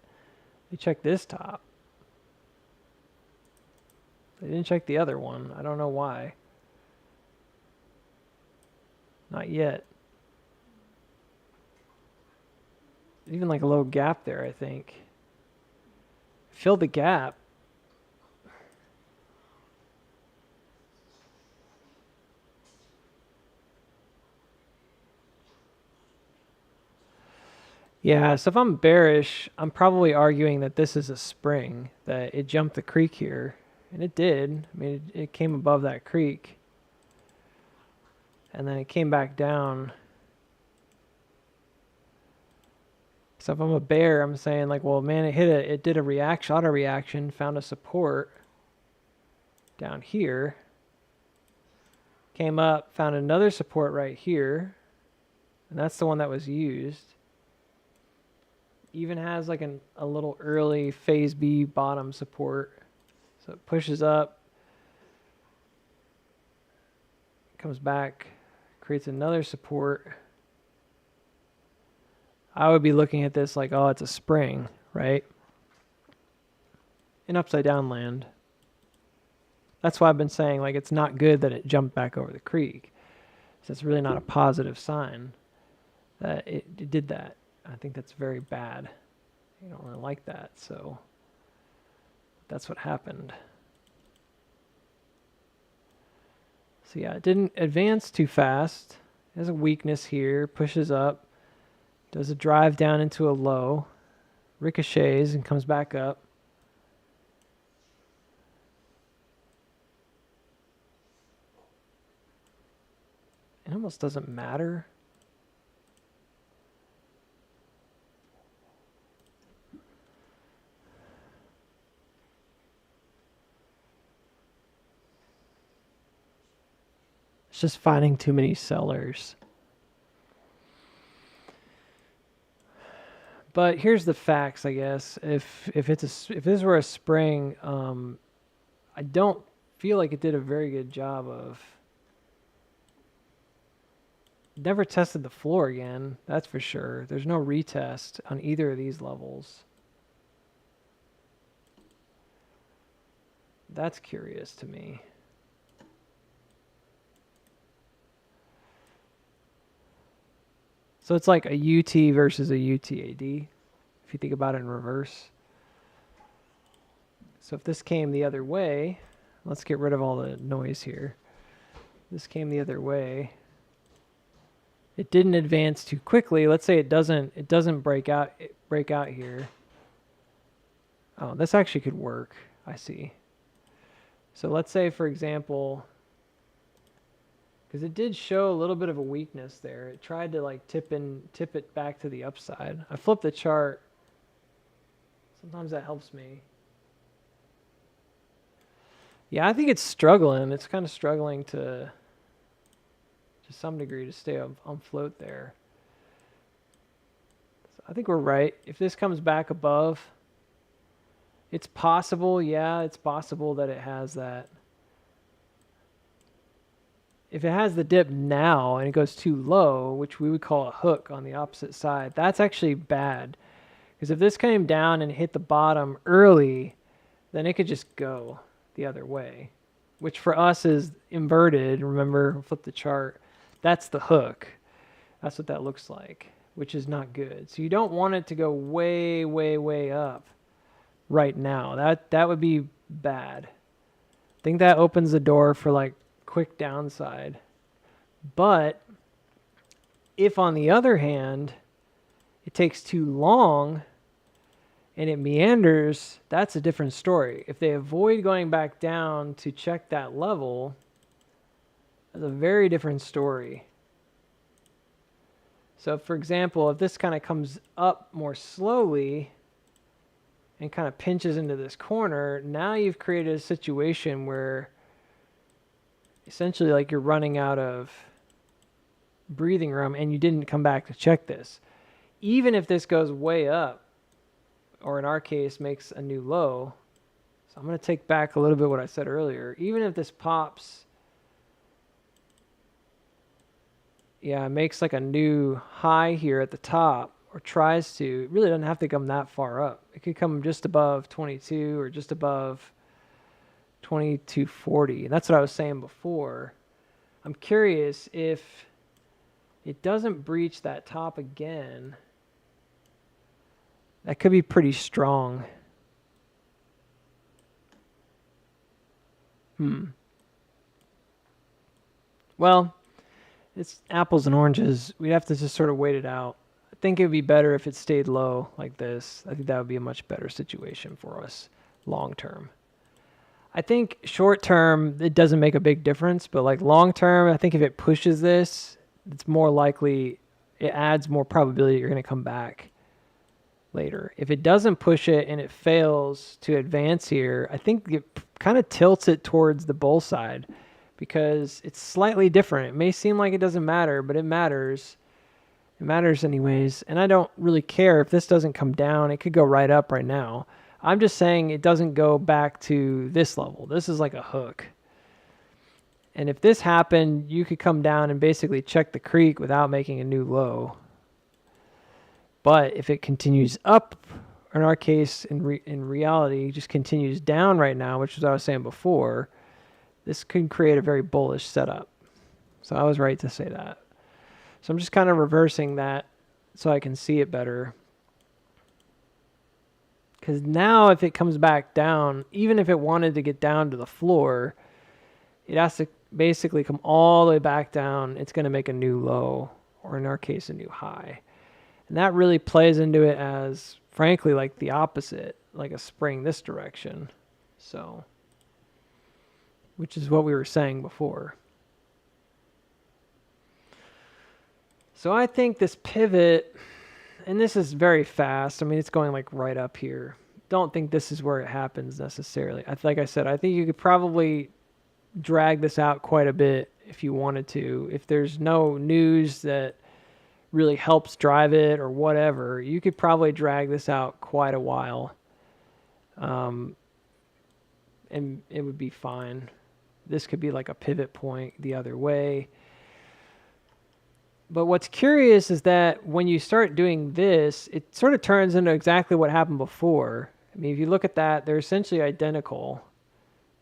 They checked this top. They didn't check the other one. I don't know why. Not yet. Even like a little gap there, I think. Filled the gap. Yeah, so if I'm bearish, I'm probably arguing that this is a spring, that it jumped the creek here. And it did. I mean, it came above that creek. And then it came back down. So if I'm a bear, I'm saying like, well, man, it did a reaction, auto reaction, found a support down here. Came up, found another support right here. And that's the one that was used. Even has like a little early phase B bottom support. So it pushes up, comes back, creates another support. I would be looking at this like, oh, it's a spring, right? In upside down land. That's why I've been saying like it's not good that it jumped back over the creek. So it's really not a positive sign that it did that. I think that's very bad. You don't really like that, so that's what happened. So yeah, it didn't advance too fast. There's a weakness here, pushes up, does a drive down into a low, ricochets and comes back up. It almost doesn't matter. It's just finding too many sellers. But here's the facts, I guess. If this were a spring, I don't feel like it did a very good job of. Never tested the floor again, that's for sure. There's no retest on either of these levels. That's curious to me. So it's like a UT versus a UTAD, if you think about it in reverse. So if this came the other way, let's get rid of all the noise here. This came the other way. it didn't advance too quickly. Let's say it doesn't break out here. Oh, this actually could work. I see. So let's say, for example, because it did show a little bit of a weakness there. It tried to like tip it back to the upside. I flipped the chart. Sometimes that helps me. Yeah, I think it's struggling. It's kind of struggling to some degree to stay on float there. So I think we're right. If this comes back above, it's possible. Yeah, it's possible that it has that. If it has the dip now and it goes too low, which we would call a hook on the opposite side, that's actually bad. Because if this came down and hit the bottom early, then it could just go the other way, which for us is inverted. Remember, flip the chart. That's the hook. That's what that looks like, which is not good. So you don't want it to go way, way, way up right now. That would be bad. I think that opens the door for like quick downside. But if on the other hand, it takes too long and it meanders, that's a different story. If they avoid going back down to check that level, that's a very different story. So for example, if this kind of comes up more slowly and kind of pinches into this corner, now you've created a situation where essentially like you're running out of breathing room and you didn't come back to check this. Even if this goes way up, or in our case makes a new low, so I'm going to take back a little bit what I said earlier. Even if this pops, yeah, it makes like a new high here at the top, or tries to, it really doesn't have to come that far up. It could come just above 22 or just above 2240. And that's what I was saying before. I'm curious if it doesn't breach that top again. That could be pretty strong. Well, it's apples and oranges. We'd have to just sort of wait it out. I think it would be better if it stayed low like this. I think that would be a much better situation for us long term. I think short term, it doesn't make a big difference, but like long term, I think if it pushes this, it's more likely, it adds more probability you're going to come back later. If it doesn't push it and it fails to advance here, I think it kind of tilts it towards the bull side because it's slightly different. It may seem like it doesn't matter, but it matters. It matters anyways. And I don't really care if this doesn't come down. It could go right up right now. I'm just saying it doesn't go back to this level. This is like a hook. And if this happened, you could come down and basically check the creek without making a new low. But if it continues up, or in our case, in reality, just continues down right now, which is what I was saying before, this could create a very bullish setup. So I was right to say that. So I'm just kind of reversing that so I can see it better. Because now if it comes back down, even if it wanted to get down to the floor, it has to basically come all the way back down. It's going to make a new low, or in our case, a new high. And that really plays into it as, frankly, like the opposite, like a spring this direction. So, which is what we were saying before. So I think this pivot, and this is very fast. I mean, it's going like right up here. Don't think this is where it happens necessarily. Like I said, I think you could probably drag this out quite a bit if you wanted to. If there's no news that really helps drive it or whatever, you could probably drag this out quite a while. And it would be fine. This could be like a pivot point the other way. But what's curious is that when you start doing this, it sort of turns into exactly what happened before. I mean, if you look at that, they're essentially identical.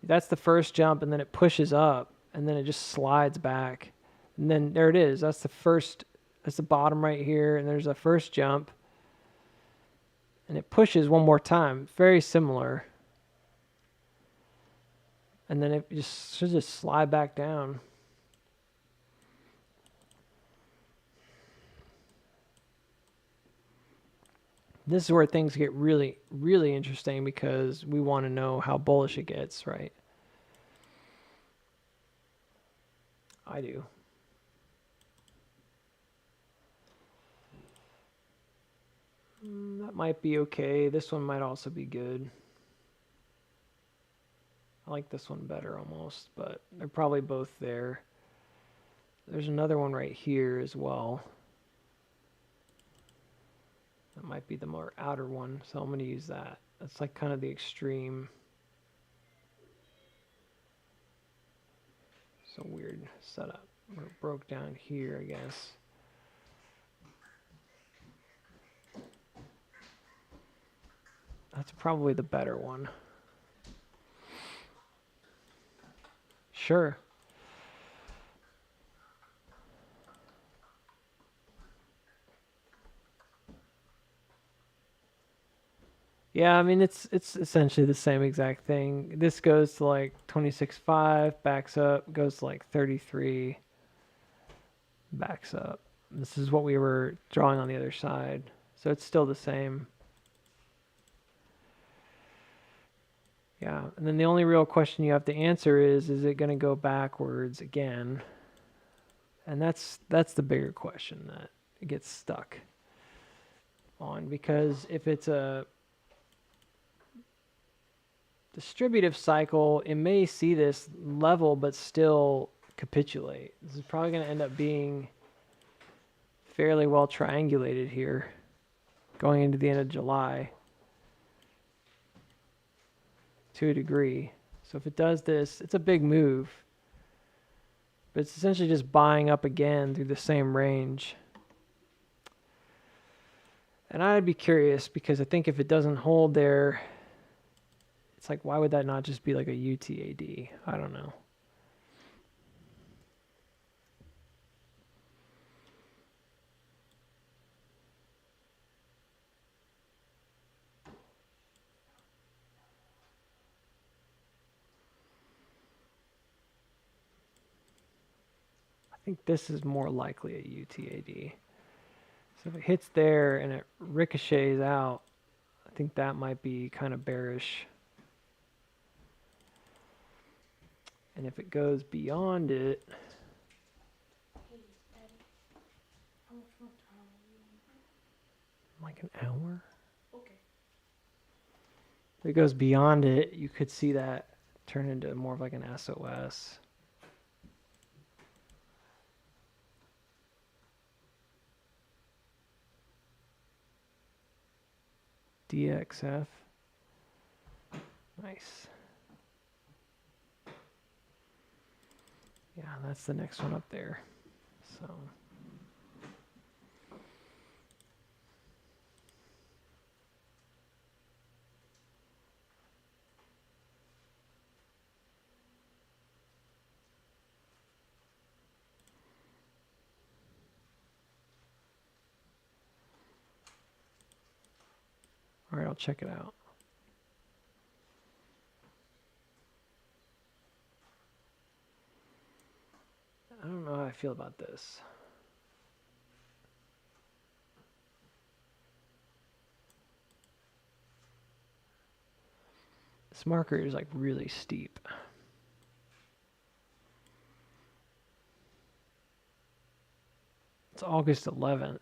That's the first jump, and then it pushes up, and then it just slides back. And then there it is. That's the first, that's the bottom right here, and there's a first jump. And it pushes one more time. Very similar. And then it just should just slide back down. This is where things get really, really interesting because we want to know how bullish it gets, right? I do. That might be okay. This one might also be good. I like this one better almost, but they're probably both there. There's another one right here as well. That might be the more outer one, so I'm going to use that. That's like kind of the extreme. It's a weird setup. Where it broke down here, I guess. That's probably the better one. Sure. Yeah, I mean it's essentially the same exact thing. This goes to like 26.5, backs up, goes to like 33, backs up. This is what we were drawing on the other side. So it's still the same. Yeah, and then the only real question you have to answer is it going to go backwards again? And that's the bigger question that gets stuck on, because if it's a distributive cycle, it may see this level but still capitulate. This is probably going to end up being fairly well triangulated here going into the end of July to a degree. So if it does this, it's a big move, but it's essentially just buying up again through the same range. And I'd be curious, because I think if it doesn't hold there, it's like, why would that not just be like a UTAD? I don't know. I think this is more likely a UTAD. So if it hits there and it ricochets out, I think that might be kind of bearish. And if it goes beyond it, like an hour? Okay. If it goes beyond it, you could see that turn into more of like an SOS. DXF. Nice. Yeah, that's the next one up there. So all right, I'll check it out. I don't know how I feel about this. This marker is like really steep. It's August 11th.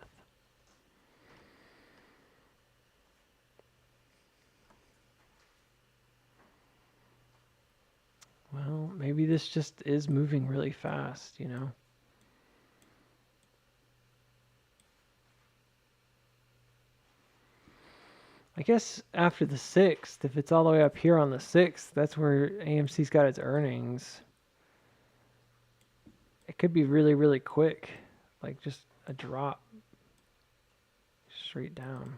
Well, maybe this just is moving really fast, you know? I guess after the 6th, if it's all the way up here on the 6th, that's where AMC's got its earnings. It could be really, really quick. Like just a drop straight down.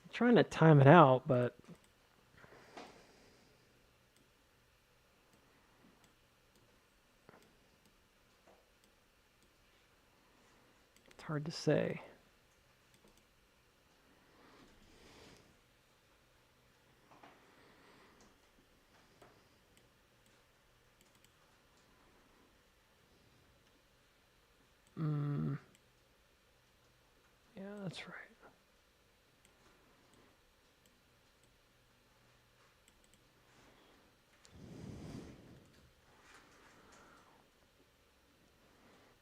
I'm trying to time it out, but it's hard to say. That's right.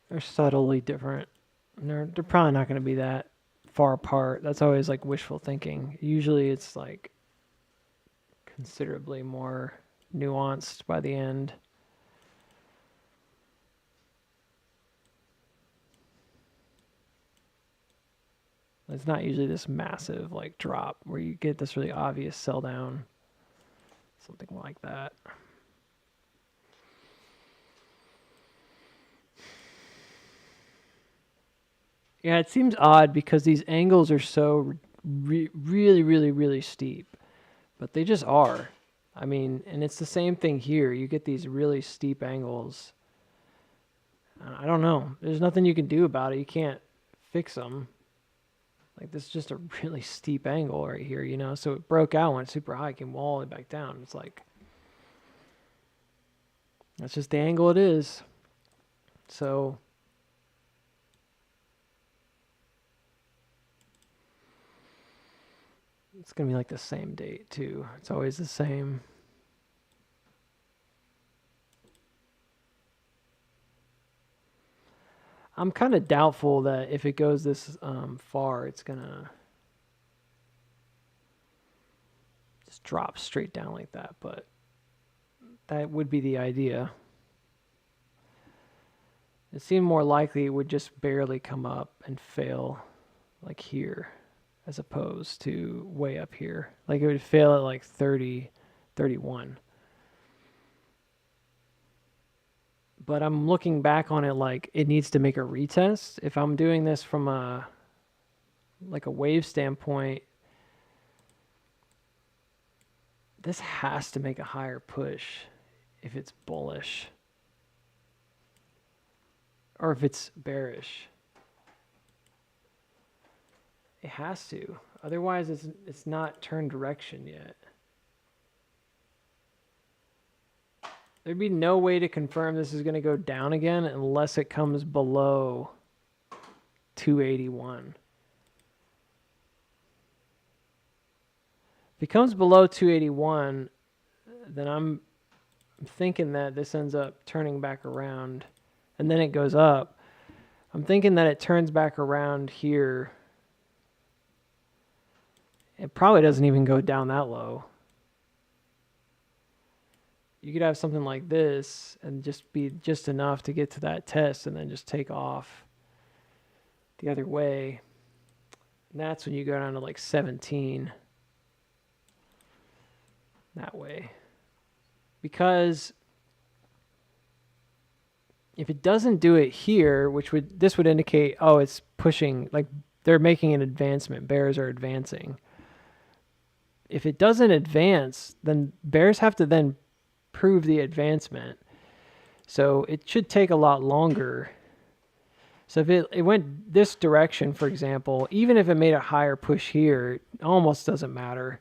They're subtly different. They're probably not going to be that far apart. That's always like wishful thinking. Usually it's like considerably more nuanced by the end. It's not usually this massive like drop where you get this really obvious sell down. Something like that. Yeah, it seems odd because these angles are so really steep, but they just are. I mean, and it's the same thing here. You get these really steep angles. I don't know. There's nothing you can do about it. You can't fix them. Like this is just a really steep angle right here, you know? So it broke out, went super high, came all the way back down. It's like, that's just the angle it is. So it's going to be like the same date too. It's always the same. I'm kind of doubtful that if it goes this far, it's going to just drop straight down like that. But that would be the idea. It seemed more likely it would just barely come up and fail like here as opposed to way up here. Like it would fail at like 30, 31. But I'm looking back on it like it needs to make a retest. If I'm doing this from a wave standpoint, this has to make a higher push if it's bullish or if it's bearish. It has to. Otherwise, it's not turned direction yet. There'd be no way to confirm this is going to go down again unless it comes below 281. If it comes below 281, then I'm thinking that this ends up turning back around and then it goes up. I'm thinking that it turns back around here. It probably doesn't even go down that low. You could have something like this and just be just enough to get to that test and then just take off the other way. And that's when you go down to like 17 that way. Because if it doesn't do it here, this would indicate, oh, it's pushing, like they're making an advancement. Bears are advancing. If it doesn't advance, then bears have to then prove the advancement. So it should take a lot longer. So if it went this direction, for example, even if it made a higher push here, it almost doesn't matter.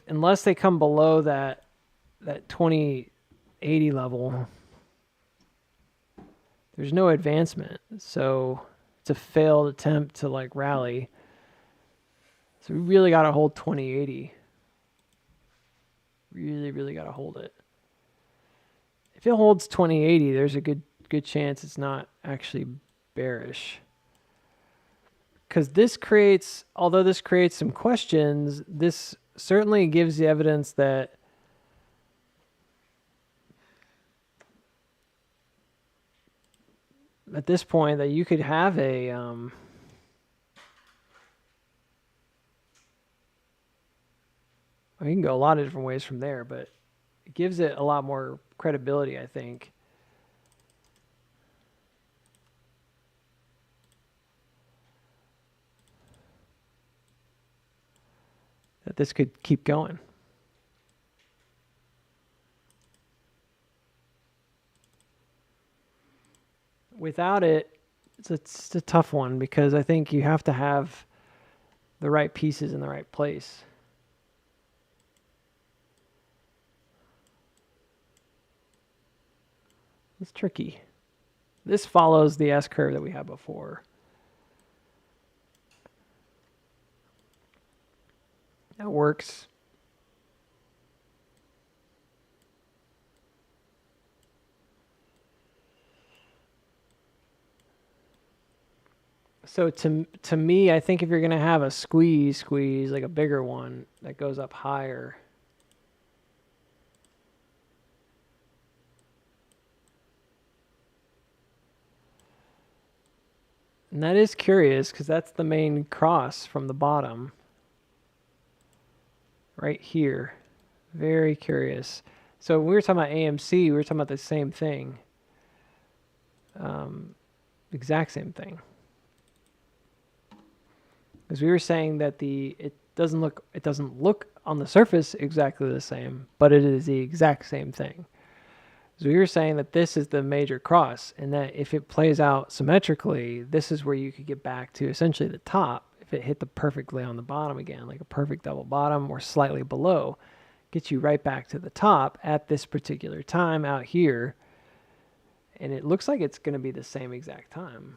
Unless they come below that 2080 level, there's no advancement. So it's a failed attempt to like rally. So we really got to hold 2080. Really got to hold it. If it holds 2080, there's a good chance it's not actually bearish. Because although this creates some questions, this certainly gives the evidence that at this point that you could have a you can go a lot of different ways from there, but it gives it a lot more credibility, I think. That this could keep going. Without it, it's a tough one because I think you have to have the right pieces in the right place. It's tricky. This follows the S curve that we had before. That works. So to me, I think if you're gonna have a squeeze, like a bigger one that goes up higher, and that is curious because that's the main cross from the bottom, right here. Very curious. So when we were talking about AMC, we were talking about the same thing, exact same thing. Because we were saying that it doesn't look on the surface exactly the same, but it is the exact same thing. So we were saying that this is the major cross, and that if it plays out symmetrically, this is where you could get back to essentially the top if it hit the perfectly on the bottom again, like a perfect double bottom or slightly below, gets you right back to the top at this particular time out here. And it looks like it's going to be the same exact time.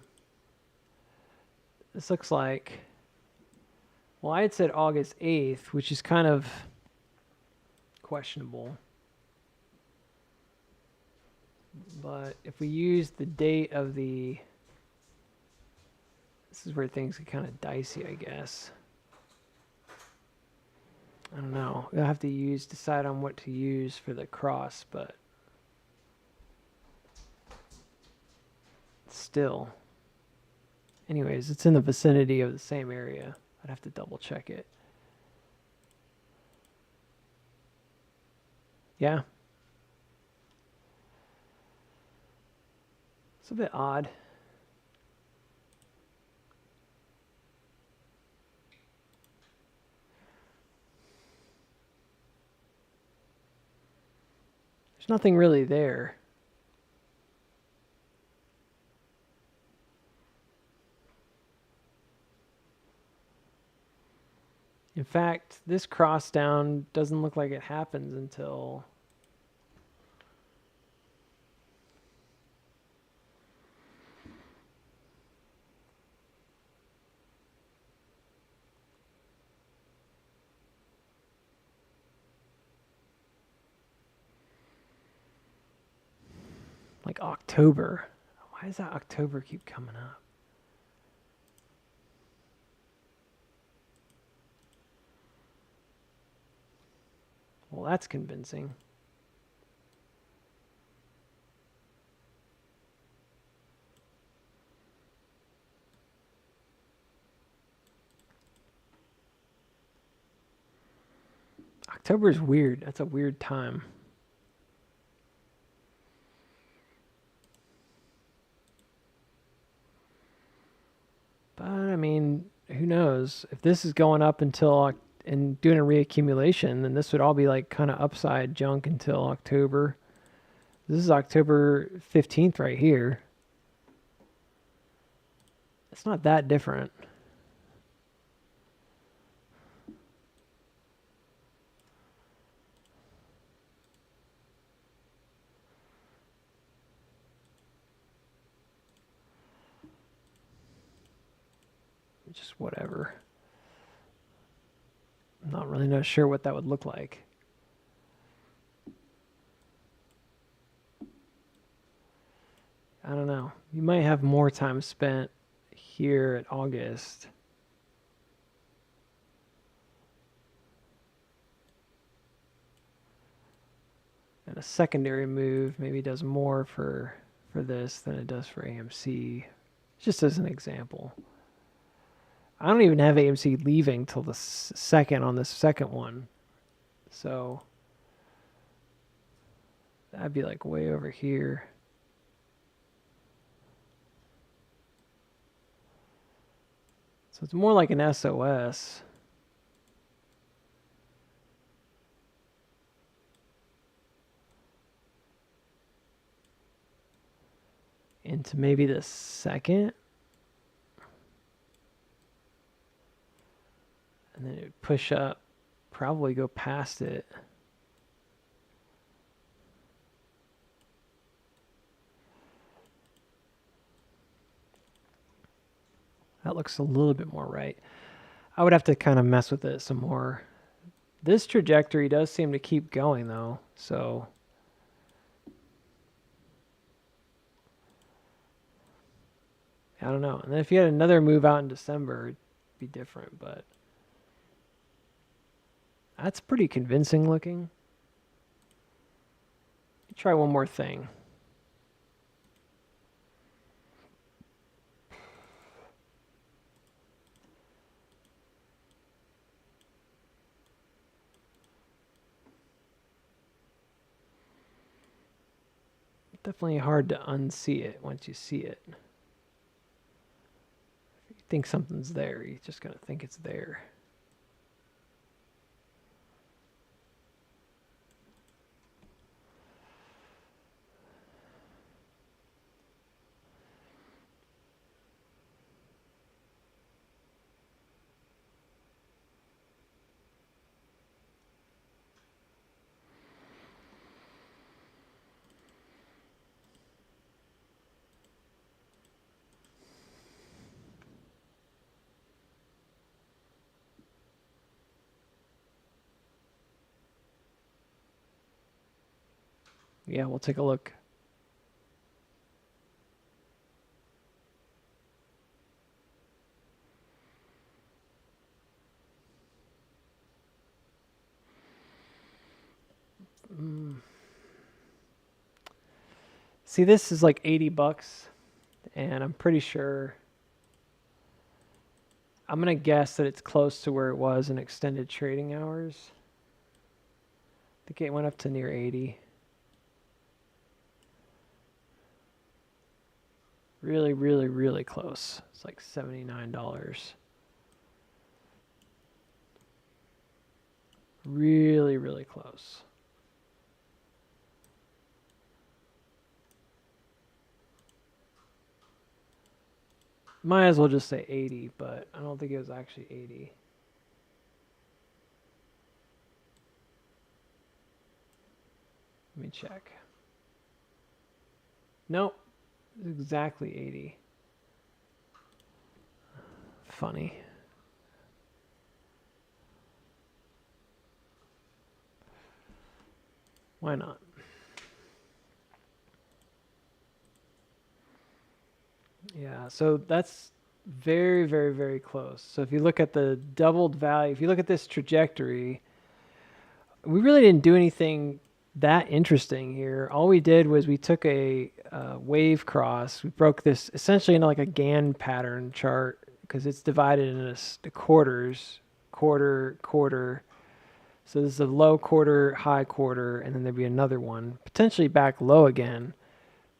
This looks like, well, I had said August 8th, which is kind of questionable. But if we use the date of this is where things get kind of dicey, I guess. I don't know. We'll have to decide on what to use for the cross, but still. Anyways, it's in the vicinity of the same area. I'd have to double check it. Yeah. It's a bit odd. There's nothing really there. In fact, this cross down doesn't look like it happens until like October. Why does that October keep coming up? Well, that's convincing. October is weird. That's a weird time. But I mean, who knows? If this is going up until and doing a reaccumulation, then this would all be like kind of upside junk until October. This is October 15th right here. It's not that different. Just whatever. I'm not really not sure what that would look like. I don't know. You might have more time spent here at August. And a secondary move maybe does more for this than it does for AMC. Just as an example. I don't even have AMC leaving till the second on this second one. So that'd be like way over here. So it's more like an SOS. Into maybe the second. And then it would push up, probably go past it. That looks a little bit more right. I would have to kind of mess with it some more. This trajectory does seem to keep going though, so I don't know. And then if you had another move out in December, it'd be different, but that's pretty convincing looking. Try one more thing. Definitely hard to unsee it once you see it. If you think something's there, you're just going to think it's there. Yeah, we'll take a look. See, this is like $80, and I'm pretty sure, I'm going to guess that it's close to where it was in extended trading hours. I think it went up to near 80. Really, really, really close. It's like $79. Really, really close. Might as well just say 80, but I don't think it was actually 80. Let me check. Nope, it's exactly 80. Funny. Why not? Yeah, so that's very, very, very close. So if you look at the doubled value, if you look at this trajectory, we really didn't do anything that interesting here. All we did was we took a wave cross. We broke this essentially into like a Gann pattern chart because it's divided into the quarters, quarter, quarter. So this is a low quarter, high quarter, and then there'd be another one, potentially back low again.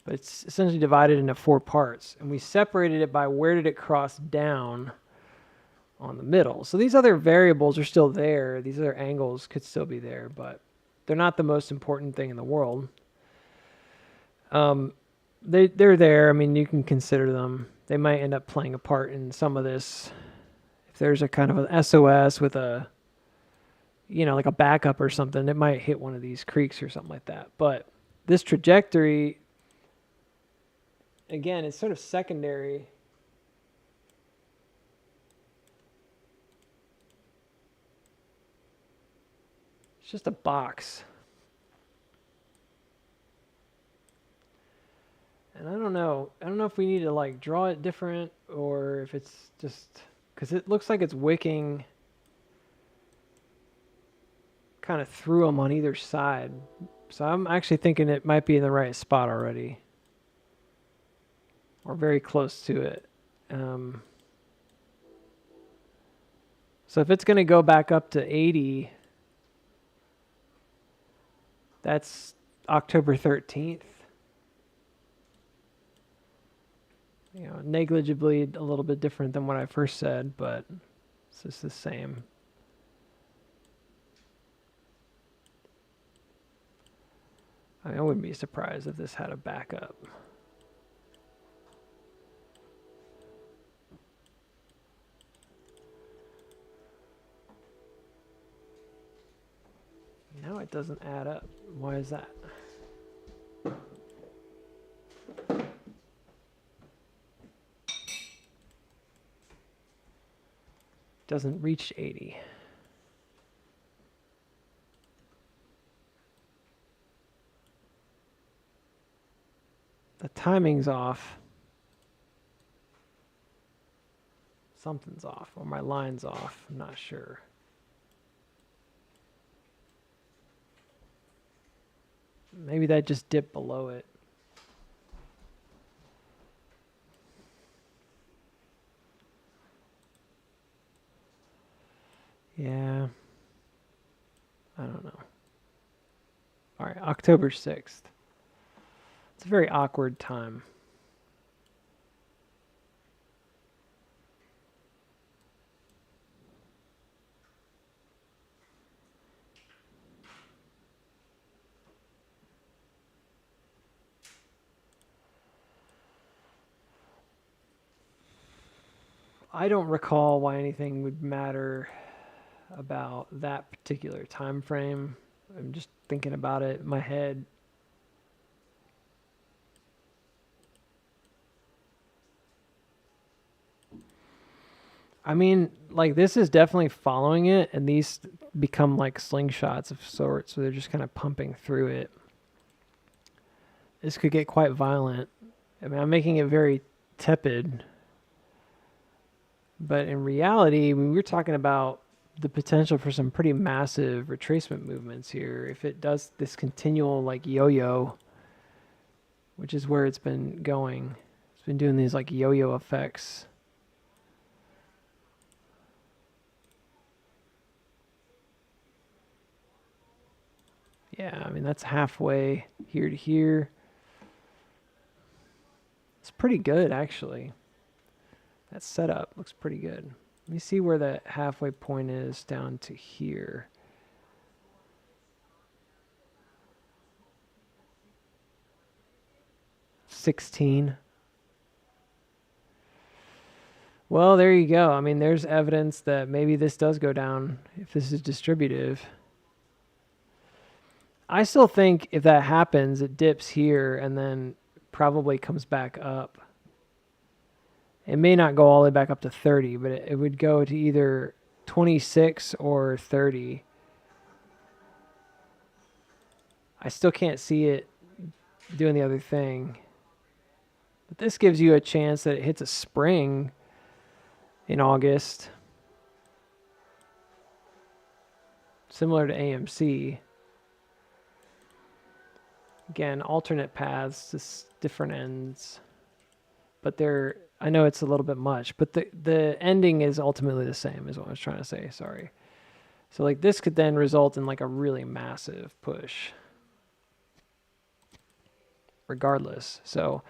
But it's essentially divided into 4 parts. And we separated it by where did it cross down on the middle. So these other variables are still there. These other angles could still be there, but they're not the most important thing in the world. They're there. I mean, you can consider them. They might end up playing a part in some of this. If there's a kind of an SOS with a, like a backup or something, it might hit one of these creeks or something like that. But this trajectory, again, it's sort of secondary. It's just a box. And I don't know if we need to like draw it different or if it's just because it looks like it's wicking kind of through them on either side. So I'm actually thinking it might be in the right spot already. Or very close to it. So if it's going to go back up to 80, that's October 13th. Negligibly a little bit different than what I first said, but it's just the same. I wouldn't be surprised if this had a backup. Now it doesn't add up. Why is that? Doesn't reach 80. timing's off. Something's off, or my line's off. I'm not sure. Maybe that just dipped below it. Yeah. I don't know. All right, October 6th. It's a very awkward time. I don't recall why anything would matter about that particular time frame. I'm just thinking about it in my head. I mean, like this is definitely following it, and these become like slingshots of sorts, so they're just kind of pumping through it. This could get quite violent. I mean, I'm making it very tepid, but in reality, when we're talking about the potential for some pretty massive retracement movements here, if it does this continual like yo-yo, which is where it's been going. It's been doing these like yo-yo effects. Yeah, I mean, that's halfway here to here. It's pretty good, actually. That setup looks pretty good. Let me see where that halfway point is down to here. $16. Well, there you go. I mean, there's evidence that maybe this does go down if this is distributive. I still think if that happens, it dips here and then probably comes back up. It may not go all the way back up to 30, but it would go to either 26 or 30. I still can't see it doing the other thing. But this gives you a chance that it hits a spring in August. Similar to AMC. Again, alternate paths, just different ends. But I know it's a little bit much, but the ending is ultimately the same is what I was trying to say, sorry. So like this could then result in like a really massive push. Regardless. So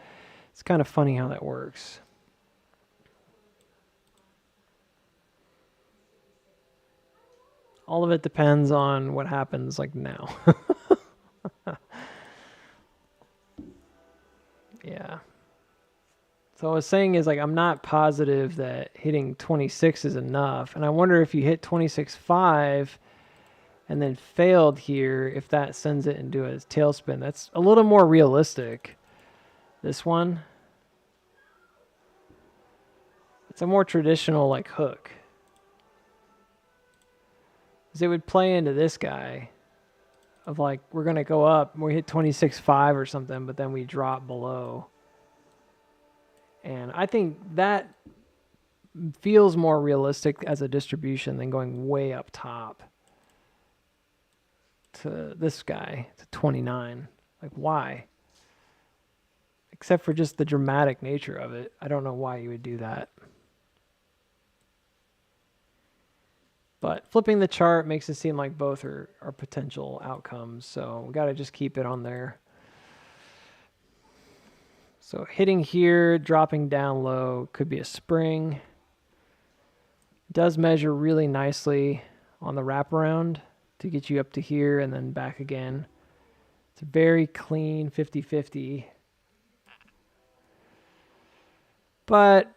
it's kind of funny how that works. All of it depends on what happens like now. Yeah. So what I was saying is like I'm not positive that hitting 26 is enough. And I wonder if you hit 26.5 and then failed here, if that sends it into a tailspin. That's a little more realistic. This one. It's a more traditional like hook. Because it would play into this guy of like we're going to go up and we hit 26.5 or something, but then we drop below. And I think that feels more realistic as a distribution than going way up top to this guy, to 29. Like, why? Except for just the dramatic nature of it. I don't know why you would do that. But flipping the chart makes it seem like both are potential outcomes. So we got to just keep it on there. So hitting here, dropping down low could be a spring. It does measure really nicely on the wraparound to get you up to here and then back again. It's a very clean 50-50. But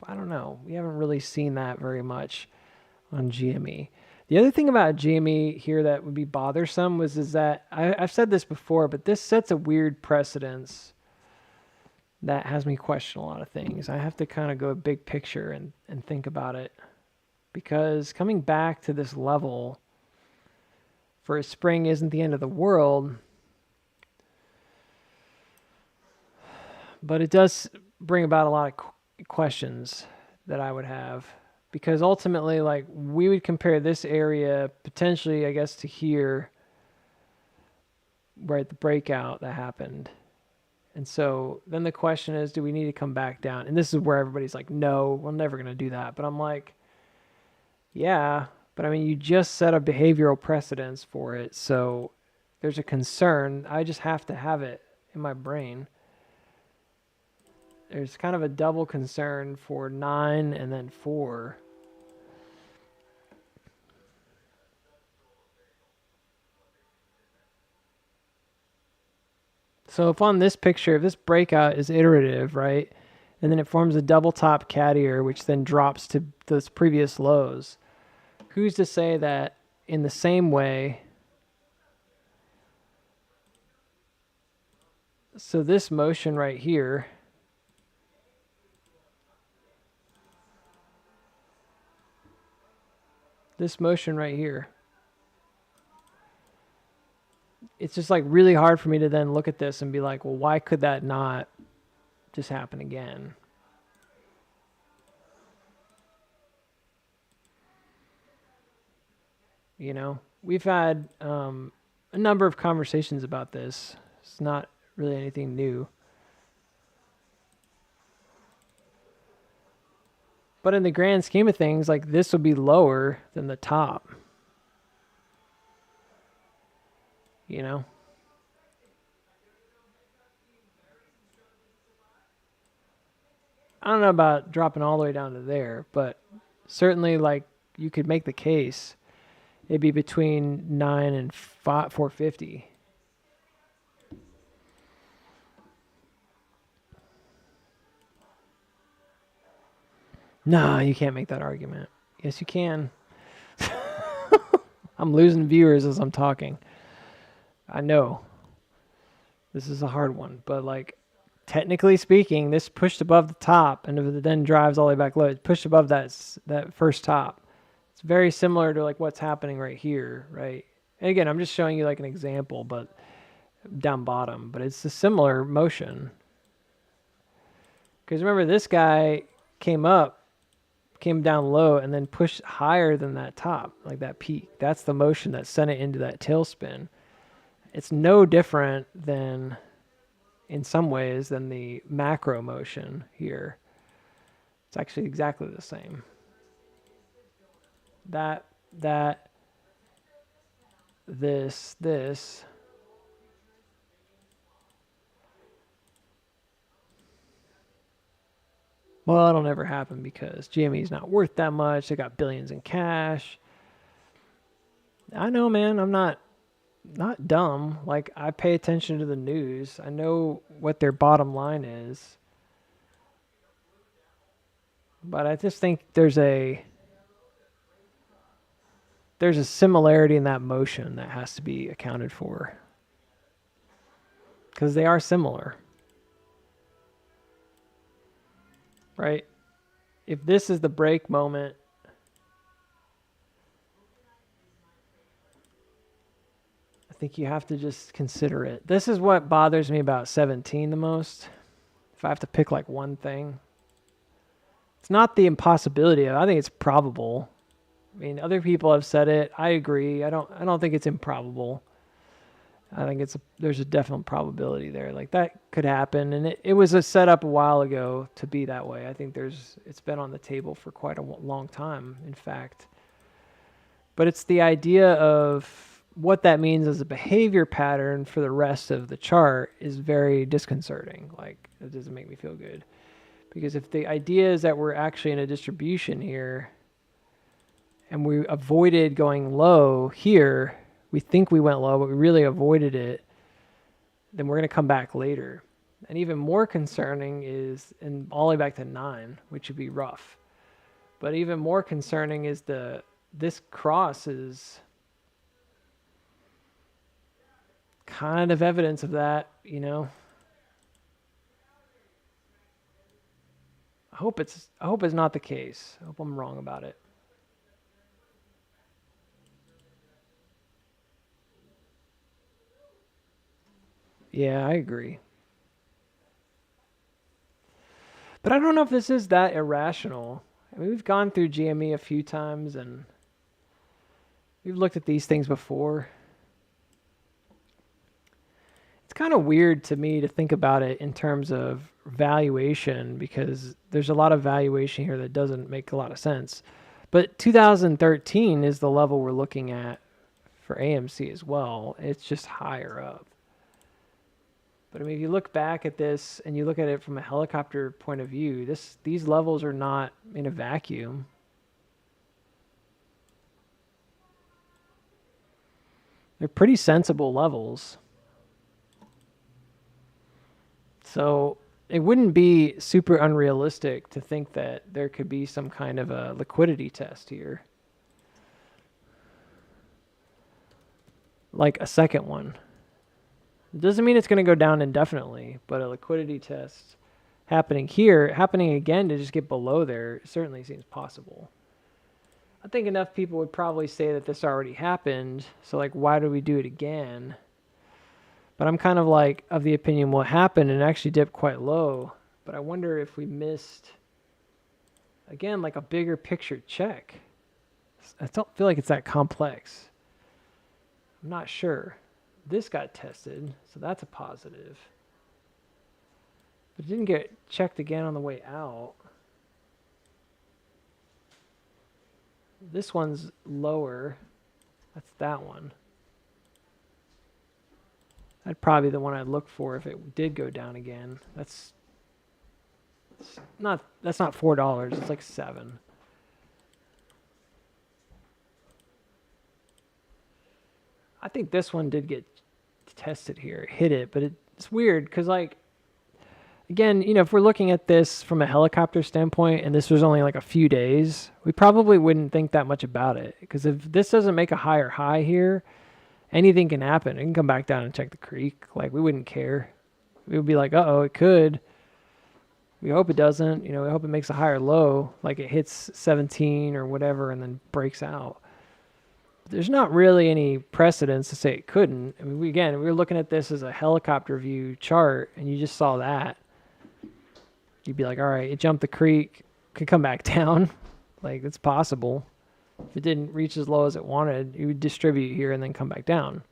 I don't know. We haven't really seen that very much on GME. The other thing about GME here that would be bothersome is that I've said this before, but this sets a weird precedence that has me question a lot of things. I have to kind of go big picture and think about it, because coming back to this level for a spring isn't the end of the world, but it does bring about a lot of questions that I would have, because ultimately, like, we would compare this area potentially, I guess, to here, right, the breakout that happened. And so then the question is, do we need to come back down? And this is where everybody's like, no, we're never going to do that. But I'm like, yeah, but I mean, you just set a behavioral precedence for it. So there's a concern. I just have to have it in my brain. There's kind of a double concern for 9 and then 4. So if on this picture, if this breakout is iterative, right, and then it forms a double top cat ear, which then drops to those previous lows, who's to say that in the same way, so this motion right here, it's just like really hard for me to then look at this and be like, well, why could that not just happen again? You know, we've had a number of conversations about this. It's not really anything new. But in the grand scheme of things, like, this will be lower than the top. You know? I don't know about dropping all the way down to there, but certainly, like, you could make the case it'd be between 9 and 450. No, you can't make that argument. Yes, you can. I'm losing viewers as I'm talking. I know. This is a hard one, but, like, technically speaking, this pushed above the top, and if it then drives all the way back low, it's pushed above that first top. It's very similar to, like, what's happening right here, right? And again, I'm just showing you, like, an example, but down bottom, but it's a similar motion. Because remember, this guy came down low, and then pushed higher than that top, like that peak. That's the motion that sent it into that tailspin. It's no different than, in some ways, than the macro motion here. It's actually exactly the same. This. Well, it'll never happen because GME is not worth that much. They got billions in cash. I know, man. I'm not dumb. Like, I pay attention to the news. I know what their bottom line is. But I just think there's a similarity in that motion that has to be accounted for. Because they are similar. Right? If this is the break moment, I think you have to just consider it. This is what bothers me about 17 the most. If I have to pick, like, one thing. It's not the impossibility. I think it's probable. I mean, other people have said it. I agree. I don't think it's improbable. I think there's a definite probability there. Like, that could happen, and it was a setup a while ago to be that way. I think it's been on the table for quite a long time, in fact. But it's the idea of what that means as a behavior pattern for the rest of the chart is very disconcerting. Like, it doesn't make me feel good. Because if the idea is that we're actually in a distribution here, and we avoided going low here, we think we went low, but we really avoided it, then we're going to come back later. And even more concerning is, and all the way back to 9, which would be rough. But even more concerning is this cross is kind of evidence of that, you know. I hope it's not the case. I hope I'm wrong about it. Yeah, I agree. But I don't know if this is that irrational. I mean, we've gone through GME a few times and we've looked at these things before. It's kind of weird to me to think about it in terms of valuation because there's a lot of valuation here that doesn't make a lot of sense. But 2013 is the level we're looking at for AMC as well. It's just higher up. But I mean, if you look back at this and you look at it from a helicopter point of view, these levels are not in a vacuum. They're pretty sensible levels. So it wouldn't be super unrealistic to think that there could be some kind of a liquidity test here. Like a second one. It doesn't mean it's going to go down indefinitely, but a liquidity test happening here, happening again to just get below there, certainly seems possible. I think enough people would probably say that this already happened, so like why do we do it again? But I'm kind of like of the opinion what happened and actually dipped quite low, but I wonder if we missed again like a bigger picture check. I don't feel like it's that complex. I'm not sure. This got tested, so that's a positive. But it didn't get checked again on the way out. This one's lower. That's that one. That'd probably be the one I'd look for if it did go down again. That's not $4. It's like $7. I think this one did get tested here. It hit it, but it's weird because like again, you know, if we're looking at this from a helicopter standpoint and this was only like a few days, we probably wouldn't think that much about it because if this doesn't make a higher high here, anything can happen. It can come back down and check the creek. Like we wouldn't care. We would be like, uh-oh, it could. We hope it doesn't. You know, we hope it makes a higher low, like it hits 17 or whatever and then breaks out. There's not really any precedence to say it couldn't. I mean, we were looking at this as a helicopter view chart, and you just saw that. You'd be like, all right, it jumped the creek, could come back down. Like, it's possible. If it didn't reach as low as it wanted, it would distribute here and then come back down.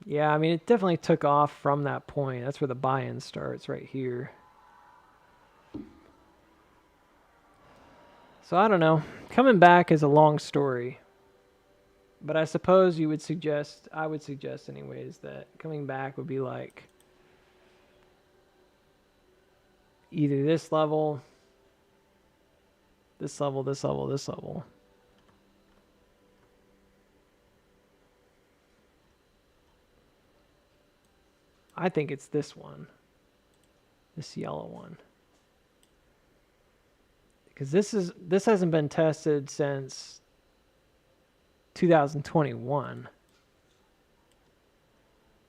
Yeah, I mean, it definitely took off from that point. That's where the buy-in starts, right here. So I don't know. Coming back is a long story. But I suppose I would suggest anyways, that coming back would be like either this level, this level, this level, this level. I think it's this one, this yellow one. Because this hasn't been tested since 2021.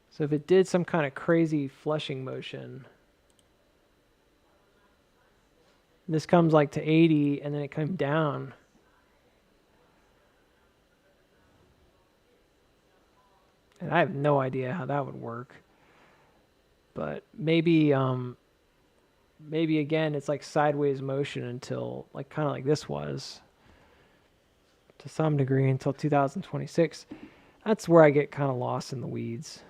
So if it did some kind of crazy flushing motion, this comes like to 80 and then it comes down. And I have no idea how that would work. But maybe again it's like sideways motion until like kind of like this was to some degree until 2026. That's where I get kind of lost in the weeds.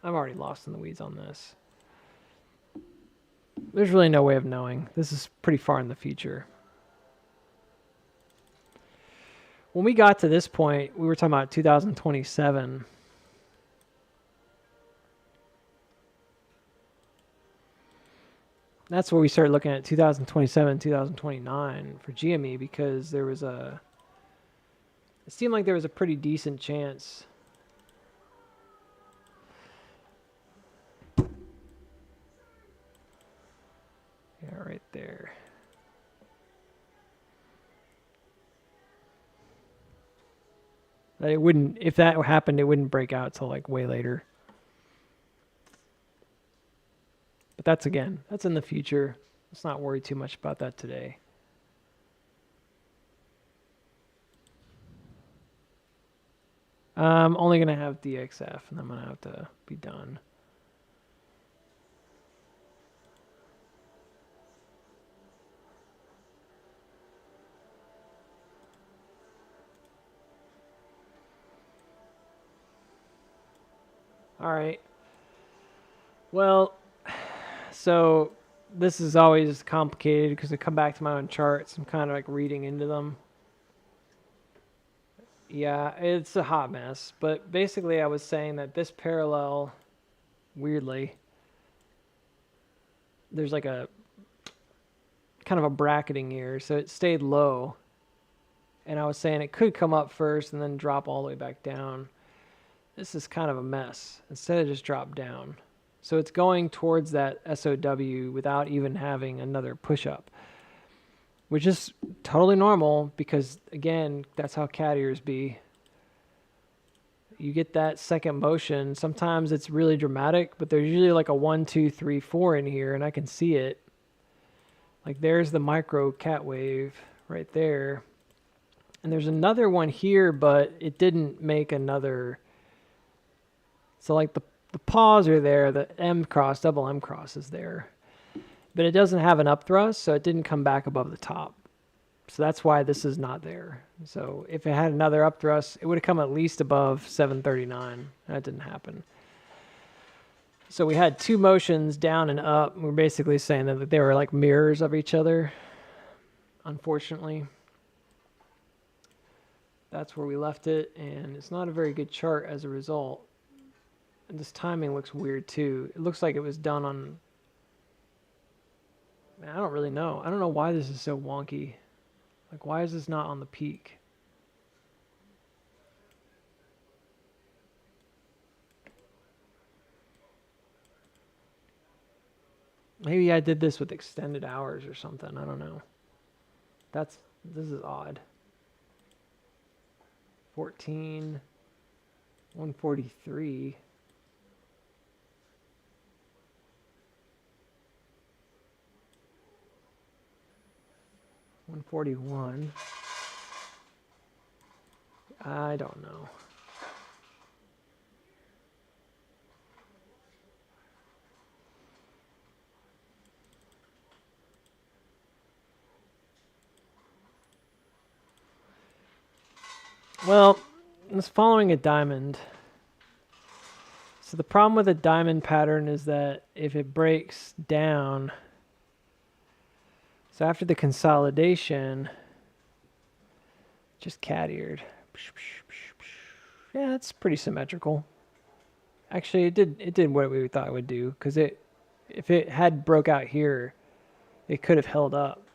I'm already lost in the weeds on this. There's really no way of knowing. This is pretty far in the future. When we got to this point, we were talking about 2027. That's where we started looking at 2027, 2029 for GME because it seemed like there was a pretty decent chance. Yeah, right there. That it wouldn't, if that happened, it wouldn't break out till like way later. But that's in the future. Let's not worry too much about that today. I'm only going to have DXF, and I'm going to have to be done. All right. Well, so this is always complicated because I come back to my own charts. I'm kind of like reading into them. Yeah, it's a hot mess. But basically, I was saying that this parallel, weirdly, there's like a kind of a bracketing here. So it stayed low. And I was saying it could come up first and then drop all the way back down. This is kind of a mess. Instead of just drop down. So it's going towards that SOW without even having another push-up, which is totally normal because, again, that's how cat ears be. You get that second motion. Sometimes it's really dramatic, but there's usually like a 1, 2, 3, 4 in here, and I can see it. Like there's the micro cat wave right there. And there's another one here, but it didn't make another. So like the paws are there, the M cross, double M cross is there. But it doesn't have an up thrust, so it didn't come back above the top. So that's why this is not there. So if it had another up thrust, it would have come at least above 739. That didn't happen. So we had two motions, down and up. We're basically saying that they were like mirrors of each other, unfortunately. That's where we left it, and it's not a very good chart as a result. And this timing looks weird too. It looks like it was done on... Man, I don't really know. I don't know why this is so wonky. Like, why is this not on the peak? Maybe I did this with extended hours or something. I don't know. This is odd. 14, 143. 141. I don't know. Well, it's following a diamond. So the problem with a diamond pattern is that if it breaks down, so after the consolidation, just cat-eared. Yeah, it's pretty symmetrical. Actually, it did what we thought it would do, because if it had broke out here, it could have held up.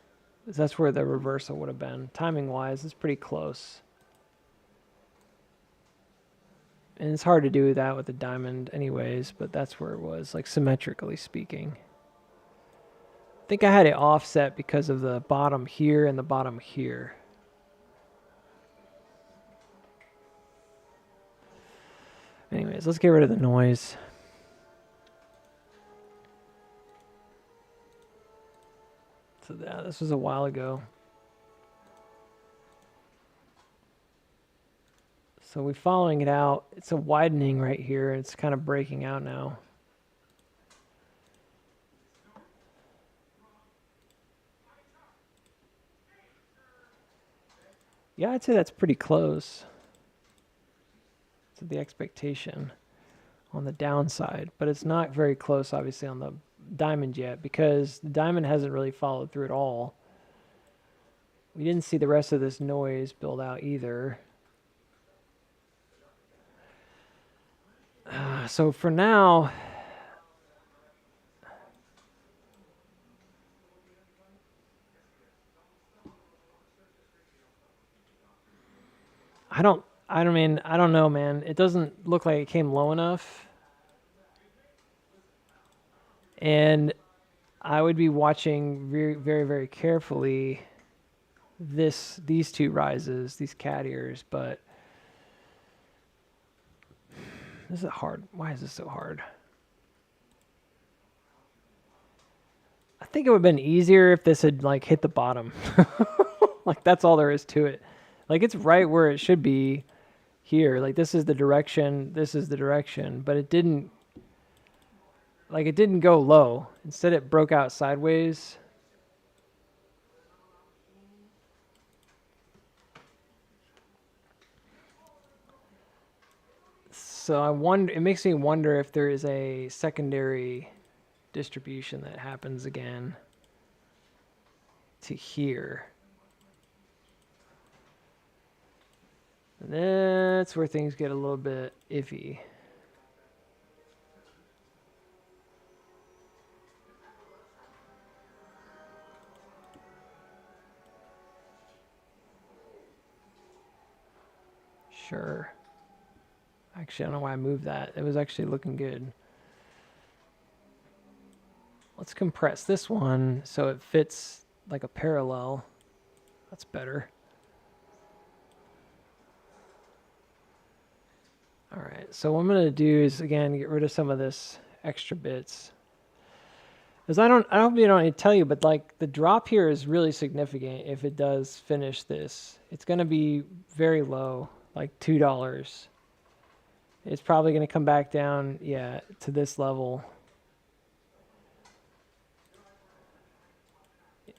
That's where the reversal would have been. Timing-wise, it's pretty close. And it's hard to do that with a diamond anyways, but that's where it was, like symmetrically speaking. I think I had it offset because of the bottom here and the bottom here. Anyways, let's get rid of the noise. So yeah, this was a while ago. So we're following it out. It's a widening right here. It's kind of breaking out now. Yeah, I'd say that's pretty close to the expectation on the downside, but it's not very close, obviously, on the diamond yet, because the diamond hasn't really followed through at all. We didn't see the rest of this noise build out either. So for now, I don't know, man. It doesn't look like it came low enough. And I would be watching very, very, very carefully these two rises, these cat ears, but this is hard. Why is this so hard? I think it would have been easier if this had like hit the bottom. Like that's all there is to it. Like it's right where it should be here. Like this is the direction, but it didn't go low. Instead it broke out sideways. So it makes me wonder if there is a secondary distribution that happens again to here. And that's where things get a little bit iffy. Sure. Actually, I don't know why I moved that. It was actually looking good. Let's compress this one so it fits like a parallel. That's better. All right, so what I'm gonna do is again get rid of some of this extra bits. Because I don't need to tell you, but like the drop here is really significant if it does finish this. It's gonna be very low, like $2. It's probably gonna come back down, yeah, to this level.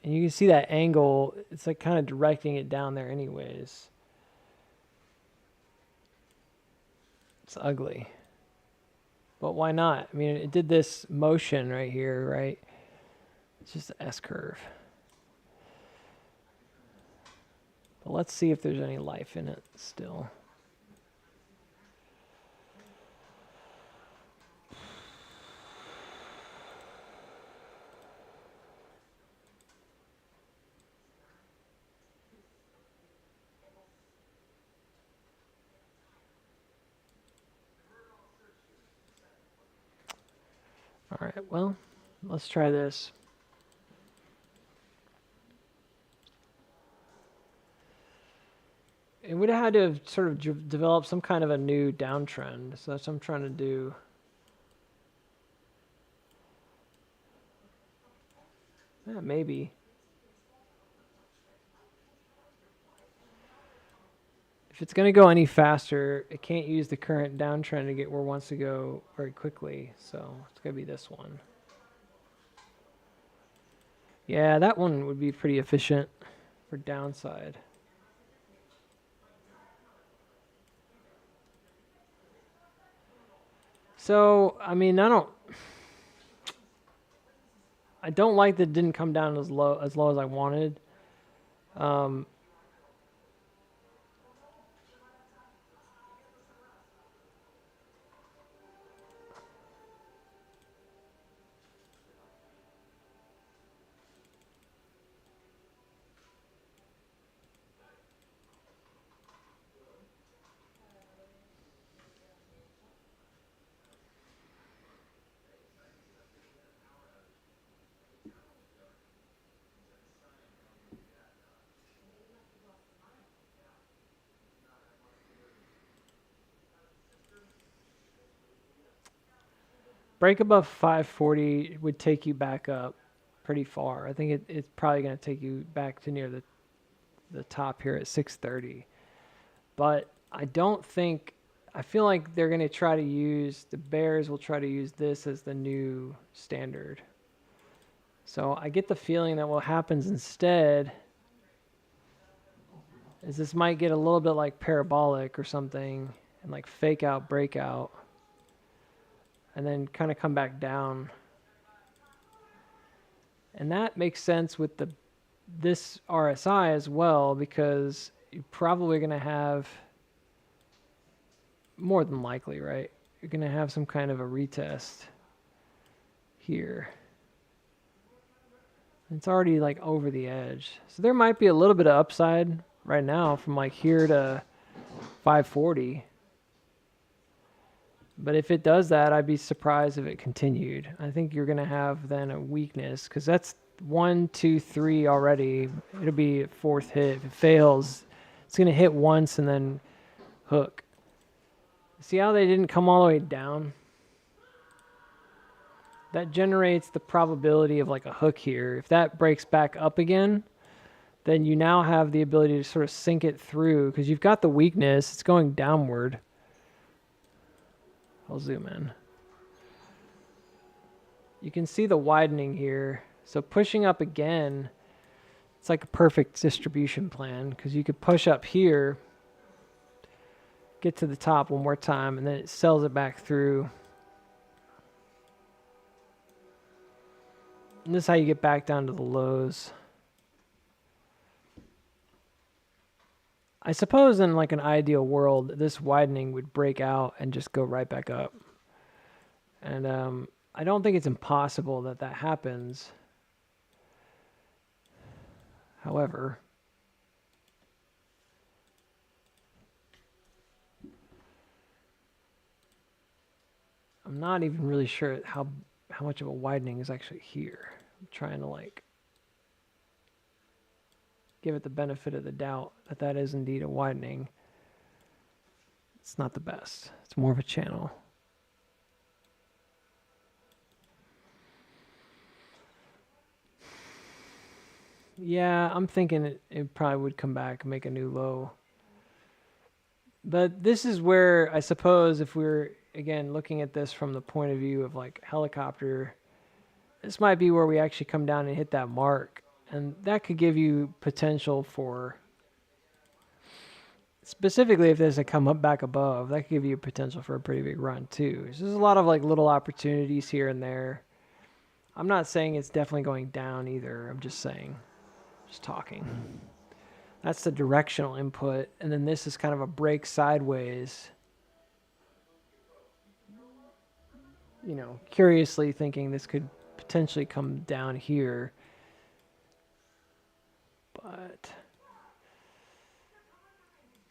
And you can see that angle, it's like kind of directing it down there anyways. It's ugly. But why not? I mean, it did this motion right here, right? It's just an S-curve. But let's see if there's any life in it still. All right, well, let's try this. It would have had to have sort of developed some kind of a new downtrend. So that's what I'm trying to do. Yeah, maybe. If it's going to go any faster, it can't use the current downtrend to get where it wants to go very quickly. So it's going to be this one. Yeah, that one would be pretty efficient for downside. So, I mean, I don't like that it didn't come down as low as I wanted. Break above 540 would take you back up pretty far. I think it's probably going to take you back to near the top here at 630. But I feel like they're going to try to use, the bears will try to use this as the new standard. So I get the feeling that what happens instead is this might get a little bit like parabolic or something and like fake out, breakout, and then kind of come back down. And that makes sense with this RSI as well, because you're probably going to have, more than likely, right? You're going to have some kind of a retest here. It's already like over the edge. So there might be a little bit of upside right now from like here to 540. But if it does that, I'd be surprised if it continued. I think you're going to have then a weakness, because that's 1, 2, 3 already. It'll be a fourth hit. If it fails, it's going to hit once and then hook. See how they didn't come all the way down? That generates the probability of like a hook here. If that breaks back up again, then you now have the ability to sort of sink it through because you've got the weakness. It's going downward. I'll zoom in. You can see the widening here. So pushing up again, it's like a perfect distribution plan because you could push up here, get to the top one more time, and then it sells it back through. And this is how you get back down to the lows. I suppose in like an ideal world, this widening would break out and just go right back up. And I don't think it's impossible that that happens. However, I'm not even really sure how much of a widening is actually here. I'm trying to like give it the benefit of the doubt that that is indeed a widening. It's not the best. It's more of a channel. Yeah, I'm thinking it probably would come back and make a new low. But this is where I suppose if we're, again, looking at this from the point of view of like helicopter, this might be where we actually come down and hit that mark. And that could give you potential for, specifically if there's a come up back above, that could give you potential for a pretty big run too. So there's a lot of like little opportunities here and there. I'm not saying it's definitely going down either. I'm just saying, just talking. That's the directional input. And then this is kind of a break sideways. You know, curiously thinking this could potentially come down here. But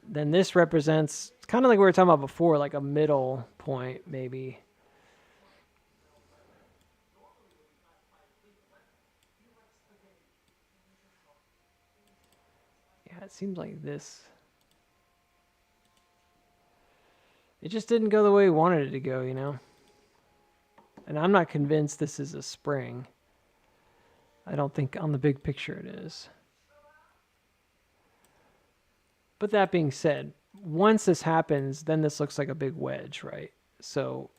then this represents, kind of like we were talking about before, like a middle point maybe. Yeah, it seems like this. It just didn't go the way we wanted it to go, you know? And I'm not convinced this is a spring. I don't think on the big picture it is. But that being said, once this happens, then this looks like a big wedge, right? So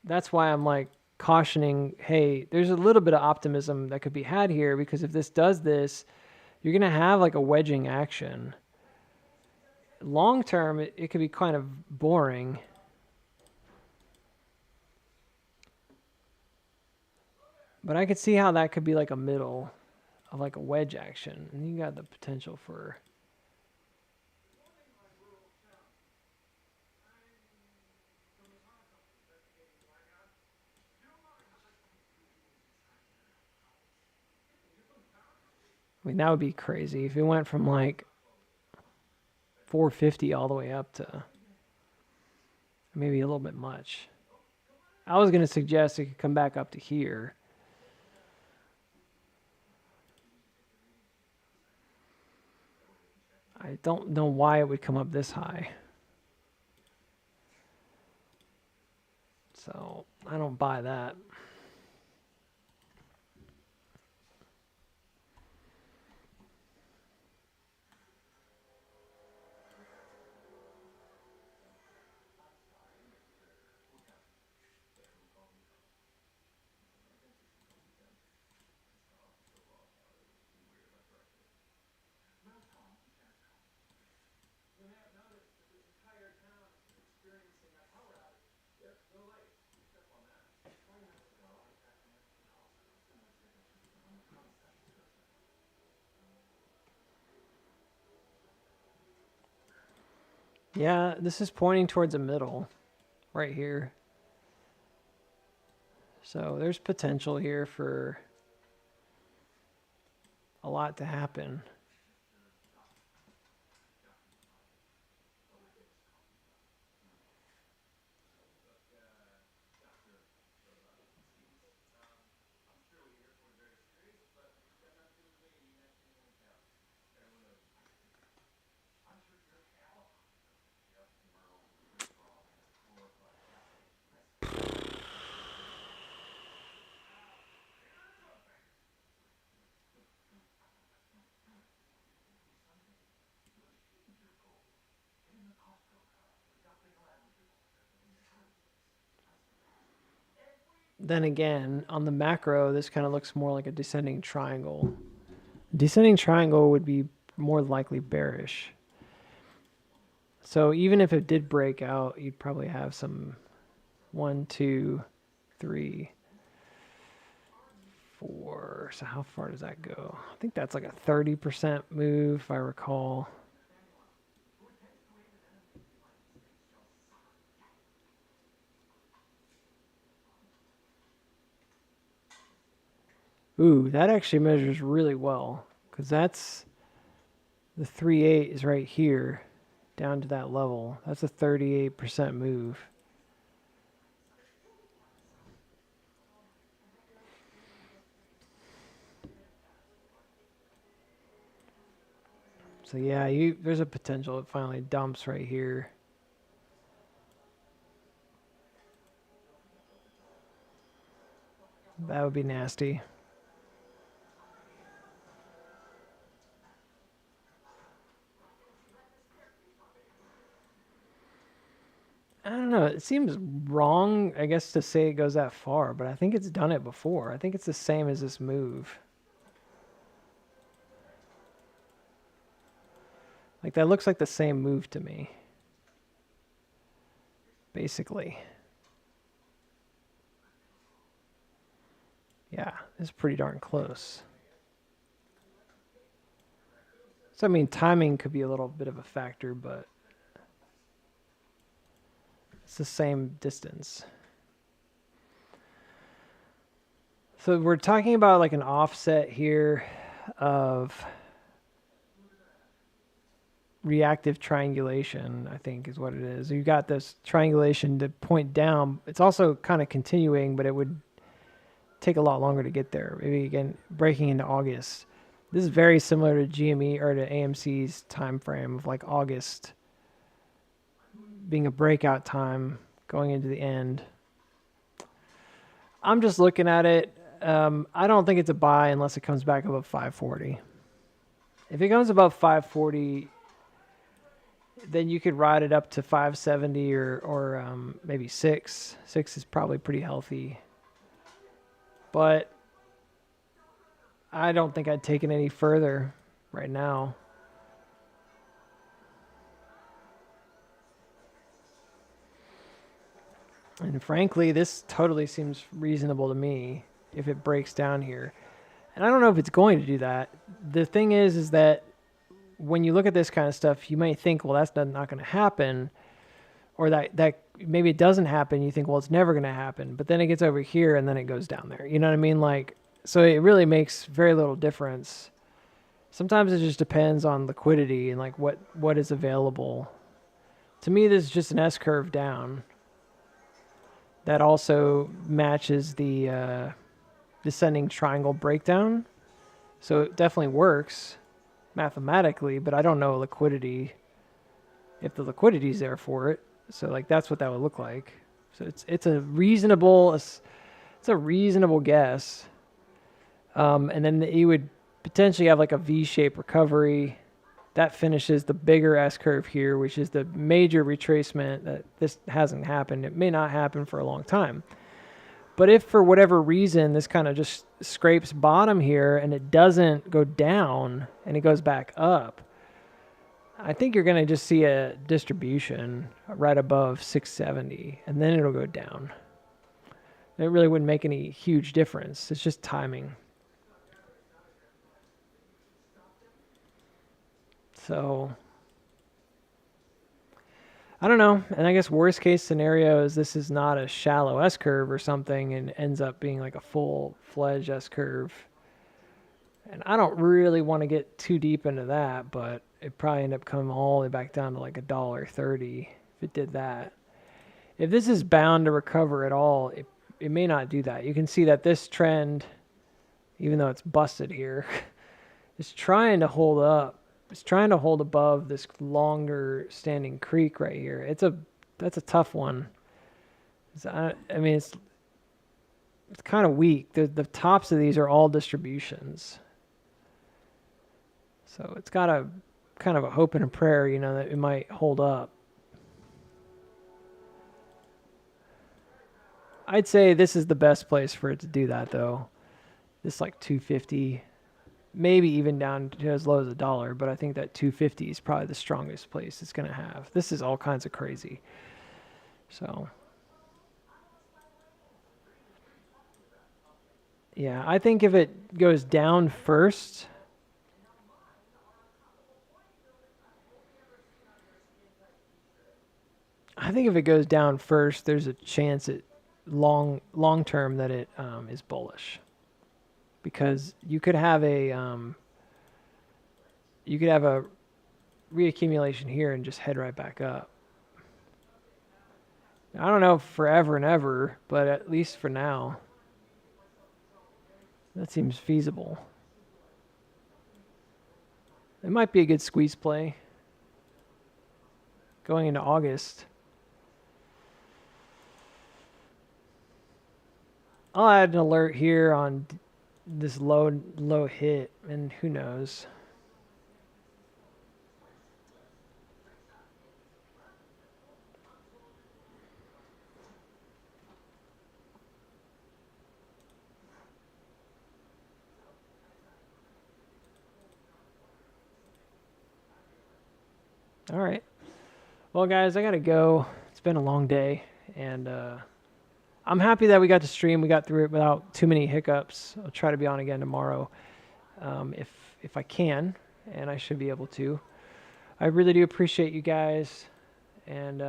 that's why I'm like cautioning, hey, there's a little bit of optimism that could be had here because if this does this, you're going to have like a wedging action. Long term, it could be kind of boring. But I could see how that could be like a middle of like a wedge action. And you got the potential for... I mean, that would be crazy if it went from like 450 all the way up to maybe a little bit much. I was going to suggest it could come back up to here. I don't know why it would come up this high. So I don't buy that. Yeah, this is pointing towards a middle right here. So there's potential here for a lot to happen. then again, on the macro, this kind of looks more like a descending triangle. Descending triangle would be more likely bearish. So even if it did break out, you'd probably have some 1, 2, 3, 4. So how far does that go? I think that's like a 30% move, if I recall. Ooh, that actually measures really well, because that's the 3.8 is right here down to that level. That's a 38% move. So yeah, there's a potential it finally dumps right here. That would be nasty. I don't know. It seems wrong, I guess, to say it goes that far, but I think it's done it before. I think it's the same as this move. Like, that looks like the same move to me. Basically. Yeah, it's pretty darn close. So, I mean, timing could be a little bit of a factor, but it's the same distance. So we're talking about like an offset here of reactive triangulation, I think is what it is. You got this triangulation to point down. It's also kind of continuing, but it would take a lot longer to get there. Maybe again, breaking into August. This is very similar to GME or to AMC's time frame of like August being a breakout time going into the end. I'm just looking at it. I don't think it's a buy unless it comes back above 540. If it comes above 540, then you could ride it up to 570 or maybe 6. 6 is probably pretty healthy. But I don't think I'd take it any further right now. And frankly, this totally seems reasonable to me if it breaks down here. And I don't know if it's going to do that. The thing is that when you look at this kind of stuff, you might think, well, that's not going to happen. Or that maybe it doesn't happen. You think, well, it's never going to happen. But then it gets over here and then it goes down there. You know what I mean? Like, so it really makes very little difference. Sometimes it just depends on liquidity and like what is available. To me, this is just an S curve down. That also matches the descending triangle breakdown. So it definitely works mathematically, but I don't know liquidity, if the liquidity is there for it. So like that's what that would look like. So it's a reasonable guess. And then you would potentially have like a V-shaped recovery. That finishes the bigger S-curve here, which is the major retracement that this hasn't happened. It may not happen for a long time. But if for whatever reason this kind of just scrapes bottom here and it doesn't go down and it goes back up, I think you're going to just see a distribution right above 670 and then it'll go down. It really wouldn't make any huge difference. It's just timing. So, I don't know. And I guess worst case scenario is this is not a shallow S-curve or something and ends up being like a full-fledged S-curve. And I don't really want to get too deep into that, but it probably end up coming all the way back down to like $1.30 if it did that. If this is bound to recover at all, it may not do that. You can see that this trend, even though it's busted here, is trying to hold up. It's trying to hold above this longer standing creek right here. That's a tough one. I mean, it's kind of weak. The tops of these are all distributions. So it's got a kind of a hope and a prayer, that it might hold up. I'd say this is the best place for it to do that, though. This like 250, maybe even down to as low as $1, but I think that 250 is probably the strongest place it's going to have. This is all kinds of crazy. So, yeah, I think if it goes down first, there's a chance it long term that it is bullish, because you could have a reaccumulation here and just head right back up. I don't know if forever and ever, but at least for now, that seems feasible. It might be a good squeeze play going into August. I'll add an alert here on this low hit, and who knows. All right. Well, guys, I got to go. It's been a long day, and I'm happy that we got to stream. We got through it without too many hiccups. I'll try to be on again tomorrow if I can, and I should be able to. I really do appreciate you guys, and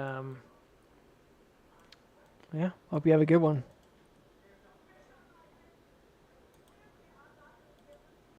yeah, hope you have a good one.